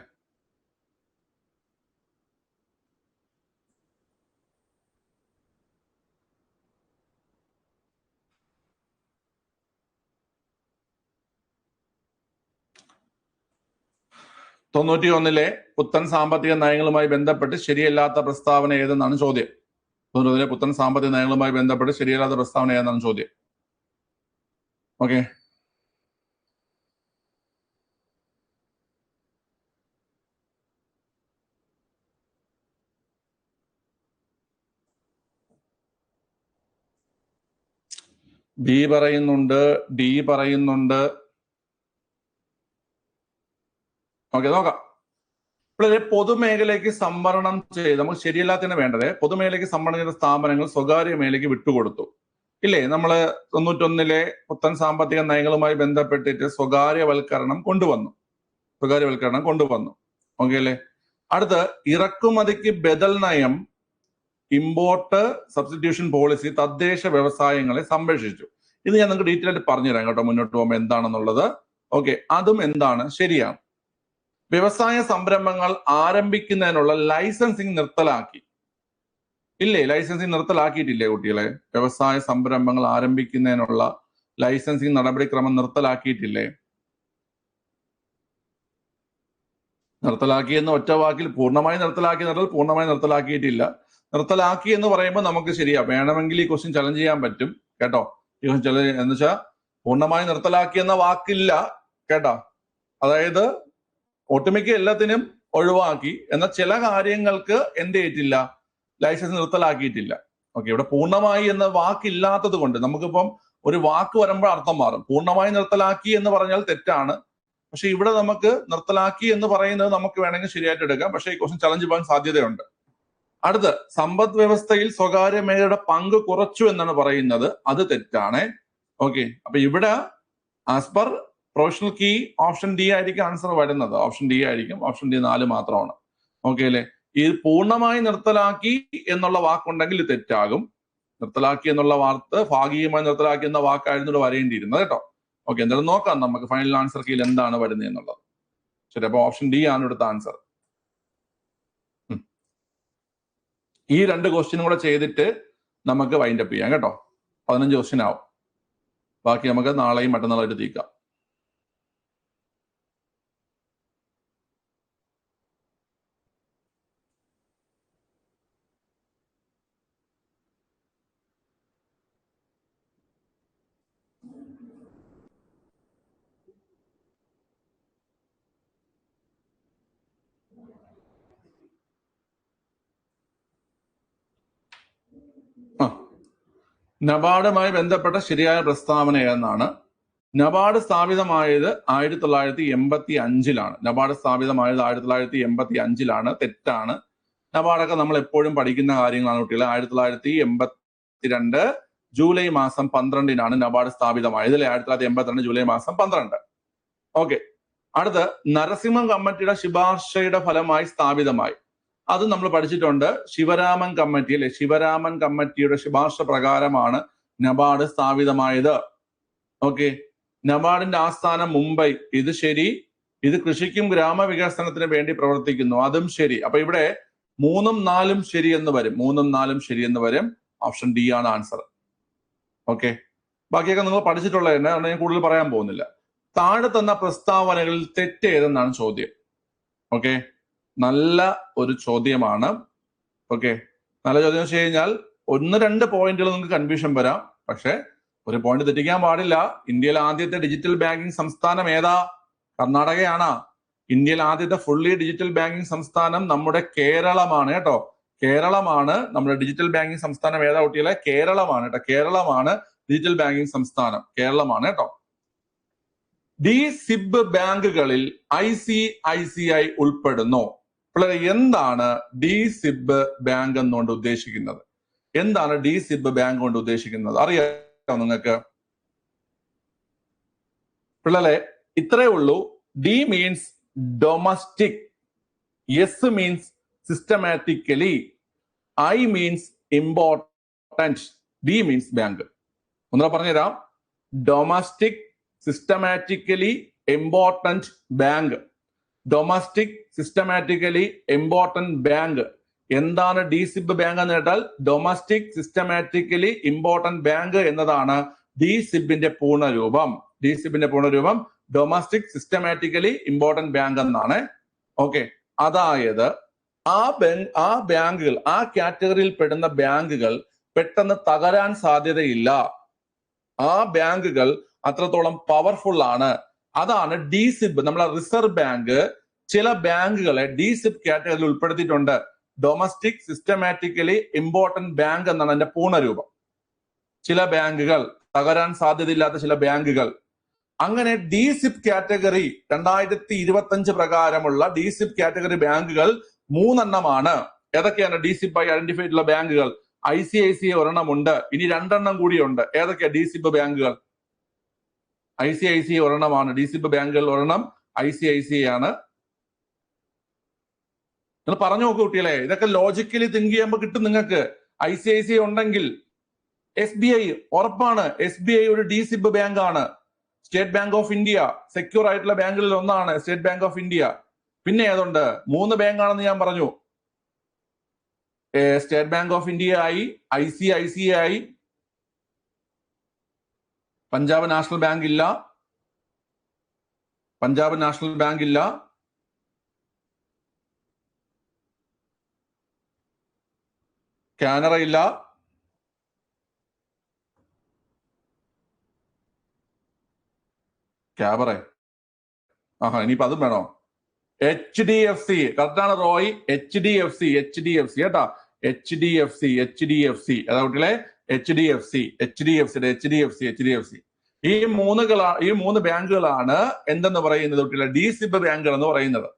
91 പുത്തൻ സാമ്പത്തിക നയങ്ങളുമായി ബന്ധപ്പെട്ട് ശരിയല്ലാത്ത പ്രസ്താവന ഏതെന്നാണ് ചോദ്യം. 91 പുത്തൻ സാമ്പത്തിക നയങ്ങളുമായി ബന്ധപ്പെട്ട് ശരിയല്ലാത്ത പ്രസ്താവന ഏതെന്നാണ് ചോദ്യം. ഓക്കെ, ബി പറയുന്നുണ്ട്, ഡി പറയുന്നുണ്ട്. ഓക്കെ, നോക്കാം. ഇപ്പോൾ പൊതുമേഖലയ്ക്ക് സംവരണം ചെയ്ത് നമുക്ക് ശരിയല്ലാത്തതിന് വേണ്ടത് പൊതുമേഖലയ്ക്ക് സംവരണം ചെയ്ത സ്ഥാപനങ്ങൾ സ്വകാര്യ മേഖലയ്ക്ക് വിട്ടുകൊടുത്തു ഇല്ലേ? നമ്മള് 91 പുത്തൻ സാമ്പത്തിക നയങ്ങളുമായി ബന്ധപ്പെട്ടിട്ട് സ്വകാര്യവൽക്കരണം കൊണ്ടുവന്നു. ഓക്കെ അല്ലേ? അടുത്ത് ഇറക്കുമതിക്ക് ബദൽ നയം, ഇമ്പോർട്ട് സബ്സ്റ്റിറ്റ്യൂഷൻ പോളിസി തദ്ദേശ വ്യവസായങ്ങളെ സംരക്ഷിച്ചു. ഇത് ഞാൻ നിങ്ങൾക്ക് ഡീറ്റെയിൽ ആയിട്ട് പറഞ്ഞുതരാം കേട്ടോ, മുന്നോട്ട് പോകുമ്പോൾ എന്താണെന്നുള്ളത്. ഓക്കെ, അതും എന്താണ്, ശരിയാണ്. വ്യവസായ സംരംഭങ്ങൾ ആരംഭിക്കുന്നതിനുള്ള ലൈസൻസിങ് നിർത്തലാക്കി ഇല്ലേ? ലൈസൻസിങ് നിർത്തലാക്കിയിട്ടില്ലേ കുട്ടികളെ? വ്യവസായ സംരംഭങ്ങൾ ആരംഭിക്കുന്നതിനുള്ള ലൈസൻസിങ് നടപടിക്രമം നിർത്തലാക്കിയിട്ടില്ലേ? നിർത്തലാക്കിയെന്ന് ഒറ്റ വാക്കിൽ പൂർണ്ണമായി നിർത്തലാക്കിയിട്ടില്ല. നിർത്തലാക്കി എന്ന് പറയുമ്പോൾ നമുക്ക് ശരിയാ, വേണമെങ്കിൽ ഈ ക്വസ്റ്റ്യൻ ചലഞ്ച് ചെയ്യാൻ പറ്റും കേട്ടോ. ഈ ക്വസ്റ്റ്യൻ ചലഞ്ച് എന്ന് വെച്ചാൽ പൂർണ്ണമായി നിർത്തലാക്കി എന്ന വാക്കില്ല കേട്ടോ. അതായത് ഒട്ടുമിക്ക എല്ലാത്തിനും ഒഴിവാക്കി, എന്നാൽ ചില കാര്യങ്ങൾക്ക് എന്ത് ചെയ്തിട്ടില്ല, ലൈസൻസ് നിർത്തലാക്കിയിട്ടില്ല. ഓക്കെ, ഇവിടെ പൂർണ്ണമായി എന്ന വാക്കില്ലാത്തത് കൊണ്ട് നമുക്കിപ്പം ഒരു വാക്ക് വരുമ്പോൾ അർത്ഥം മാറും. പൂർണ്ണമായി നിർത്തലാക്കി എന്ന് പറഞ്ഞാൽ തെറ്റാണ്, പക്ഷെ ഇവിടെ നമുക്ക് നിർത്തലാക്കി എന്ന് പറയുന്നത് നമുക്ക് വേണമെങ്കിൽ ശരിയായിട്ട് എടുക്കാം. പക്ഷേ ഈ ക്വസ്റ്റ്യൻ ചലഞ്ച് പോകാൻ സാധ്യതയുണ്ട്. അടുത്ത് സമ്പദ് വ്യവസ്ഥയിൽ സ്വകാര്യ മേഖലയുടെ പങ്ക് കുറച്ചു എന്നാണ് പറയുന്നത്. അത് തെറ്റാണ്. ഓക്കെ, അപ്പൊ ഇവിടെ as per professional key option D ആയിരിക്കും ആൻസർ വരുന്നത്. ഓപ്ഷൻ ഡി ആയിരിക്കും. ഓപ്ഷൻ ഡി 4 മാത്രമാണ്. ഓക്കെ അല്ലെ? ഈ പൂർണ്ണമായി നിർത്തലാക്കി എന്നുള്ള വാക്കുണ്ടെങ്കിൽ ഇത് തെറ്റാകും. നിർത്തലാക്കി എന്നുള്ള വാർത്ത ഭാഗികമായി നിർത്തലാക്കി എന്ന വാക്കായിരുന്നു വരേണ്ടിയിരുന്നത് കേട്ടോ. ഓക്കെ, എന്തായാലും നോക്കാം നമുക്ക് ഫൈനൽ ആൻസർ കീയിൽ എന്താണ് വരുന്നത് എന്നുള്ളത്. ശരി, അപ്പൊ ഓപ്ഷൻ ഡി ആണ് ഇവിടുത്തെ ആൻസർ. ഈ 2 ക്വസ്റ്റ്യനും കൂടെ ചെയ്തിട്ട് നമുക്ക് വൈൻഡ് അപ്പ് ചെയ്യാം കേട്ടോ. 15 ക്വസ്റ്റ്യൻ ആവും. ബാക്കി നമുക്ക് നാളെയും മറ്റന്നാളായിട്ട് തീക്കാം. നബാർഡുമായി ബന്ധപ്പെട്ട ശരിയായ പ്രസ്താവന ഏതെന്നാണ്. നബാർഡ് സ്ഥാപിതമായത് 1985-ലാണ്. നബാർഡ് സ്ഥാപിതമായത് 1985-ലാണ്. തെറ്റാണ്. നബാർഡൊക്കെ നമ്മൾ എപ്പോഴും പഠിക്കുന്ന കാര്യങ്ങളാണ് കുട്ടികളെ. 1982 ജൂലൈ മാസം 12-നാണ് നബാർഡ് സ്ഥാപിതമായത് അല്ലെ? 1982 ജൂലൈ മാസം 12. ഓക്കെ, അടുത്ത് നരസിംഹം കമ്മിറ്റിയുടെ ശുപാർശയുടെ ഫലമായി സ്ഥാപിതമായി. അത് നമ്മൾ പഠിച്ചിട്ടുണ്ട്. ശിവരാമൻ കമ്മിറ്റി അല്ലെ? ശിവരാമൻ കമ്മിറ്റിയുടെ ശുപാർശ പ്രകാരമാണ് നബാർഡ് സ്ഥാപിതമായത്. ഓക്കെ, നബാർഡിന്റെ ആസ്ഥാനം മുംബൈ. ഇത് ശരി. ഇത് കൃഷിക്കും ഗ്രാമവികസനത്തിന് വേണ്ടി പ്രവർത്തിക്കുന്നു. അതും ശരി. അപ്പൊ ഇവിടെ 3ഉം 4ഉം ശരി എന്ന് വരും. 3ഉം 4ഉം ശരി എന്ന് വരും. ഓപ്ഷൻ ഡി ആണ് ആൻസർ. ഓക്കെ, ബാക്കിയൊക്കെ നിങ്ങൾ പഠിച്ചിട്ടുള്ളത് തന്നെ, അതുകൊണ്ട് ഞാൻ കൂടുതൽ പറയാൻ പോകുന്നില്ല. താഴെ തന്ന പ്രസ്താവനകളിൽ തെറ്റ് ഏതെന്നാണ് ചോദ്യം. ഓക്കെ, നല്ല ഒരു ചോദ്യമാണ്. ഓക്കെ, നല്ല ചോദ്യം വെച്ച് കഴിഞ്ഞാൽ 1-2 പോയിന്റുകൾ നിങ്ങൾക്ക് കൺഫ്യൂഷൻ വരാം. പക്ഷെ ഒരു പോയിന്റ് തെറ്റിക്കാൻ പാടില്ല. ഇന്ത്യയിലെ ആദ്യത്തെ ഡിജിറ്റൽ ബാങ്കിങ് സംസ്ഥാനം ഏതാ? കർണാടകയാണ്. ഇന്ത്യയിൽ ആദ്യത്തെ ഫുള്ളി ഡിജിറ്റൽ ബാങ്കിങ് സംസ്ഥാനം നമ്മുടെ കേരളമാണ് കേട്ടോ. കേരളമാണ് നമ്മുടെ ഡിജിറ്റൽ ബാങ്കിങ് സംസ്ഥാനം. ഏതാ കുട്ടികളെ? കേരളമാണ് കേട്ടോ. കേരളമാണ് ഡിജിറ്റൽ ബാങ്കിങ് സംസ്ഥാനം. കേരളമാണ് കേട്ടോ. ഡി-സിബ് ബാങ്കുകളിൽ ICICI ഉൾപ്പെടുന്നു. പിള്ളേരെ, എന്താണ് ഡി-സിബ് ബാങ്ക് എന്നുകൊണ്ട് ഉദ്ദേശിക്കുന്നത്? എന്താണ് ഡി-സിബ് ബാങ്ക് കൊണ്ട് ഉദ്ദേശിക്കുന്നത്? അറിയാമോ നിങ്ങൾക്ക്? പിള്ളേരെ, ഇത്രേ ഉള്ളൂ. D means domestic, S means systematically, I means important, D means bank. ഒന്നുകൂടെ പറഞ്ഞുതരാം. Domestic, systematically, important bank. Domestic, systematically, important bank. എന്താണ് ഡി-സിബ് ബാങ്ക് എന്ന് കേട്ടാൽ ഡൊമസ്റ്റിക്, സിസ്റ്റമാറ്റിക്കലി, ഇമ്പോർട്ടൻറ്റ് ബാങ്ക് എന്നതാണ് ഡി-സിബിന്റെ പൂർണ്ണരൂപം. ഡി-സിബിന്റെ പൂർണ്ണരൂപം ഡൊമസ്റ്റിക്, സിസ്റ്റമാറ്റിക്കലി, ഇമ്പോർട്ടൻറ്റ് ബാങ്ക് എന്നാണ്. ഓക്കെ, അതായത് ആ ബാങ്കുകൾ, ആ കാറ്റഗറിയിൽ പെടുന്ന ബാങ്കുകൾ പെട്ടെന്ന് തകരാൻ സാധ്യതയില്ല. ആ ബാങ്കുകൾ അത്രത്തോളം പവർഫുൾ ആണ്. അതാണ് DSIB. നമ്മളെ റിസർവ് ബാങ്ക് ചില ബാങ്കുകളെ DSIB കാറ്റഗറിയിൽ ഉൾപ്പെടുത്തിയിട്ടുണ്ട്. ഡൊമസ്റ്റിക് സിസ്റ്റമാറ്റിക്കലി ഇമ്പോർട്ടന്റ് ബാങ്ക് എന്നാണ് അതിന്റെ പൂർണ്ണരൂപം. ചില ബാങ്കുകൾ, തകരാൻ സാധ്യതയില്ലാത്ത ചില ബാങ്കുകൾ. അങ്ങനെ DSIB കാറ്റഗറി 2025 പ്രകാരമുള്ള DSIB കാറ്റഗറി ബാങ്കുകൾ 3 എണ്ണമാണ്. ഏതൊക്കെയാണ് DSIB ആയി ഐഡന്റിഫൈ ചെയ്തിട്ടുള്ള ബാങ്കുകൾ? ICICI ഒരെണ്ണമുണ്ട്, ഇനി 2 എണ്ണം കൂടിയുണ്ട്. ഏതൊക്കെയാ DSIB ബാങ്കുകൾ? ICICI ഒരെണ്ണമാണ്. DSIB ബാങ്കുകൾ ഒരെണ്ണം ICICI ആണ്. നിങ്ങൾ പറഞ്ഞു നോക്കൂ കുട്ടികളെ, ഇതൊക്കെ ലോജിക്കലി തിങ്ക് ചെയ്യുമ്പോൾ കിട്ടും നിങ്ങൾക്ക്. ICICI ഉണ്ടെങ്കിൽ SBI ഉറപ്പാണ്. SBI ഒരു DSIB ബാങ്ക് ആണ്. State bank of India secure ആയിട്ടുള്ള ബാങ്കുകളിൽ ഒന്നാണ് സ്റ്റേറ്റ് ബാങ്ക് ഓഫ് ഇന്ത്യ. പിന്നെ ഏതുണ്ട്? 3 ബാങ്കാണെന്ന് ഞാൻ പറഞ്ഞു. സ്റ്റേറ്റ് ബാങ്ക് ഓഫ് ഇന്ത്യ ആയി, ICICI ആയി, പഞ്ചാബ് നാഷണൽ ബാങ്ക് ഇല്ല, പഞ്ചാബ് നാഷണൽ ബാങ്ക് ഇല്ല, കാനറ ഇല്ല, ക്യാബറെ, ഇനിയിപ്പോ അതും വേണോ? HDFC കറക്റ്റാണ് റോയ്. HDFC കേട്ടാ, HDFC അതാ കുട്ടികളെ, HDFC. ഈ 3 ബാങ്കുകളാണ് എന്തെന്ന് പറയുന്നത് കുട്ടികളെ? DSIB ബാങ്കുകൾ എന്ന് പറയുന്നത്.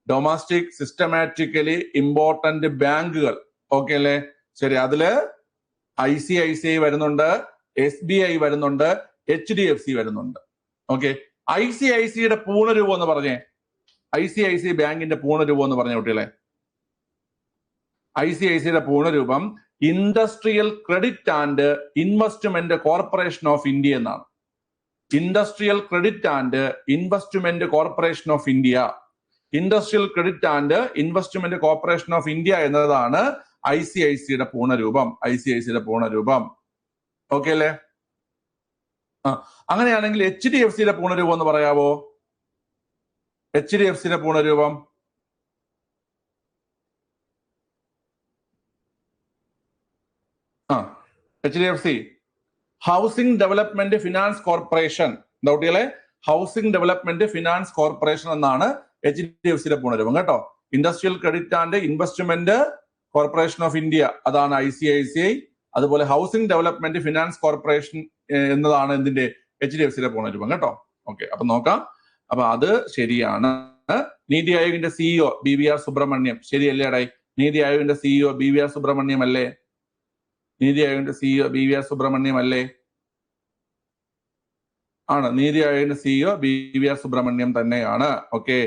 ഡൊമസ്റ്റിക് സിസ്റ്റമാറ്റിക്കലി ഇമ്പോർട്ടന്റ് ബാങ്കുകൾ. ഓക്കെ അല്ലേ? ശരി. അതില് ICICI വരുന്നുണ്ട്, SBI വരുന്നുണ്ട്, HDFC വരുന്നുണ്ട്. ഓക്കെ, ICICIയുടെ പൂർണ്ണരൂപം എന്ന് പറഞ്ഞേ. ICICI ബാങ്കിന്റെ പൂർണ്ണരൂപം എന്ന് പറഞ്ഞ കുട്ടികളെ. ICICIയുടെ പൂർണ്ണരൂപം industrial credit and investment corporation of India എന്നാണ്. Industrial credit and investment corporation of India. Industrial credit and investment corporation of India എന്നതാണ് ICICIയുടെ പൂർണ്ണരൂപം. ഓക്കെ അല്ലേ? അങ്ങനെയാണെങ്കിൽ HDFCയുടെ പൂർണ്ണരൂപം എന്ന് പറയാവോ? HDFCയുടെ പൂർണ്ണരൂപം HDFC housing development finance corporation. എന്താ കുട്ടികളെ? ഹൗസിംഗ് ഡെവലപ്മെന്റ് ഫിനാൻസ് കോർപ്പറേഷൻ എന്നാണ് HDFCയുടെ പൂർണ്ണരൂപം കേട്ടോ. Industrial credit and investment corporation of India അതാണ് ICICI. അതുപോലെ ഹൗസിംഗ് ഡെവലപ്മെന്റ് ഫിനാൻസ് കോർപ്പറേഷൻ എന്നതാണ് എന്തിന്റെ? HDFCയുടെ പൂർണ്ണരൂപം കേട്ടോ. ഓക്കെ, അപ്പൊ നോക്കാം. അപ്പൊ അത് ശരിയാണ്. നീതി ആയോഗിന്റെ CEO BVR സുബ്രഹ്മണ്യം ശരിയല്ലേ അടേ? നീതി ആയോഗിന്റെ CEO BVR സുബ്രഹ്മണ്യം അല്ലേ? നീതി ആയോഗിന്റെ CEO BVR സുബ്രഹ്മണ്യം അല്ലേ? ആണ്. നീതി ആയോഗിന്റെ CEO BVR സുബ്രഹ്മണ്യം തന്നെയാണ്. ഓക്കെ,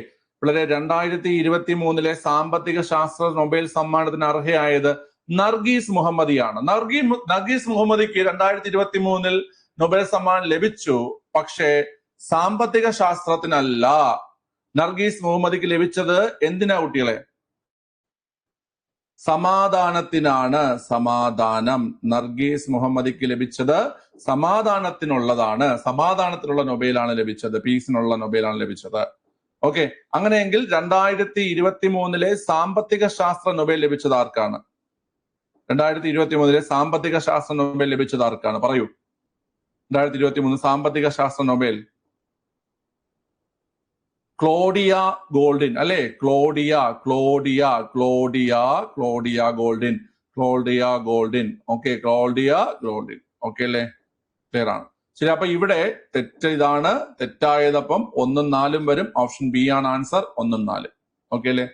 വളരെ 2023 സാമ്പത്തിക ശാസ്ത്ര നൊബേൽ സമ്മാനത്തിന് അർഹയായത് നർഗീസ് മുഹമ്മദിയാണ്. നർഗീസ് മുഹമ്മദിക്ക് 2023 നൊബേൽ സമ്മാനം ലഭിച്ചു. പക്ഷേ സാമ്പത്തിക ശാസ്ത്രത്തിനല്ല. നർഗീസ് മുഹമ്മദിക്ക് ലഭിച്ചത് എന്തിനാ കുട്ടികളെ? സമാധാനത്തിനാണ്. സമാധാനം. നർഗീസ് മുഹമ്മദിക്ക് ലഭിച്ചത് സമാധാനത്തിനുള്ളതാണ്. സമാധാനത്തിനുള്ള നൊബേലാണ് ലഭിച്ചത്. പീസിനുള്ള നൊബേലാണ് ലഭിച്ചത്. ഓക്കെ, അങ്ങനെയെങ്കിൽ 2023 സാമ്പത്തിക ശാസ്ത്ര നൊബേൽ ലഭിച്ചത് ആർക്കാണ്? 2023 സാമ്പത്തിക ശാസ്ത്ര നൊബേൽ ലഭിച്ചത് ആർക്കാണ്? പറയൂ. 2023 സാമ്പത്തിക ശാസ്ത്ര നൊബേൽ ക്ലോഡിയ ഗോൾഡിൻ അല്ലെ? Claudia Goldin. Okay, Claudia Goldin. Okay അല്ലേ? ക്ലിയർ ആണ്. ശരി. അപ്പൊ ഇവിടെ തെറ്റ് ഇതാണ്. തെറ്റായതപ്പം 1ഉം 4ഉം വരും. ഓപ്ഷൻ ബി ആണ് ആൻസർ. 1ഉം 4. ഓക്കെ അല്ലേ?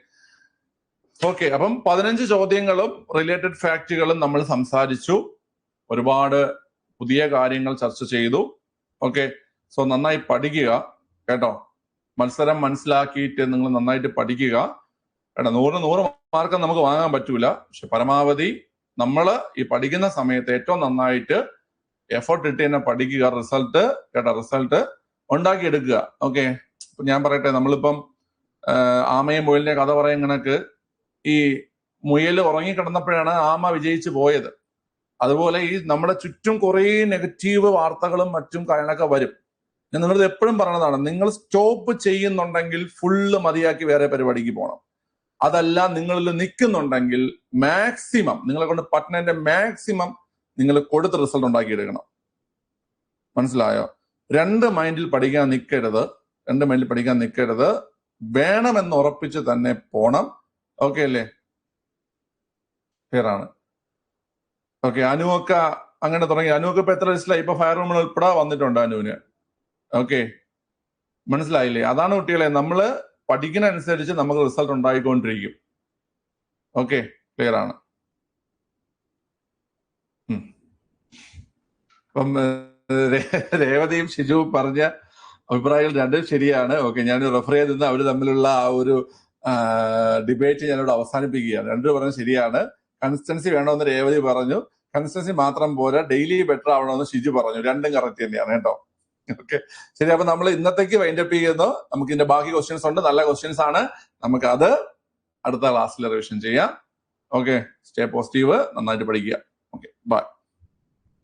ഓക്കെ, അപ്പം 15 ചോദ്യങ്ങളും റിലേറ്റഡ് ഫാക്റ്റുകളും നമ്മൾ സംസാരിച്ചു. ഒരുപാട് പുതിയ കാര്യങ്ങൾ ചർച്ച ചെയ്തു. ഓക്കെ, സോ നന്നായി പഠിക്കുക കേട്ടോ. മത്സരം മനസ്സിലാക്കിയിട്ട് നിങ്ങൾ നന്നായിട്ട് പഠിക്കുക കേട്ടോ. 100 മാർക്ക് നമുക്ക് വാങ്ങാൻ പറ്റൂല. പക്ഷെ പരമാവധി നമ്മൾ ഈ പഠിക്കുന്ന സമയത്ത് ഏറ്റവും നന്നായിട്ട് എഫേർട്ട് ഇട്ട് തന്നെ പഠിക്കുക. റിസൾട്ട് ഉണ്ടാക്കിയെടുക്കുക. ഓക്കെ, ഇപ്പൊ ഞാൻ പറയട്ടെ, നമ്മളിപ്പം ആമയും മുയലിന്റെ കഥ പറയും കണക്ക് ഈ മുയൽ ഉറങ്ങിക്കിടന്നപ്പോഴാണ് ആമ വിജയിച്ചു പോയത്. അതുപോലെ ഈ നമ്മുടെ ചുറ്റും കുറേ നെഗറ്റീവ് വാർത്തകളും മറ്റും കാര്യങ്ങളൊക്കെ വരും. ഞാൻ നിങ്ങളത് എപ്പോഴും പറയണതാണ്, നിങ്ങൾ സ്റ്റോപ്പ് ചെയ്യുന്നുണ്ടെങ്കിൽ ഫുള്ള് മതിയാക്കി വേറെ പരിപാടിക്ക് പോകണം. അതല്ല നിങ്ങളിൽ നിൽക്കുന്നുണ്ടെങ്കിൽ മാക്സിമം നിങ്ങളെ കൊണ്ട് പറ്റുന്നതിന്റെ മാക്സിമം നിങ്ങൾ കൊടുത്ത് റിസൾട്ട് ഉണ്ടാക്കിയെടുക്കണം. മനസ്സിലായോ? രണ്ട് മൈൻഡിൽ പഠിക്കാൻ നിൽക്കരുത്. വേണമെന്ന് ഉറപ്പിച്ച് തന്നെ പോണം. ഓക്കെ അല്ലേ? ക്ലിയർ ആണ്? ഓക്കെ. അനുവൊക്കെ അങ്ങനെ തുടങ്ങി. അനുവൊക്കെ ഇപ്പൊ എത്ര വയസ്സിലായി? ഇപ്പൊ ഫയർ റൂമിൽ ഉൾപ്പെടെ വന്നിട്ടുണ്ട് അനുവിന്. ഓക്കെ, മനസ്സിലായില്ലേ? അതാണ് കുട്ടികളെ, നമ്മള് പഠിക്കുന്ന അനുസരിച്ച് നമുക്ക് റിസൾട്ട് ഉണ്ടായിക്കൊണ്ടിരിക്കും. ഓക്കെ, ക്ലിയർ ആണ്? അപ്പം രേവതിയും ഷിജുവും പറഞ്ഞ അഭിപ്രായങ്ങൾ രണ്ടും ശരിയാണ്. ഓക്കെ, ഞാൻ റെഫർ ചെയ്ത് അവർ തമ്മിലുള്ള ആ ഒരു ഡിബേറ്റ് ഞാനിവിടെ അവസാനിപ്പിക്കുകയാണ്. രണ്ടും പറഞ്ഞത് ശരിയാണ്. കൺസിസ്റ്റൻസി വേണമെന്ന് രേവതി പറഞ്ഞു, കൺസിസ്റ്റൻസി മാത്രം പോരാ, ഡെയിലി ബെറ്റർ ആവണമെന്ന് ഷിജു പറഞ്ഞു. രണ്ടും കറക്റ്റ് തന്നെയാണ് കേട്ടോ. ഓക്കെ, ശരി. അപ്പൊ നമ്മൾ ഇന്നത്തേക്ക് വൈൻഡപ്പ് ചെയ്യുന്നു. നമുക്ക് ഇതിന്റെ ബാക്കി ക്വസ്റ്റ്യൻസ് ഉണ്ട്, നല്ല ക്വസ്റ്റ്യൻസ് ആണ്. നമുക്ക് അത് അടുത്ത ക്ലാസ്സിൽ റിവിഷൻ ചെയ്യാം. ഓക്കെ, സ്റ്റേ പോസിറ്റീവ്, നന്നായിട്ട് പഠിക്കുക. Okay, by.